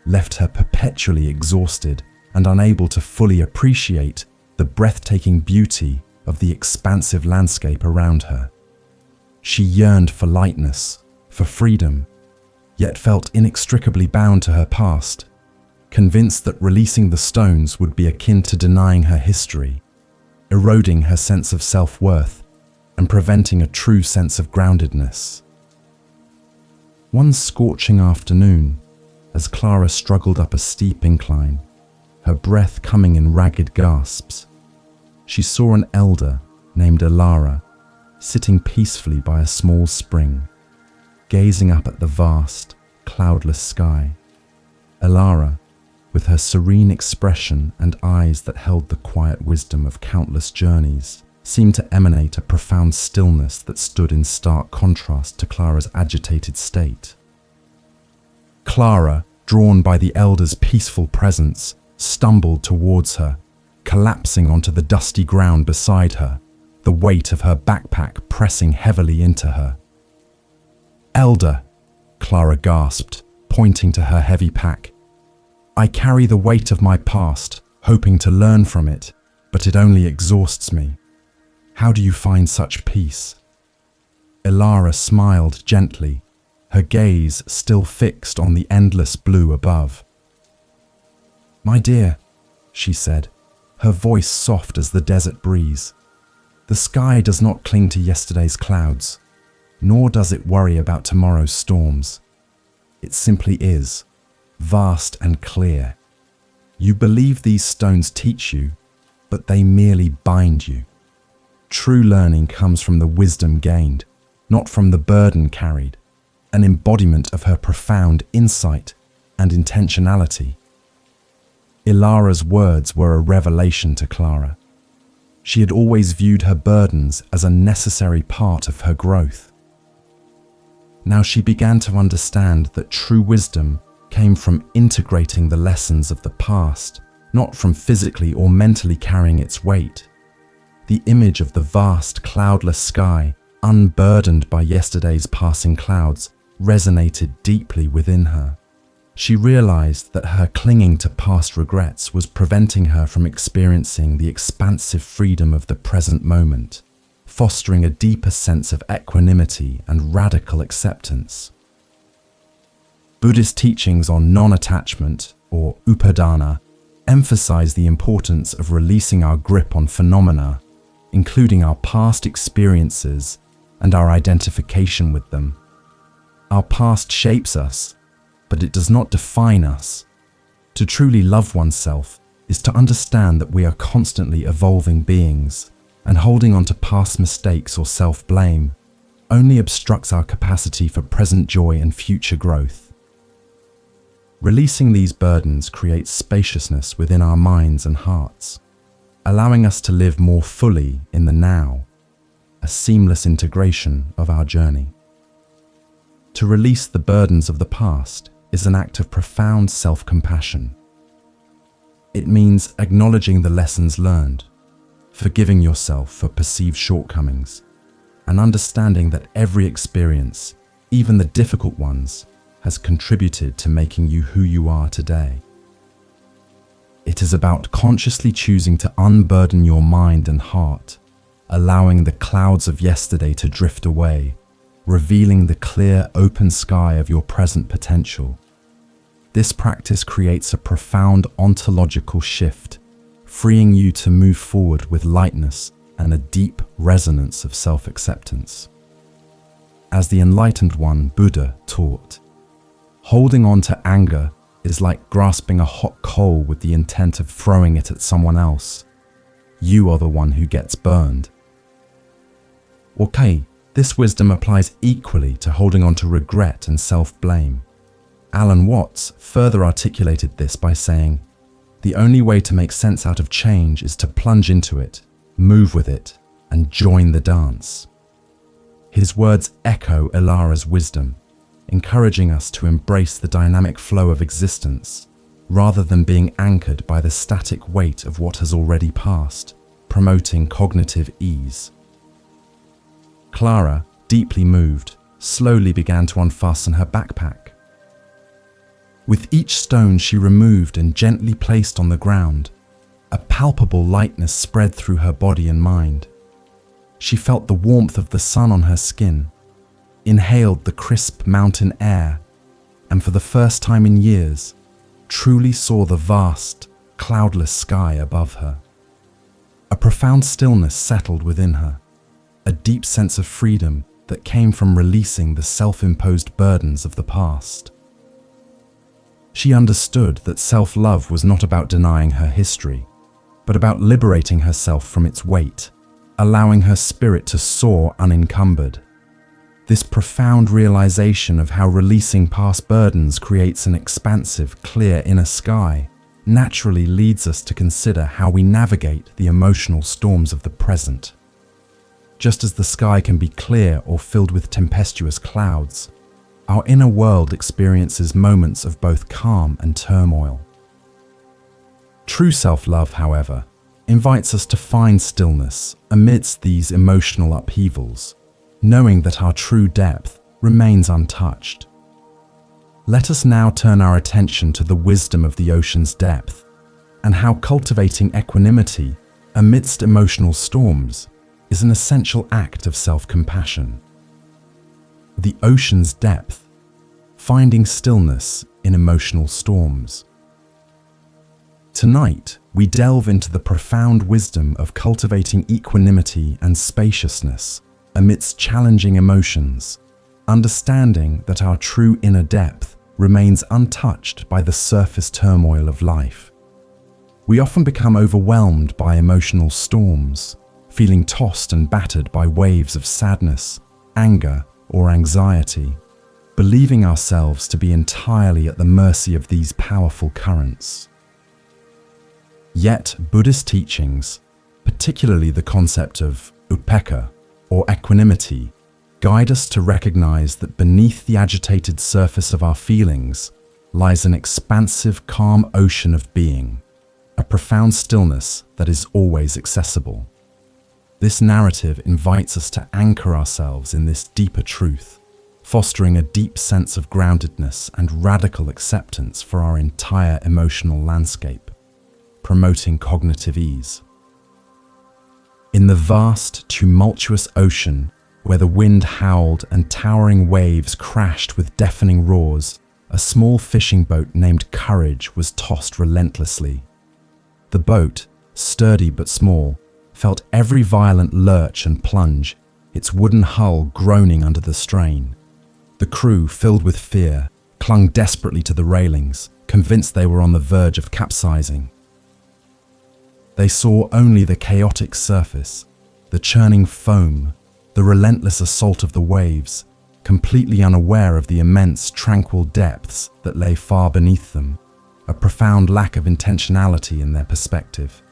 left her perpetually exhausted and unable to fully appreciate the breathtaking beauty of the expansive landscape around her. She yearned for lightness, for freedom, yet felt inextricably bound to her past, convinced that releasing the stones would be akin to denying her history, eroding her sense of self-worth, and preventing a true sense of groundedness. One scorching afternoon, as Clara struggled up a steep incline, her breath coming in ragged gasps, she saw an elder named Alara sitting peacefully by a small spring, gazing up at the vast, cloudless sky. Alara, with her serene expression and eyes that held the quiet wisdom of countless journeys, seemed to emanate a profound stillness that stood in stark contrast to Clara's agitated state. Clara, drawn by the elder's peaceful presence, stumbled towards her, collapsing onto the dusty ground beside her, the weight of her backpack pressing heavily into her. "Elder," Clara gasped, pointing to her heavy pack. "I carry the weight of my past, hoping to learn from it, but it only exhausts me. How do you find such peace?" Ilara smiled gently, her gaze still fixed on the endless blue above. "My dear," she said, her voice soft as the desert breeze, "the sky does not cling to yesterday's clouds, nor does it worry about tomorrow's storms. It simply is, vast and clear. You believe these stones teach you, but they merely bind you. True learning comes from the wisdom gained, not from the burden carried, an embodiment of her profound insight and intentionality." Ilara's words were a revelation to Clara. She had always viewed her burdens as a necessary part of her growth. Now she began to understand that true wisdom came from integrating the lessons of the past, not from physically or mentally carrying its weight. The image of the vast, cloudless sky, unburdened by yesterday's passing clouds, resonated deeply within her. She realized that her clinging to past regrets was preventing her from experiencing the expansive freedom of the present moment, fostering a deeper sense of equanimity and radical acceptance. Buddhist teachings on non-attachment, or upadana, emphasize the importance of releasing our grip on phenomena, including our past experiences and our identification with them. Our past shapes us, but it does not define us. To truly love oneself is to understand that we are constantly evolving beings, and holding on to past mistakes or self-blame only obstructs our capacity for present joy and future growth. Releasing these burdens creates spaciousness within our minds and hearts, allowing us to live more fully in the now, a seamless integration of our journey. To release the burdens of the past is an act of profound self-compassion. It means acknowledging the lessons learned, forgiving yourself for perceived shortcomings, and understanding that every experience, even the difficult ones, has contributed to making you who you are today. It is about consciously choosing to unburden your mind and heart, allowing the clouds of yesterday to drift away, revealing the clear, open sky of your present potential. This practice creates a profound ontological shift, freeing you to move forward with lightness and a deep resonance of self-acceptance. As the enlightened one Buddha taught, holding on to anger is like grasping a hot coal with the intent of throwing it at someone else. You are the one who gets burned. Okay, this wisdom applies equally to holding on to regret and self-blame. Alan Watts further articulated this by saying, "The only way to make sense out of change is to plunge into it, move with it, and join the dance." His words echo Ilara's wisdom, encouraging us to embrace the dynamic flow of existence, rather than being anchored by the static weight of what has already passed, promoting cognitive ease. Clara, deeply moved, slowly began to unfasten her backpack. With each stone she removed and gently placed on the ground, a palpable lightness spread through her body and mind. She felt the warmth of the sun on her skin, inhaled the crisp mountain air, and for the first time in years, truly saw the vast, cloudless sky above her. A profound stillness settled within her, a deep sense of freedom that came from releasing the self-imposed burdens of the past. She understood that self-love was not about denying her history, but about liberating herself from its weight, allowing her spirit to soar unencumbered. This profound realization of how releasing past burdens creates an expansive, clear inner sky naturally leads us to consider how we navigate the emotional storms of the present. Just as the sky can be clear or filled with tempestuous clouds, our inner world experiences moments of both calm and turmoil. True self-love, however, invites us to find stillness amidst these emotional upheavals, knowing that our true depth remains untouched. Let us now turn our attention to the wisdom of the ocean's depth and how cultivating equanimity amidst emotional storms is an essential act of self-compassion. The ocean's depth, finding stillness in emotional storms. Tonight, we delve into the profound wisdom of cultivating equanimity and spaciousness amidst challenging emotions, understanding that our true inner depth remains untouched by the surface turmoil of life. We often become overwhelmed by emotional storms, feeling tossed and battered by waves of sadness, anger, or anxiety, believing ourselves to be entirely at the mercy of these powerful currents. Yet, Buddhist teachings, particularly the concept of upekkha, or equanimity, guide us to recognize that beneath the agitated surface of our feelings lies an expansive, calm ocean of being, a profound stillness that is always accessible. This narrative invites us to anchor ourselves in this deeper truth, fostering a deep sense of groundedness and radical acceptance for our entire emotional landscape, promoting cognitive ease. In the vast, tumultuous ocean, where the wind howled and towering waves crashed with deafening roars, a small fishing boat named Courage was tossed relentlessly. The boat, sturdy but small, felt every violent lurch and plunge, its wooden hull groaning under the strain. The crew, filled with fear, clung desperately to the railings, convinced they were on the verge of capsizing. They saw only the chaotic surface, the churning foam, the relentless assault of the waves, completely unaware of the immense, tranquil depths that lay far beneath them, a profound lack of intentionality in their perspective.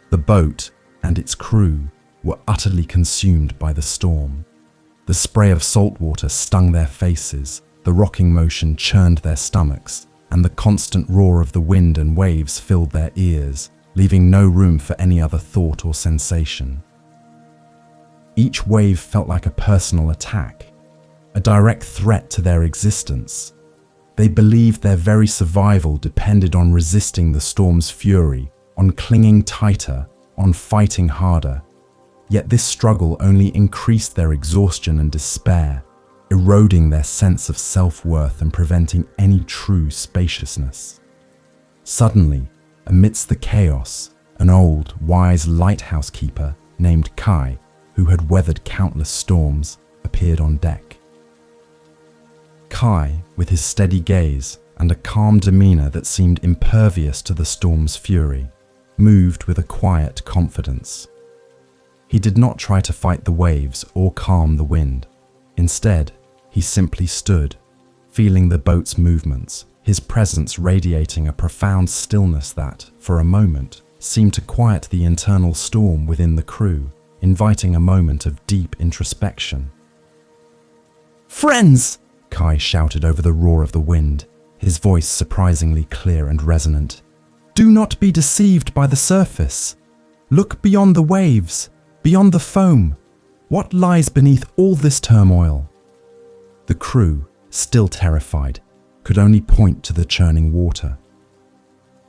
The boat and its crew were utterly consumed by the storm. The spray of salt water stung their faces, the rocking motion churned their stomachs, and the constant roar of the wind and waves filled their ears, leaving no room for any other thought or sensation. Each wave felt like a personal attack, a direct threat to their existence. They believed their very survival depended on resisting the storm's fury, on clinging tighter, on fighting harder. Yet this struggle only increased their exhaustion and despair, eroding their sense of self-worth and preventing any true spaciousness. Suddenly, amidst the chaos, an old, wise lighthouse keeper named Kai, who had weathered countless storms, appeared on deck. Kai, with his steady gaze and a calm demeanor that seemed impervious to the storm's fury, moved with a quiet confidence. He did not try to fight the waves or calm the wind. Instead, he simply stood, feeling the boat's movements, his presence radiating a profound stillness that, for a moment, seemed to quiet the internal storm within the crew, inviting a moment of deep introspection. "Friends!" Kai shouted over the roar of the wind, his voice surprisingly clear and resonant. "Do not be deceived by the surface. Look beyond the waves, beyond the foam. What lies beneath all this turmoil?" The crew, still terrified, could only point to the churning water.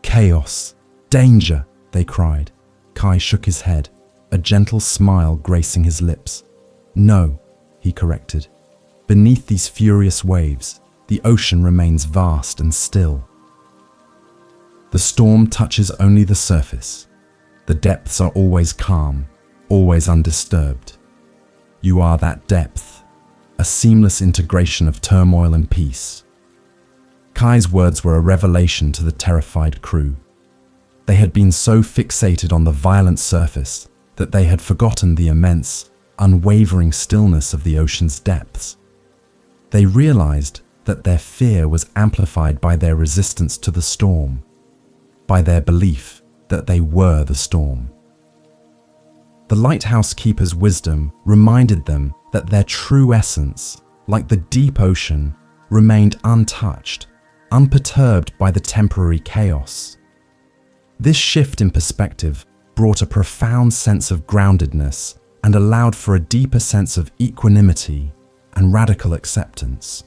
"Chaos! Danger!" they cried. Kai shook his head, a gentle smile gracing his lips. "No," he corrected. "Beneath these furious waves, the ocean remains vast and still. The storm touches only the surface. The depths are always calm, always undisturbed. You are that depth, a seamless integration of turmoil and peace." Kai's words were a revelation to the terrified crew. They had been so fixated on the violent surface that they had forgotten the immense, unwavering stillness of the ocean's depths. They realized that their fear was amplified by their resistance to the storm. by their belief that they were the storm. The lighthouse keeper's wisdom reminded them that their true essence, like the deep ocean, remained untouched, unperturbed by the temporary chaos. This shift in perspective brought a profound sense of groundedness and allowed for a deeper sense of equanimity and radical acceptance.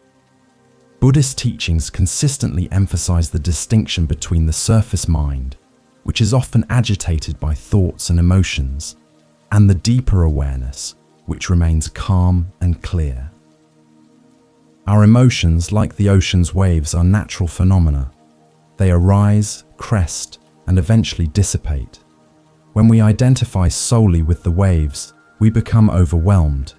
Buddhist teachings consistently emphasize the distinction between the surface mind, which is often agitated by thoughts and emotions, and the deeper awareness, which remains calm and clear. Our emotions, like the ocean's waves, are natural phenomena. They arise, crest, and eventually dissipate. When we identify solely with the waves, we become overwhelmed.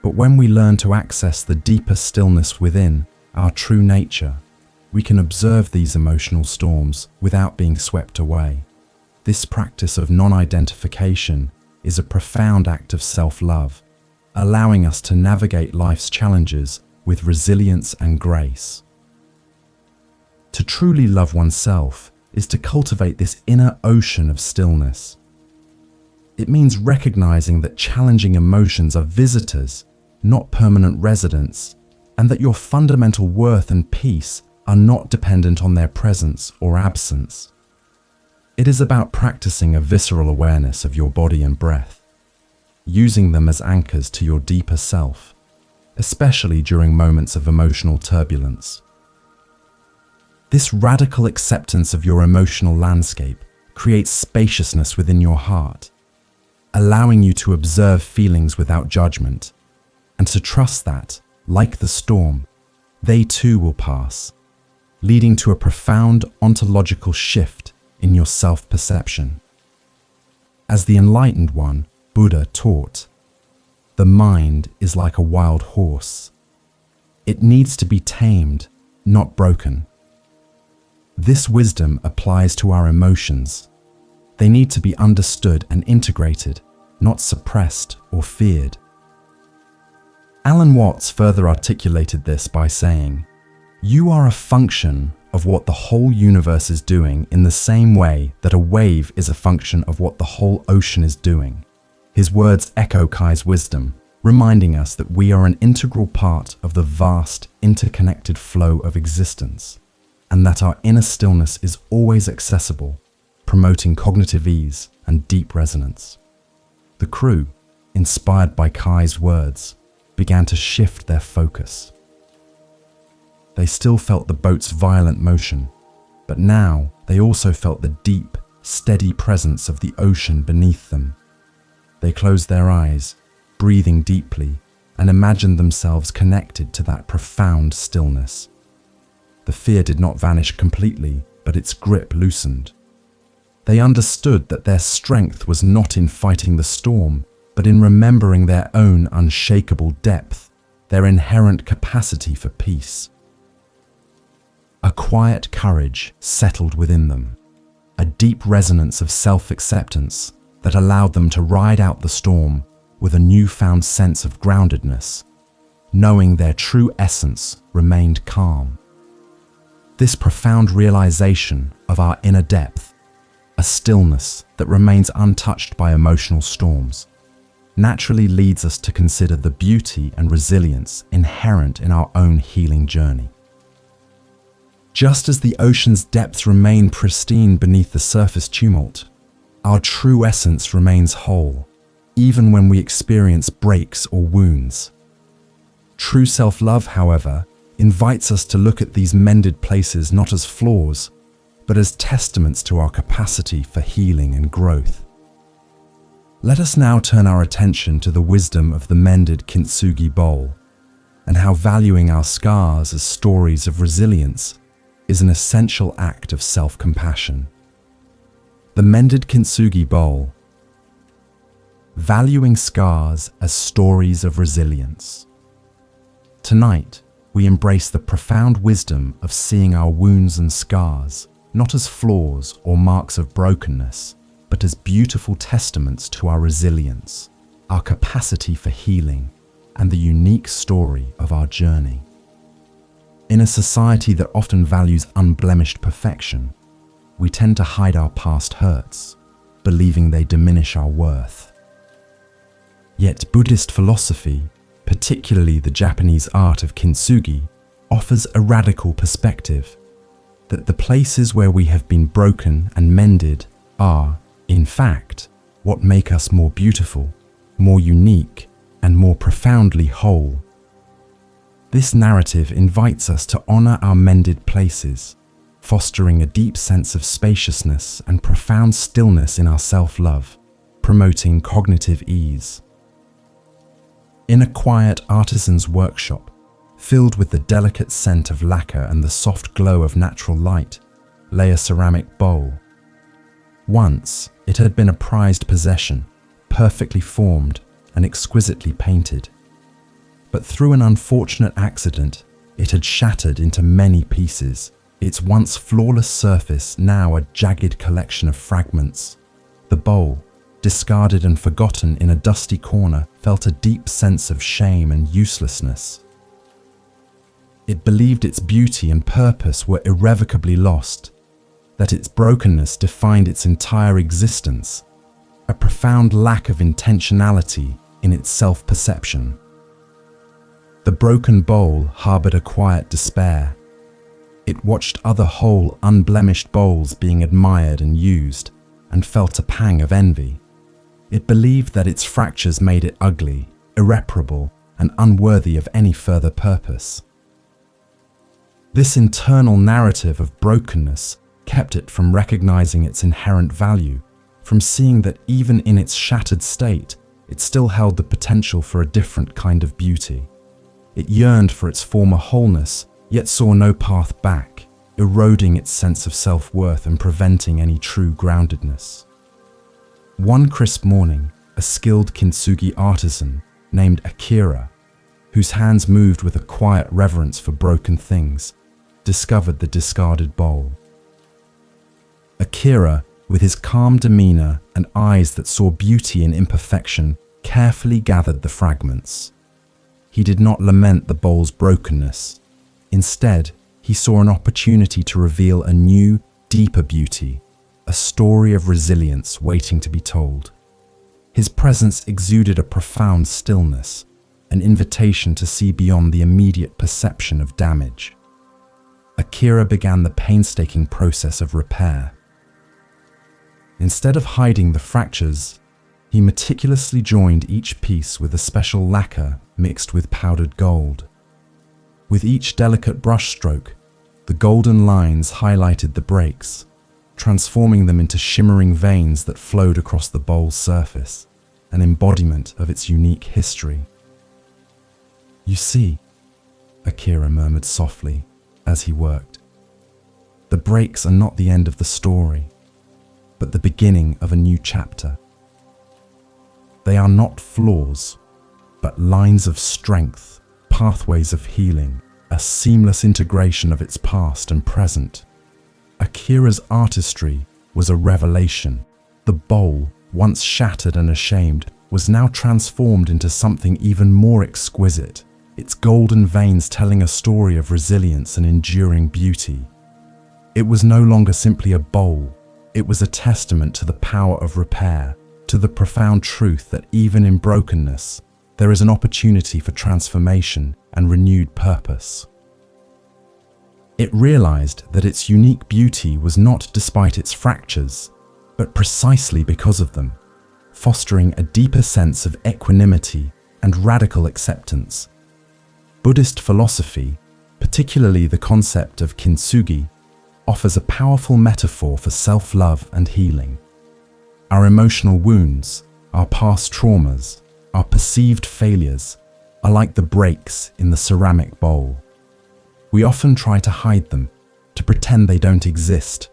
But when we learn to access the deeper stillness within, our true nature, we can observe these emotional storms without being swept away. This practice of non-identification is a profound act of self-love, allowing us to navigate life's challenges with resilience and grace. To truly love oneself is to cultivate this inner ocean of stillness. It means recognizing that challenging emotions are visitors, not permanent residents, and that your fundamental worth and peace are not dependent on their presence or absence. It is about practicing a visceral awareness of your body and breath, using them as anchors to your deeper self, especially during moments of emotional turbulence. This radical acceptance of your emotional landscape creates spaciousness within your heart, allowing you to observe feelings without judgment, and to trust that, like the storm, they too will pass, leading to a profound ontological shift in your self-perception. As the enlightened one, Buddha, taught, the mind is like a wild horse. It needs to be tamed, not broken. This wisdom applies to our emotions. They need to be understood and integrated, not suppressed or feared. Alan Watts further articulated this by saying, "You are a function of what the whole universe is doing in the same way that a wave is a function of what the whole ocean is doing." His words echo Kai's wisdom, reminding us that we are an integral part of the vast, interconnected flow of existence, and that our inner stillness is always accessible, promoting cognitive ease and deep resonance. The crew, inspired by Kai's words, began to shift their focus. They still felt the boat's violent motion, but now they also felt the deep, steady presence of the ocean beneath them. They closed their eyes, breathing deeply, and imagined themselves connected to that profound stillness. The fear did not vanish completely, but its grip loosened. They understood that their strength was not in fighting the storm, but in remembering their own unshakable depth, their inherent capacity for peace. A quiet courage settled within them, a deep resonance of self-acceptance that allowed them to ride out the storm with a newfound sense of groundedness, knowing their true essence remained calm. This profound realization of our inner depth, a stillness that remains untouched by emotional storms, naturally leads us to consider the beauty and resilience inherent in our own healing journey. Just as the ocean's depths remain pristine beneath the surface tumult, our true essence remains whole, even when we experience breaks or wounds. True self-love, however, invites us to look at these mended places not as flaws, but as testaments to our capacity for healing and growth. Let us now turn our attention to the wisdom of the mended kintsugi bowl, and how valuing our scars as stories of resilience is an essential act of self-compassion. The mended kintsugi bowl. Valuing scars as stories of resilience. Tonight, we embrace the profound wisdom of seeing our wounds and scars not as flaws or marks of brokenness, but as beautiful testaments to our resilience, our capacity for healing, and the unique story of our journey. In a society that often values unblemished perfection, we tend to hide our past hurts, believing they diminish our worth. Yet Buddhist philosophy, particularly the Japanese art of kintsugi, offers a radical perspective that the places where we have been broken and mended are, in fact, what make us more beautiful, more unique, and more profoundly whole. This narrative invites us to honor our mended places, fostering a deep sense of spaciousness and profound stillness in our self-love, promoting cognitive ease. In a quiet artisan's workshop, filled with the delicate scent of lacquer and the soft glow of natural light, lay a ceramic bowl. Once, it had been a prized possession, perfectly formed and exquisitely painted. But through an unfortunate accident, it had shattered into many pieces, its once flawless surface now a jagged collection of fragments. The bowl, discarded and forgotten in a dusty corner, felt a deep sense of shame and uselessness. It believed its beauty and purpose were irrevocably lost, that its brokenness defined its entire existence, a profound lack of intentionality in its self-perception. The broken bowl harbored a quiet despair. It watched other whole, unblemished bowls being admired and used, and felt a pang of envy. It believed that its fractures made it ugly, irreparable, and unworthy of any further purpose. This internal narrative of brokenness kept it from recognizing its inherent value, from seeing that even in its shattered state, it still held the potential for a different kind of beauty. It yearned for its former wholeness, yet saw no path back, eroding its sense of self-worth and preventing any true groundedness. One crisp morning, a skilled kintsugi artisan named Akira, whose hands moved with a quiet reverence for broken things, discovered the discarded bowl. Akira, with his calm demeanor and eyes that saw beauty in imperfection, carefully gathered the fragments. He did not lament the bowl's brokenness. Instead, he saw an opportunity to reveal a new, deeper beauty, a story of resilience waiting to be told. His presence exuded a profound stillness, an invitation to see beyond the immediate perception of damage. Akira began the painstaking process of repair. Instead of hiding the fractures, he meticulously joined each piece with a special lacquer mixed with powdered gold. With each delicate brushstroke, the golden lines highlighted the breaks, transforming them into shimmering veins that flowed across the bowl's surface, an embodiment of its unique history. "You see," Akira murmured softly as he worked, "the breaks are not the end of the story, but the beginning of a new chapter. They are not flaws, but lines of strength, pathways of healing, a seamless integration of its past and present." Akira's artistry was a revelation. The bowl, once shattered and ashamed, was now transformed into something even more exquisite, its golden veins telling a story of resilience and enduring beauty. It was no longer simply a bowl. It was a testament to the power of repair, to the profound truth that even in brokenness, there is an opportunity for transformation and renewed purpose. It realized that its unique beauty was not despite its fractures, but precisely because of them, fostering a deeper sense of equanimity and radical acceptance. Buddhist philosophy, particularly the concept of kintsugi, offers a powerful metaphor for self-love and healing. Our emotional wounds, our past traumas, our perceived failures are like the breaks in the ceramic bowl. We often try to hide them, to pretend they don't exist,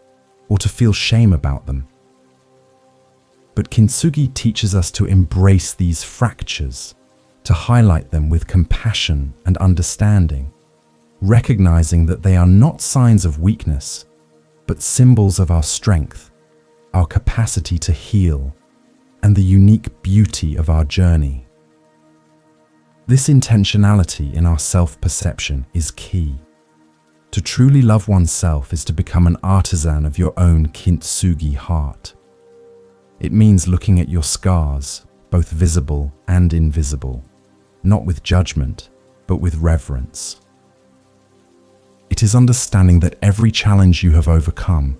or to feel shame about them. But kintsugi teaches us to embrace these fractures, to highlight them with compassion and understanding, recognizing that they are not signs of weakness, but symbols of our strength, our capacity to heal, and the unique beauty of our journey. This intentionality in our self-perception is key. To truly love oneself is to become an artisan of your own kintsugi heart. It means looking at your scars, both visible and invisible, not with judgment, but with reverence. It is understanding that every challenge you have overcome,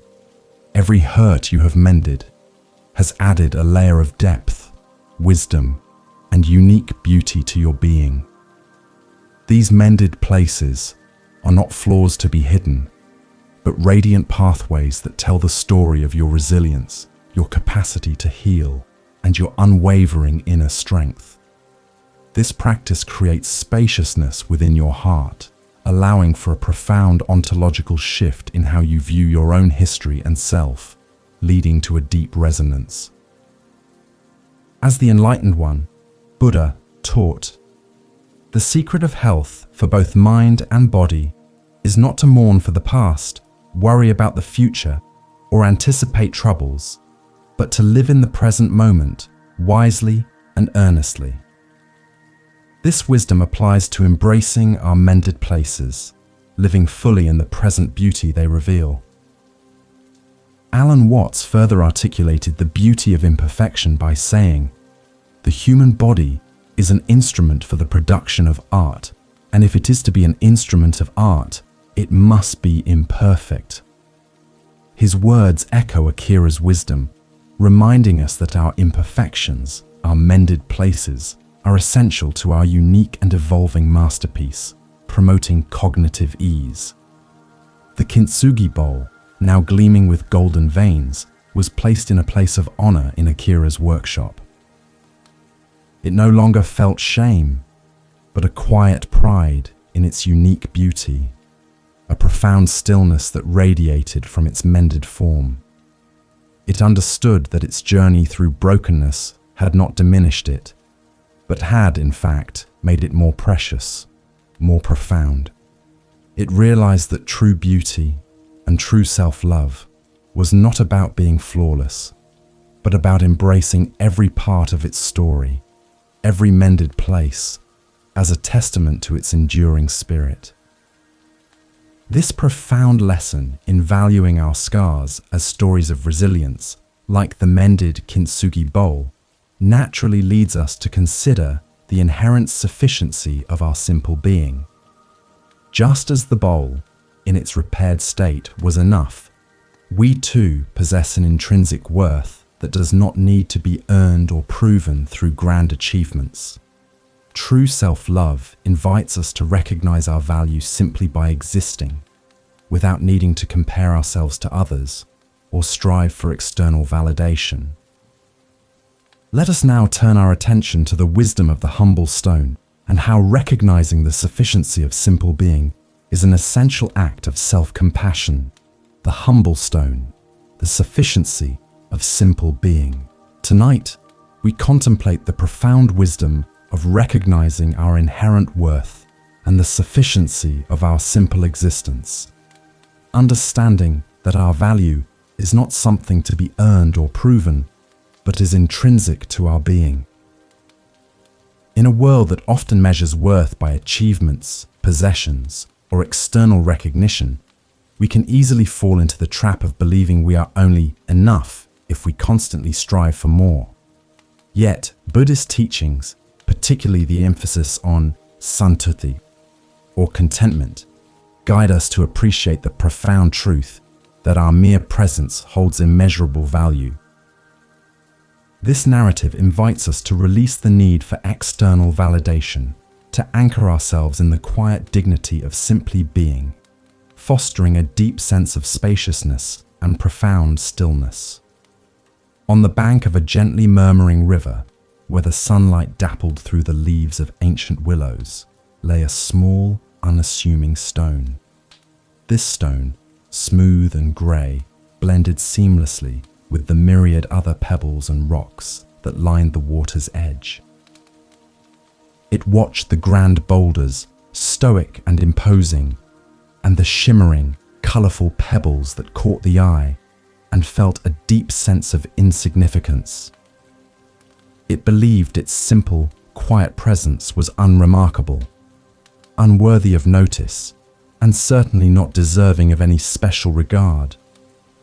every hurt you have mended, has added a layer of depth, wisdom, and unique beauty to your being. These mended places are not flaws to be hidden, but radiant pathways that tell the story of your resilience, your capacity to heal, and your unwavering inner strength. This practice creates spaciousness within your heart, allowing for a profound ontological shift in how you view your own history and self, leading to a deep resonance. As the Enlightened One, Buddha taught, the secret of health for both mind and body is not to mourn for the past, worry about the future, or anticipate troubles, but to live in the present moment wisely and earnestly. This wisdom applies to embracing our mended places, living fully in the present beauty they reveal. Alan Watts further articulated the beauty of imperfection by saying, "The human body is an instrument for the production of art, and if it is to be an instrument of art, it must be imperfect." His words echo Akira's wisdom, reminding us that our imperfections, our mended places, are essential to our unique and evolving masterpiece, promoting cognitive ease. The kintsugi bowl, now gleaming with golden veins, was placed in a place of honor in Akira's workshop. It no longer felt shame, but a quiet pride in its unique beauty, a profound stillness that radiated from its mended form. It understood that its journey through brokenness had not diminished it, but had, in fact, made it more precious, more profound. It realized that true beauty and true self-love was not about being flawless, but about embracing every part of its story, every mended place, as a testament to its enduring spirit. This profound lesson in valuing our scars as stories of resilience, like the mended kintsugi bowl, naturally leads us to consider the inherent sufficiency of our simple being. Just as the bowl, in its repaired state, was enough, we too possess an intrinsic worth that does not need to be earned or proven through grand achievements. True self-love invites us to recognize our value simply by existing, without needing to compare ourselves to others or strive for external validation. Let us now turn our attention to the wisdom of the humble stone and how recognizing the sufficiency of simple being is an essential act of self-compassion. The humble stone, the sufficiency of simple being. Tonight, we contemplate the profound wisdom of recognizing our inherent worth and the sufficiency of our simple existence. Understanding that our value is not something to be earned or proven, but is intrinsic to our being. In a world that often measures worth by achievements, possessions, or external recognition, we can easily fall into the trap of believing we are only enough if we constantly strive for more. Yet, Buddhist teachings, particularly the emphasis on santutthi, or contentment, guide us to appreciate the profound truth that our mere presence holds immeasurable value. This narrative invites us to release the need for external validation, to anchor ourselves in the quiet dignity of simply being, fostering a deep sense of spaciousness and profound stillness. On the bank of a gently murmuring river, where the sunlight dappled through the leaves of ancient willows, lay a small, unassuming stone. This stone, smooth and grey, blended seamlessly with the myriad other pebbles and rocks that lined the water's edge. It watched the grand boulders, stoic and imposing, and the shimmering, colourful pebbles that caught the eye, and felt a deep sense of insignificance. It believed its simple, quiet presence was unremarkable, unworthy of notice, and certainly not deserving of any special regard.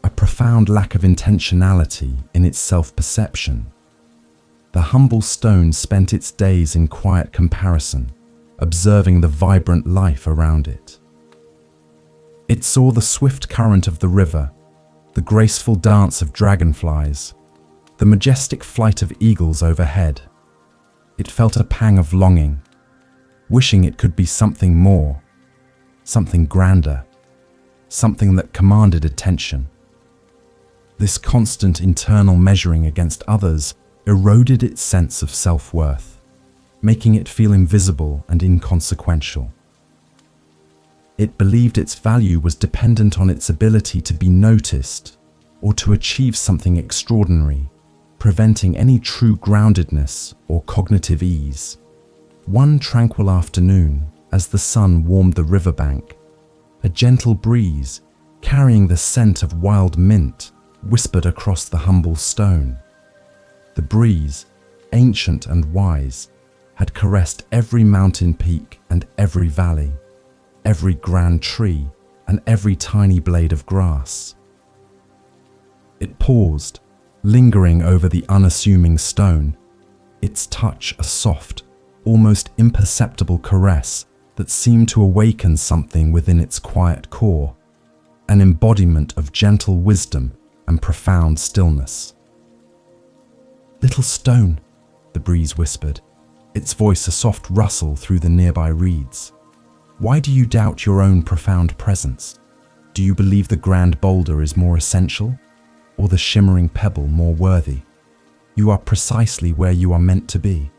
A profound lack of intentionality in its self-perception. The humble stone spent its days in quiet comparison, observing the vibrant life around it. It saw the swift current of the river, the graceful dance of dragonflies, the majestic flight of eagles overhead. It felt a pang of longing, wishing it could be something more, something grander, something that commanded attention. This constant internal measuring against others eroded its sense of self-worth, making it feel invisible and inconsequential. It believed its value was dependent on its ability to be noticed or to achieve something extraordinary, preventing any true groundedness or cognitive ease. One tranquil afternoon, as the sun warmed the riverbank, a gentle breeze, carrying the scent of wild mint, whispered across the humble stone. The breeze, ancient and wise, had caressed every mountain peak and every valley, every grand tree and every tiny blade of grass. It paused, lingering over the unassuming stone, its touch a soft, almost imperceptible caress that seemed to awaken something within its quiet core, an embodiment of gentle wisdom and profound stillness. "Little stone," the breeze whispered, its voice a soft rustle through the nearby reeds. "Why do you doubt your own profound presence? Do you believe the grand boulder is more essential, or the shimmering pebble more worthy? You are precisely where you are meant to be,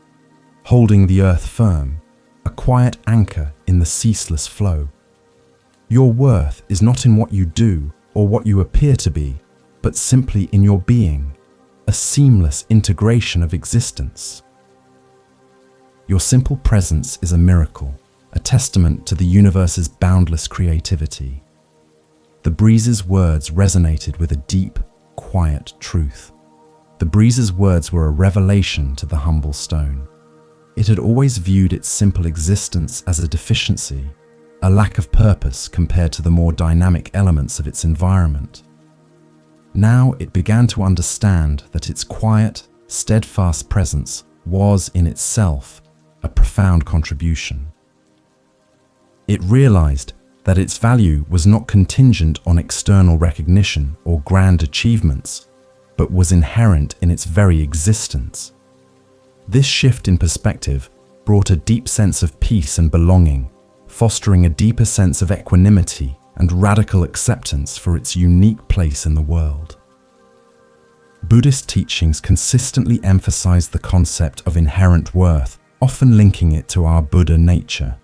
holding the earth firm, a quiet anchor in the ceaseless flow. Your worth is not in what you do or what you appear to be, but simply in your being, a seamless integration of existence. Your simple presence is a miracle, a testament to the universe's boundless creativity." The breeze's words resonated with a deep, quiet truth. The breeze's words were a revelation to the humble stone. It had always viewed its simple existence as a deficiency, a lack of purpose compared to the more dynamic elements of its environment. Now it began to understand that its quiet, steadfast presence was in itself a profound contribution. It realized that its value was not contingent on external recognition or grand achievements, but was inherent in its very existence. This shift in perspective brought a deep sense of peace and belonging, fostering a deeper sense of equanimity and radical acceptance for its unique place in the world. Buddhist teachings consistently emphasize the concept of inherent worth, often linking it to our Buddha nature.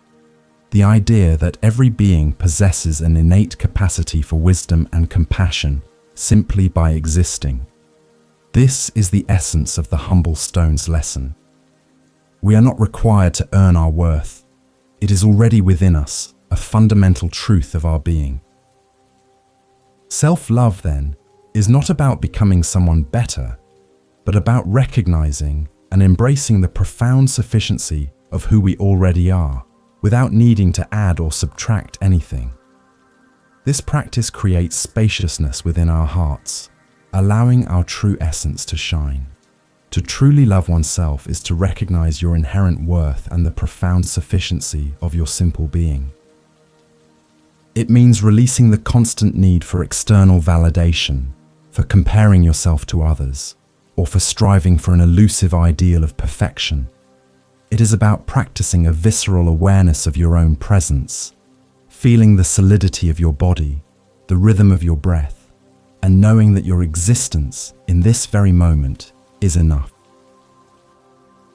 The idea that every being possesses an innate capacity for wisdom and compassion simply by existing. This is the essence of the humble stone's lesson. We are not required to earn our worth. It is already within us, a fundamental truth of our being. Self-love, then, is not about becoming someone better, but about recognizing and embracing the profound sufficiency of who we already are, without needing to add or subtract anything. This practice creates spaciousness within our hearts, allowing our true essence to shine. To truly love oneself is to recognize your inherent worth and the profound sufficiency of your simple being. It means releasing the constant need for external validation, for comparing yourself to others, or for striving for an elusive ideal of perfection. It is about practicing a visceral awareness of your own presence, feeling the solidity of your body, the rhythm of your breath, and knowing that your existence in this very moment is enough.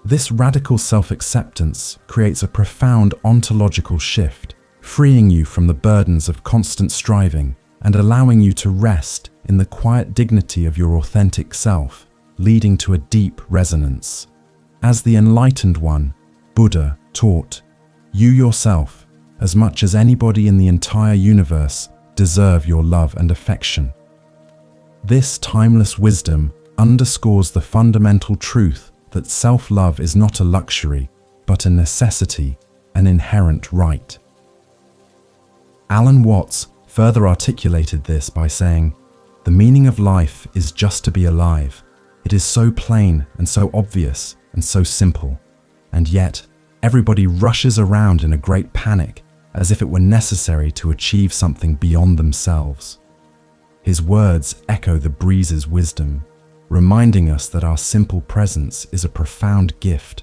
This radical self-acceptance creates a profound ontological shift, freeing you from the burdens of constant striving and allowing you to rest in the quiet dignity of your authentic self, leading to a deep resonance. As the enlightened one, Buddha, taught, you yourself, as much as anybody in the entire universe, deserve your love and affection. This timeless wisdom underscores the fundamental truth that self-love is not a luxury, but a necessity, an inherent right. Alan Watts further articulated this by saying, "The meaning of life is just to be alive. It is so plain and so obvious and so simple. And yet, everybody rushes around in a great panic as if it were necessary to achieve something beyond themselves." His words echo the breeze's wisdom, reminding us that our simple presence is a profound gift,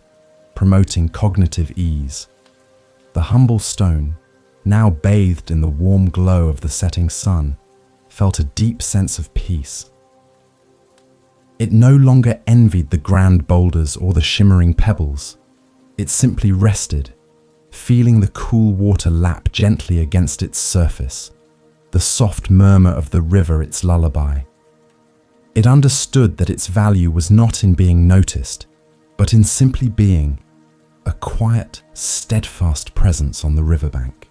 promoting cognitive ease. The humble stone, now bathed in the warm glow of the setting sun, felt a deep sense of peace. It no longer envied the grand boulders or the shimmering pebbles. It simply rested, feeling the cool water lap gently against its surface, the soft murmur of the river its lullaby. It understood that its value was not in being noticed, but in simply being, a quiet, steadfast presence on the riverbank.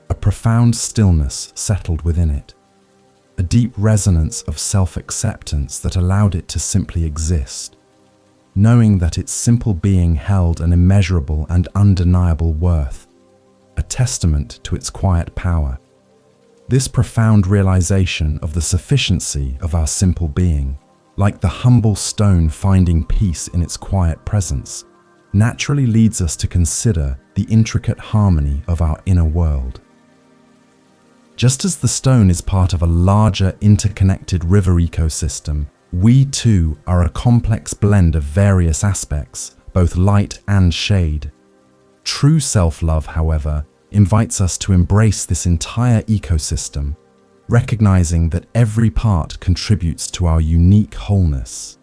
A profound stillness settled within it, a deep resonance of self-acceptance that allowed it to simply exist, knowing that its simple being held an immeasurable and undeniable worth, a testament to its quiet power. This profound realization of the sufficiency of our simple being, like the humble stone finding peace in its quiet presence, naturally leads us to consider the intricate harmony of our inner world. Just as the stone is part of a larger interconnected river ecosystem, we too are a complex blend of various aspects, both light and shade. True self-love, however, invites us to embrace this entire ecosystem, recognizing that every part contributes to our unique wholeness.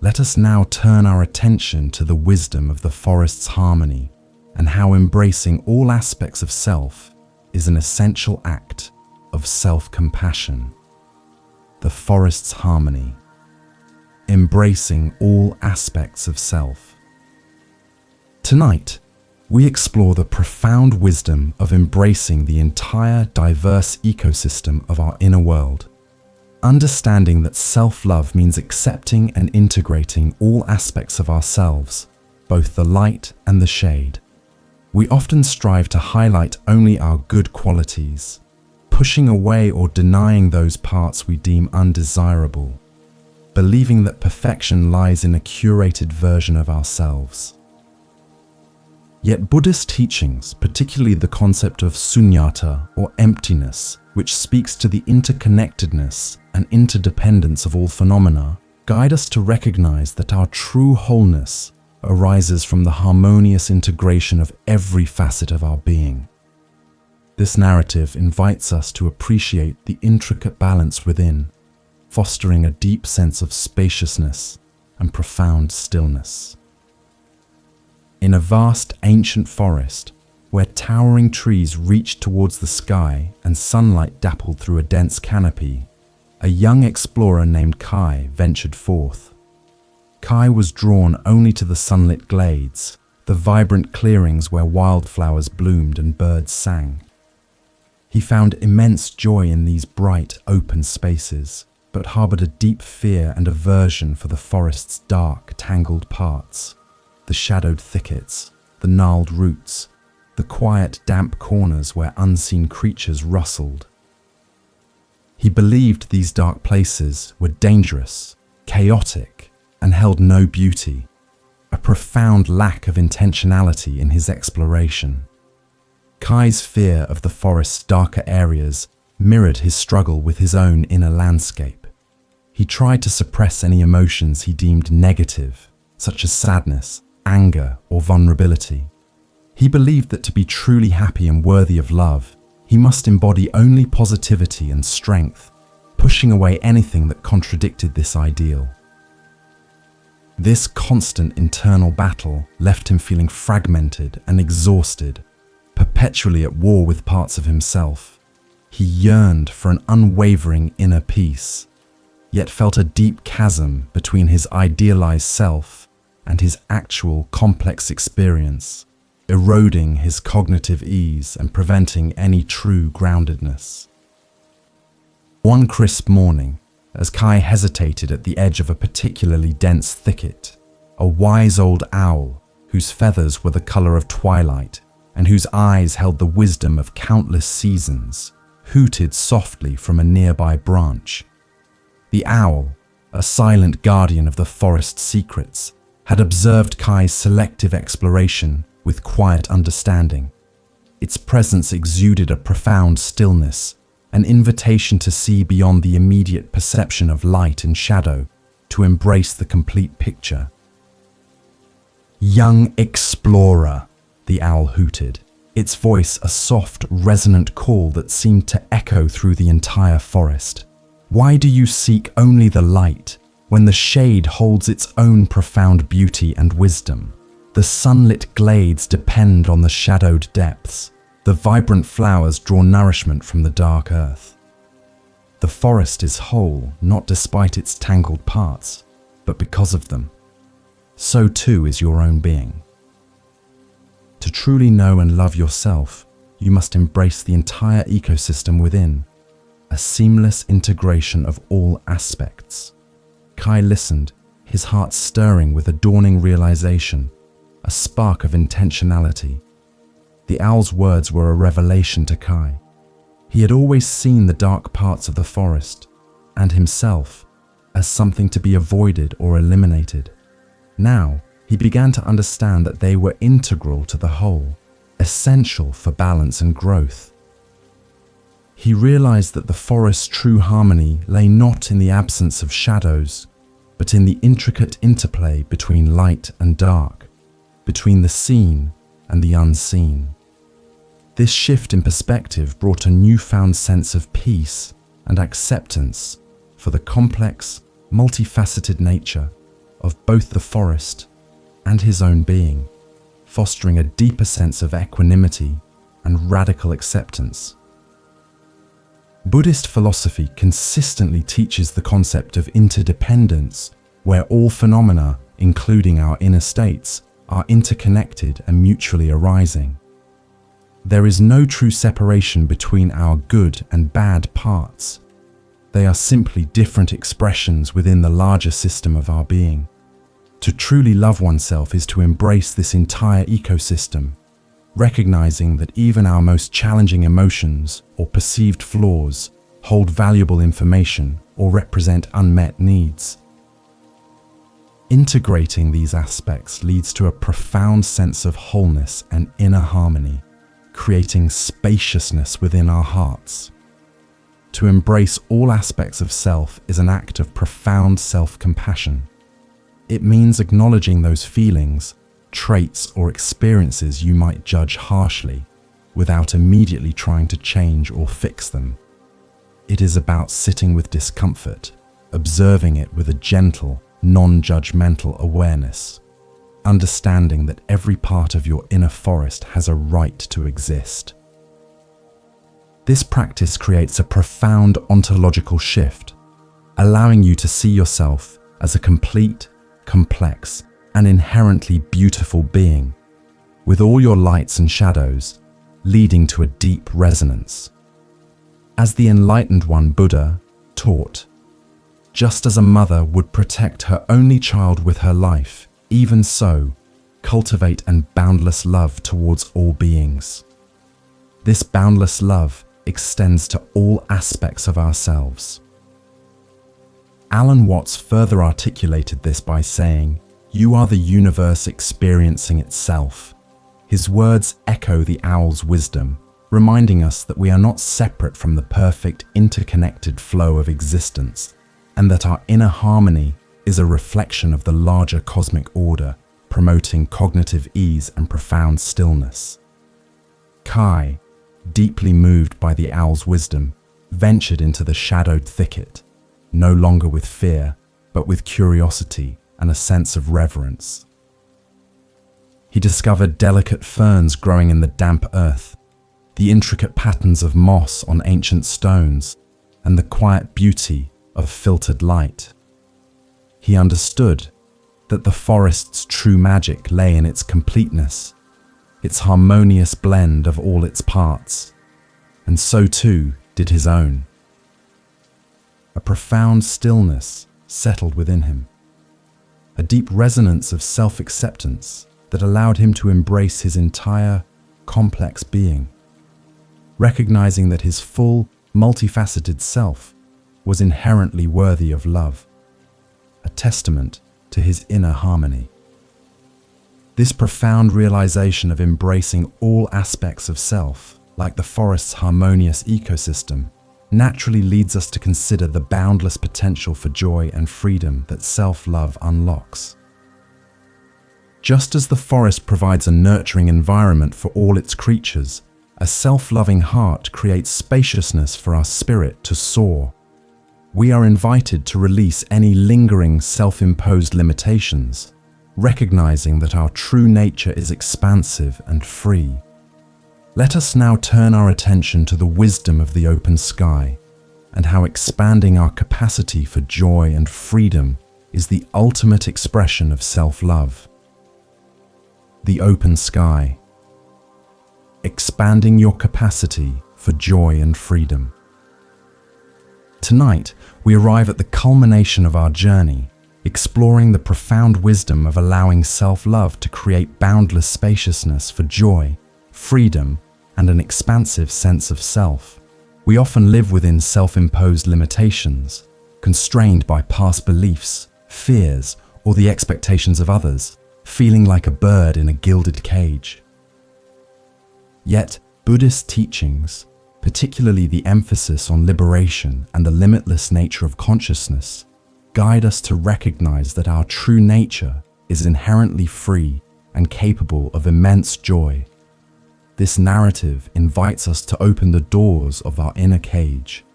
Let us now turn our attention to the wisdom of the forest's harmony and how embracing all aspects of self is an essential act of self-compassion. The forest's harmony. Embracing all aspects of self. Tonight, we explore the profound wisdom of embracing the entire diverse ecosystem of our inner world, understanding that self-love means accepting and integrating all aspects of ourselves, both the light and the shade. We often strive to highlight only our good qualities, pushing away or denying those parts we deem undesirable, believing that perfection lies in a curated version of ourselves. Yet Buddhist teachings, particularly the concept of sunyata or emptiness, which speaks to the interconnectedness and interdependence of all phenomena, guide us to recognize that our true wholeness arises from the harmonious integration of every facet of our being. This narrative invites us to appreciate the intricate balance within, fostering a deep sense of spaciousness and profound stillness. In a vast ancient forest, where towering trees reached towards the sky and sunlight dappled through a dense canopy, a young explorer named Kai ventured forth. Kai was drawn only to the sunlit glades, the vibrant clearings where wildflowers bloomed and birds sang. He found immense joy in these bright, open spaces, but harbored a deep fear and aversion for the forest's dark, tangled parts. The shadowed thickets, the gnarled roots, the quiet, damp corners where unseen creatures rustled. He believed these dark places were dangerous, chaotic, and held no beauty, a profound lack of intentionality in his exploration. Kai's fear of the forest's darker areas mirrored his struggle with his own inner landscape. He tried to suppress any emotions he deemed negative, such as sadness, anger, or vulnerability. He believed that to be truly happy and worthy of love, he must embody only positivity and strength, pushing away anything that contradicted this ideal. This constant internal battle left him feeling fragmented and exhausted, perpetually at war with parts of himself. He yearned for an unwavering inner peace, yet felt a deep chasm between his idealized self and his actual complex experience, eroding his cognitive ease and preventing any true groundedness. One crisp morning, as Kai hesitated at the edge of a particularly dense thicket, a wise old owl, whose feathers were the color of twilight and whose eyes held the wisdom of countless seasons, hooted softly from a nearby branch. The owl, a silent guardian of the forest's secrets, had observed Kai's selective exploration with quiet understanding. Its presence exuded a profound stillness, an invitation to see beyond the immediate perception of light and shadow, to embrace the complete picture. "Young explorer," the owl hooted, its voice a soft, resonant call that seemed to echo through the entire forest. "Why do you seek only the light, when the shade holds its own profound beauty and wisdom? The sunlit glades depend on the shadowed depths. The vibrant flowers draw nourishment from the dark earth. The forest is whole, not despite its tangled parts, but because of them. So too is your own being. To truly know and love yourself, you must embrace the entire ecosystem within, a seamless integration of all aspects." Kai listened, his heart stirring with a dawning realization, a spark of intentionality. The owl's words were a revelation to Kai. He had always seen the dark parts of the forest, and himself, as something to be avoided or eliminated. Now, he began to understand that they were integral to the whole, essential for balance and growth. He realized that the forest's true harmony lay not in the absence of shadows, but in the intricate interplay between light and dark, between the seen and the unseen. This shift in perspective brought a newfound sense of peace and acceptance for the complex, multifaceted nature of both the forest and his own being, fostering a deeper sense of equanimity and radical acceptance. Buddhist philosophy consistently teaches the concept of interdependence, where all phenomena, including our inner states, are interconnected and mutually arising. There is no true separation between our good and bad parts. They are simply different expressions within the larger system of our being. To truly love oneself is to embrace this entire ecosystem, recognizing that even our most challenging emotions or perceived flaws hold valuable information or represent unmet needs. Integrating these aspects leads to a profound sense of wholeness and inner harmony, creating spaciousness within our hearts. To embrace all aspects of self is an act of profound self-compassion. It means acknowledging those feelings, traits, or experiences you might judge harshly, without immediately trying to change or fix them. It is about sitting with discomfort, observing it with a gentle, non-judgmental awareness, understanding that every part of your inner forest has a right to exist. This practice creates a profound ontological shift, allowing you to see yourself as a complete, complex, and inherently beautiful being, with all your lights and shadows, leading to a deep resonance. As the enlightened one Buddha taught, just as a mother would protect her only child with her life, even so, cultivate and boundless love towards all beings. This boundless love extends to all aspects of ourselves. Alan Watts further articulated this by saying, "You are the universe experiencing itself." His words echo the owl's wisdom, reminding us that we are not separate from the perfect interconnected flow of existence, and that our inner harmony is a reflection of the larger cosmic order, promoting cognitive ease and profound stillness. Kai, deeply moved by the owl's wisdom, ventured into the shadowed thicket, no longer with fear, but with curiosity and a sense of reverence. He discovered delicate ferns growing in the damp earth, the intricate patterns of moss on ancient stones, and the quiet beauty of filtered light. He understood that the forest's true magic lay in its completeness, its harmonious blend of all its parts, and so too did his own. A profound stillness settled within him, a deep resonance of self-acceptance that allowed him to embrace his entire complex being, recognizing that his full, multifaceted self was inherently worthy of love, a testament to his inner harmony. This profound realization of embracing all aspects of self, like the forest's harmonious ecosystem, naturally leads us to consider the boundless potential for joy and freedom that self-love unlocks. Just as the forest provides a nurturing environment for all its creatures, a self-loving heart creates spaciousness for our spirit to soar. We are invited to release any lingering self-imposed limitations, recognizing that our true nature is expansive and free. Let us now turn our attention to the wisdom of the open sky and how expanding our capacity for joy and freedom is the ultimate expression of self-love. The open sky. Expanding your capacity for joy and freedom. Tonight, we arrive at the culmination of our journey, exploring the profound wisdom of allowing self-love to create boundless spaciousness for joy, freedom, and an expansive sense of self. We often live within self-imposed limitations, constrained by past beliefs, fears, or the expectations of others, feeling like a bird in a gilded cage. Yet, Buddhist teachings, particularly the emphasis on liberation and the limitless nature of consciousness, guide us to recognize that our true nature is inherently free and capable of immense joy. This narrative invites us to open the doors of our inner cage,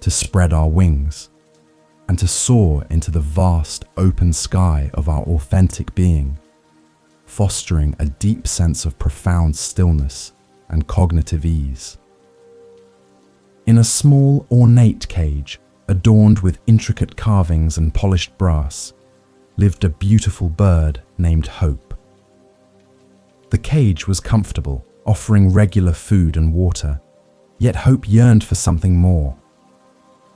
to spread our wings, and to soar into the vast open sky of our authentic being, fostering a deep sense of profound stillness and cognitive ease. In a small, ornate cage, adorned with intricate carvings and polished brass, lived a beautiful bird named Hope. The cage was comfortable, offering regular food and water, yet Hope yearned for something more.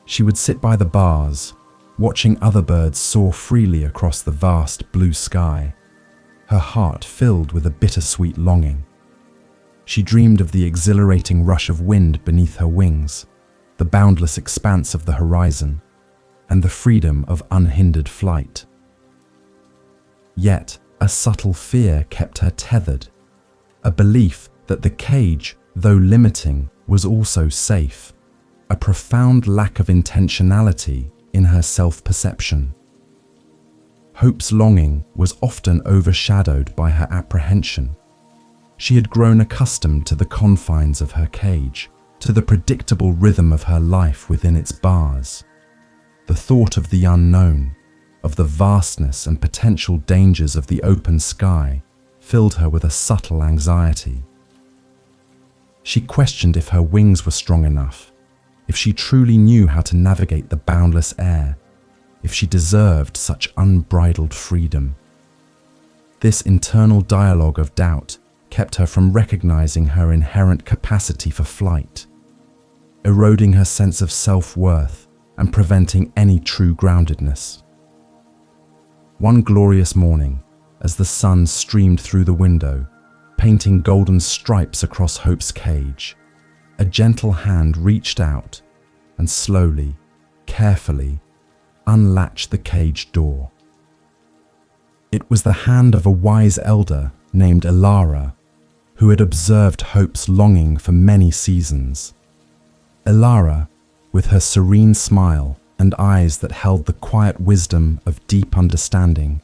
She would sit by the bars, watching other birds soar freely across the vast blue sky, her heart filled with a bittersweet longing. She dreamed of the exhilarating rush of wind beneath her wings, the boundless expanse of the horizon, and the freedom of unhindered flight. Yet, a subtle fear kept her tethered, a belief that the cage, though limiting, was also safe, a profound lack of intentionality in her self-perception. Hope's longing was often overshadowed by her apprehension. She had grown accustomed to the confines of her cage, to the predictable rhythm of her life within its bars. The thought of the unknown, of the vastness and potential dangers of the open sky, filled her with a subtle anxiety. She questioned if her wings were strong enough, if she truly knew how to navigate the boundless air, if she deserved such unbridled freedom. This internal dialogue of doubt kept her from recognizing her inherent capacity for flight, eroding her sense of self-worth and preventing any true groundedness. One glorious morning, as the sun streamed through the window, painting golden stripes across Hope's cage, a gentle hand reached out and slowly, carefully, unlatched the cage door. It was the hand of a wise elder named Ilara, who had observed Hope's longing for many seasons. Ilara, with her serene smile and eyes that held the quiet wisdom of deep understanding,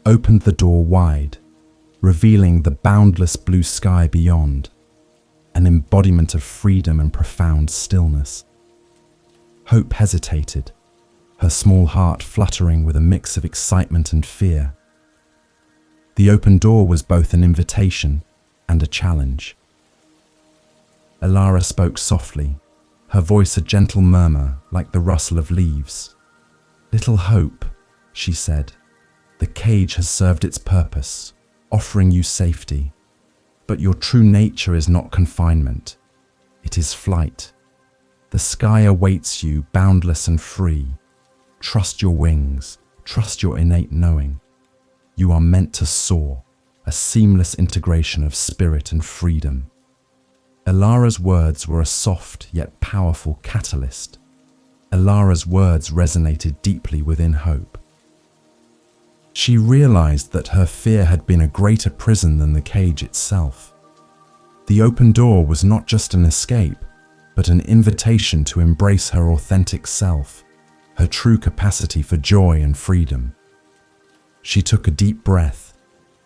opened the door wide, revealing the boundless blue sky beyond, an embodiment of freedom and profound stillness. Hope hesitated, her small heart fluttering with a mix of excitement and fear. The open door was both an invitation and a challenge. Ilara spoke softly, her voice a gentle murmur like the rustle of leaves. "Little Hope," she said, "the cage has served its purpose, offering you safety. But your true nature is not confinement. It is flight. The sky awaits you, boundless and free. Trust your wings, trust your innate knowing. You are meant to soar, a seamless integration of spirit and freedom, Elara's words were a soft yet powerful catalyst. Elara's words resonated deeply within Hope. She realized that her fear had been a greater prison than the cage itself. The open door was not just an escape, but an invitation to embrace her authentic self, her true capacity for joy and freedom. She took a deep breath,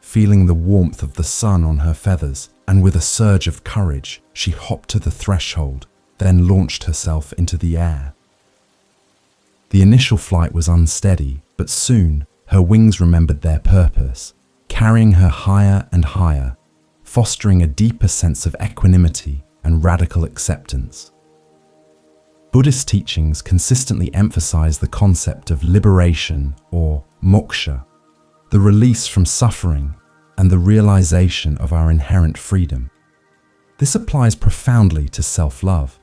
feeling the warmth of the sun on her feathers, and with a surge of courage, she hopped to the threshold, then launched herself into the air. The initial flight was unsteady, but soon her wings remembered their purpose, carrying her higher and higher, fostering a deeper sense of equanimity and radical acceptance. Buddhist teachings consistently emphasize the concept of liberation, or moksha, the release from suffering and the realization of our inherent freedom. This applies profoundly to self-love.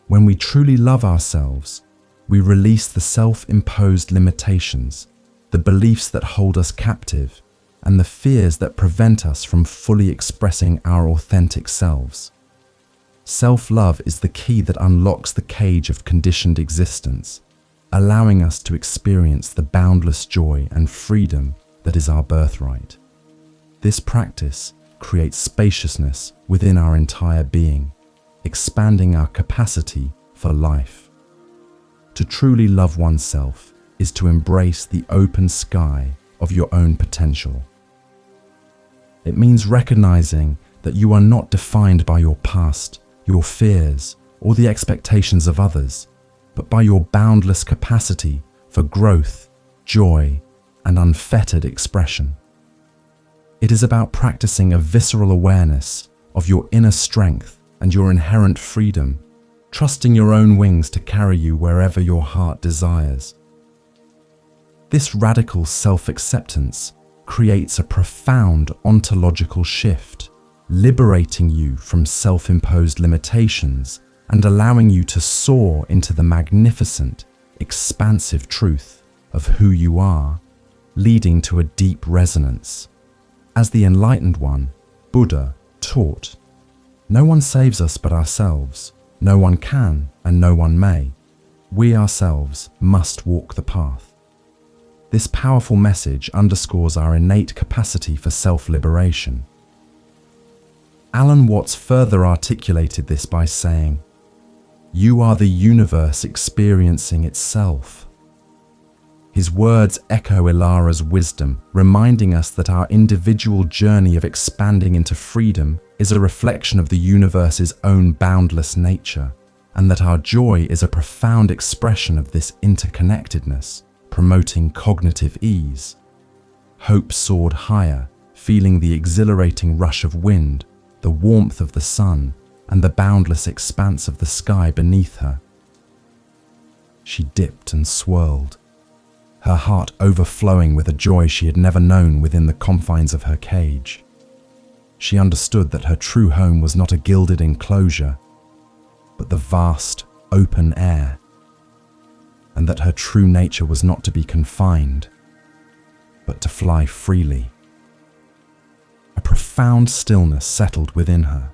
When we truly love ourselves, we release the self-imposed limitations, the beliefs that hold us captive, and the fears that prevent us from fully expressing our authentic selves. Self-love is the key that unlocks the cage of conditioned existence, allowing us to experience the boundless joy and freedom that is our birthright. This practice creates spaciousness within our entire being, expanding our capacity for life. To truly love oneself is to embrace the open sky of your own potential. It means recognizing that you are not defined by your past, your fears, or the expectations of others, but by your boundless capacity for growth, joy, and unfettered expression. It is about practicing a visceral awareness of your inner strength and your inherent freedom, trusting your own wings to carry you wherever your heart desires. This radical self-acceptance creates a profound ontological shift, liberating you from self-imposed limitations and allowing you to soar into the magnificent, expansive truth of who you are, leading to a deep resonance. As the enlightened one, Buddha, taught, "No one saves us but ourselves. No one can and no one may. We ourselves must walk the path." This powerful message underscores our innate capacity for self-liberation. Alan Watts further articulated this by saying, "You are the universe experiencing itself." His words echo Elara's wisdom, reminding us that our individual journey of expanding into freedom is a reflection of the universe's own boundless nature, and that our joy is a profound expression of this interconnectedness, promoting cognitive ease. Hope soared higher, feeling the exhilarating rush of wind, the warmth of the sun, and the boundless expanse of the sky beneath her. She dipped and swirled, her heart overflowing with a joy she had never known within the confines of her cage. She understood that her true home was not a gilded enclosure, but the vast, open air, and that her true nature was not to be confined, but to fly freely. A profound stillness settled within her,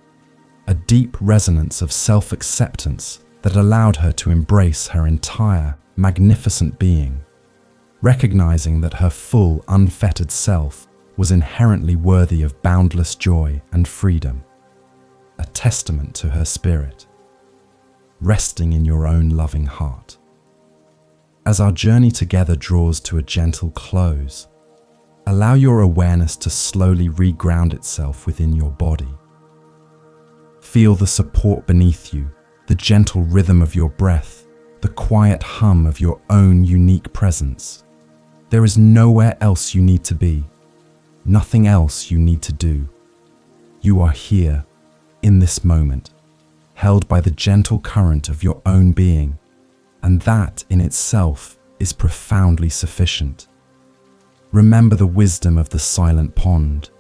a deep resonance of self-acceptance that allowed her to embrace her entire, magnificent being, recognizing that her full, unfettered self was inherently worthy of boundless joy and freedom, a testament to her spirit, resting in your own loving heart. As our journey together draws to a gentle close, allow your awareness to slowly reground itself within your body. Feel the support beneath you, the gentle rhythm of your breath, the quiet hum of your own unique presence. There is nowhere else you need to be, nothing else you need to do. You are here, in this moment, held by the gentle current of your own being, and that in itself is profoundly sufficient. Remember the wisdom of the silent pond,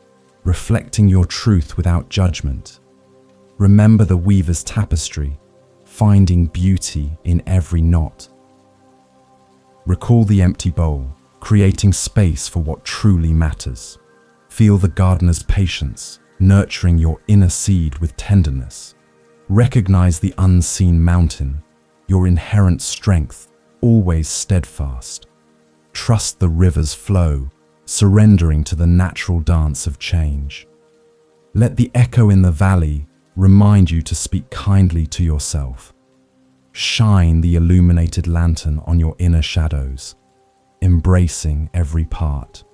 reflecting your truth without judgment. Remember the weaver's tapestry, finding beauty in every knot. Recall the empty bowl, creating space for what truly matters. Feel the gardener's patience, nurturing your inner seed with tenderness. Recognize the unseen mountain, your inherent strength, always steadfast. Trust the river's flow, surrendering to the natural dance of change. Let the echo in the valley remind you to speak kindly to yourself. Shine the illuminated lantern on your inner shadows, embracing every part.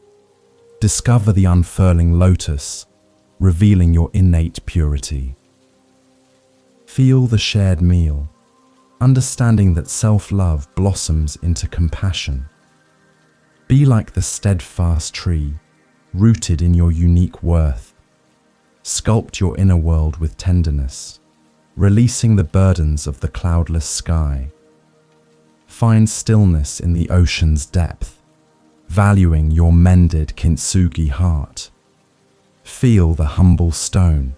Discover the unfurling lotus, revealing your innate purity. Feel the shared meal, understanding that self-love blossoms into compassion. Be like the steadfast tree, rooted in your unique worth. Sculpt your inner world with tenderness, releasing the burdens of the cloudless sky. Find stillness in the ocean's depth, valuing your mended kintsugi heart. Feel the humble stone,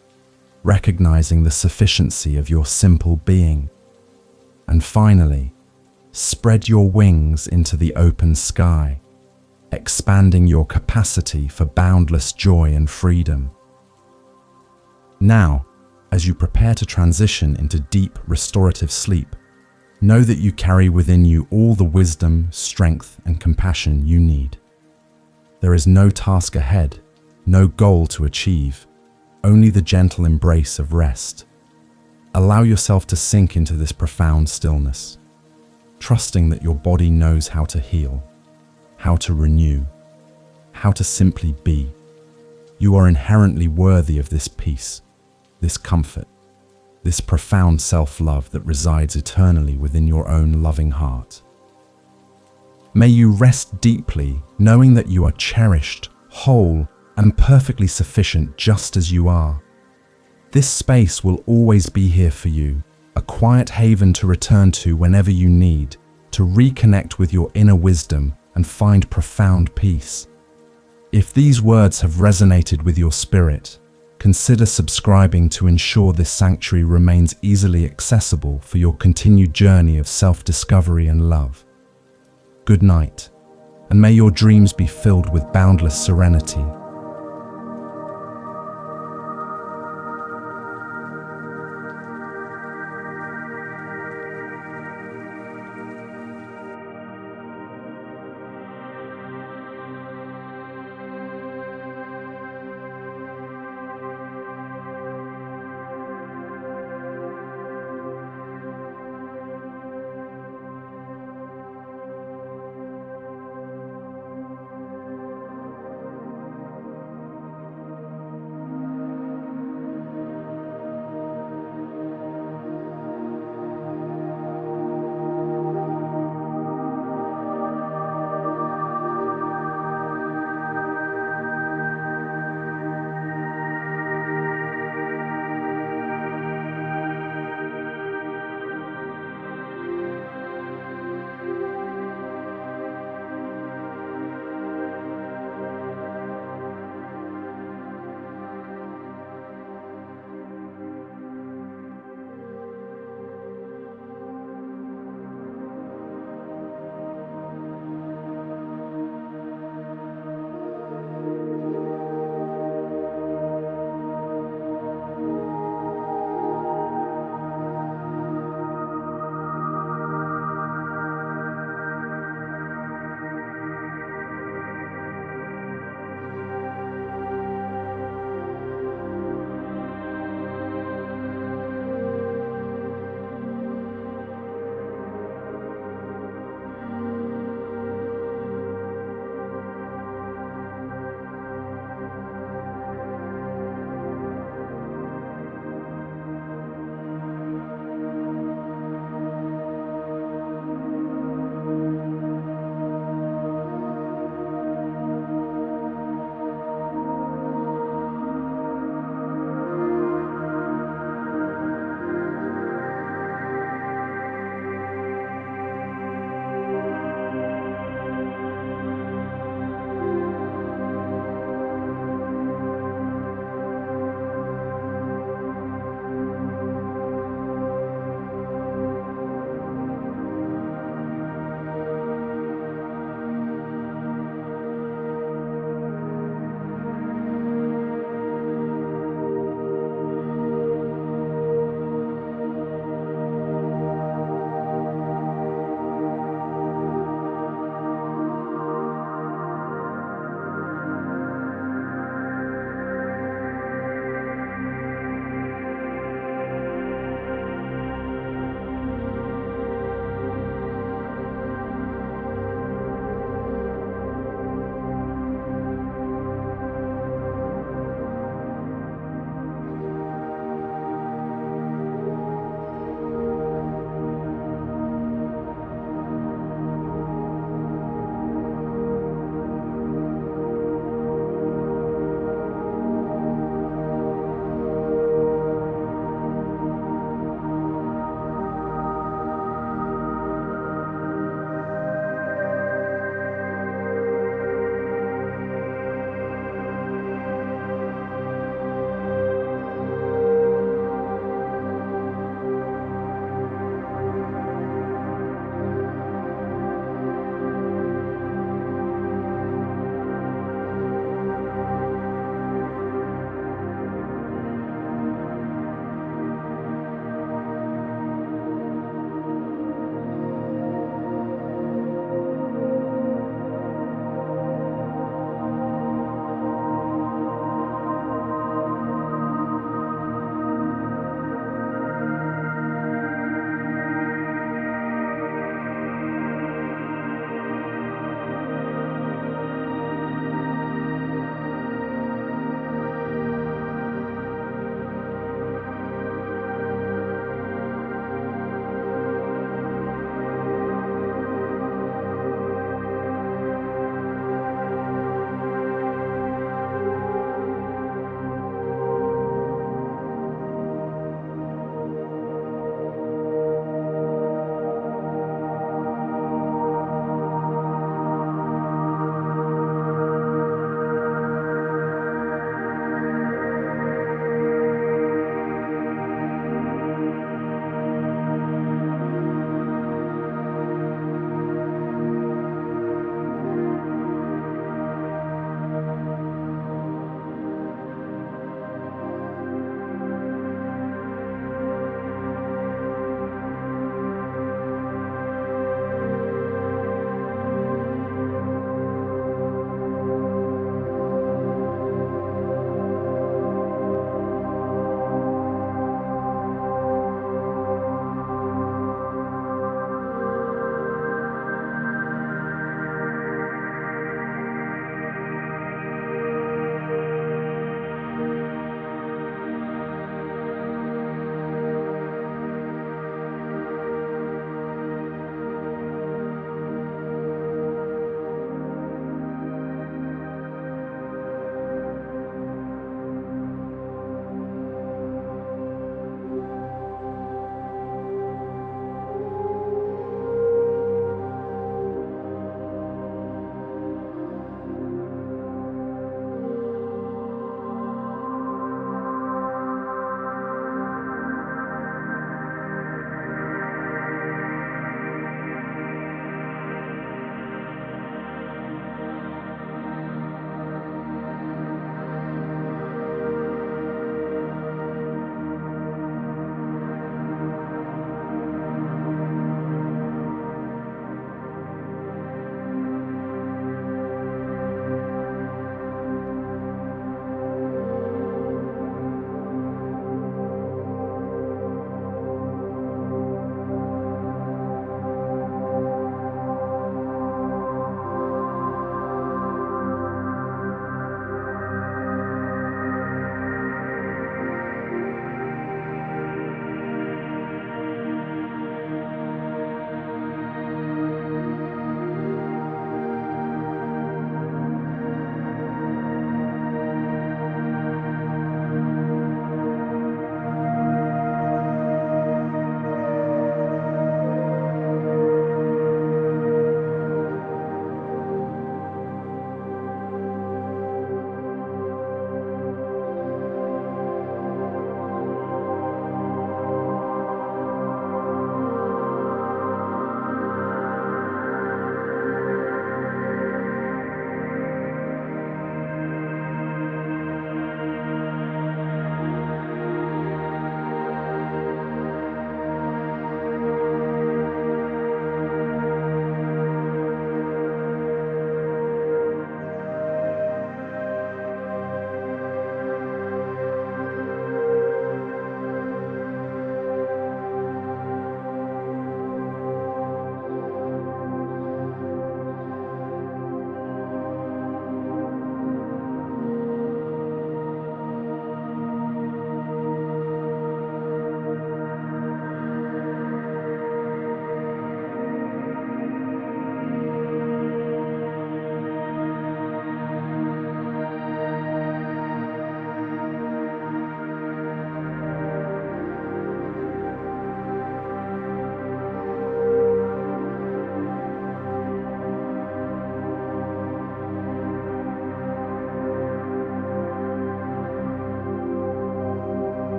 recognizing the sufficiency of your simple being. And finally, spread your wings into the open sky, expanding your capacity for boundless joy and freedom. Now, as you prepare to transition into deep restorative sleep, know that you carry within you all the wisdom, strength, and compassion you need. There is no task ahead, no goal to achieve, only the gentle embrace of rest. Allow yourself to sink into this profound stillness, trusting that your body knows how to heal, how to renew, how to simply be. You are inherently worthy of this peace, this comfort, this profound self-love that resides eternally within your own loving heart. May you rest deeply, knowing that you are cherished, whole, and perfectly sufficient just as you are. This space will always be here for you, a quiet haven to return to whenever you need, to reconnect with your inner wisdom and find profound peace. If these words have resonated with your spirit, consider subscribing to ensure this sanctuary remains easily accessible for your continued journey of self-discovery and love. Good night, and may your dreams be filled with boundless serenity.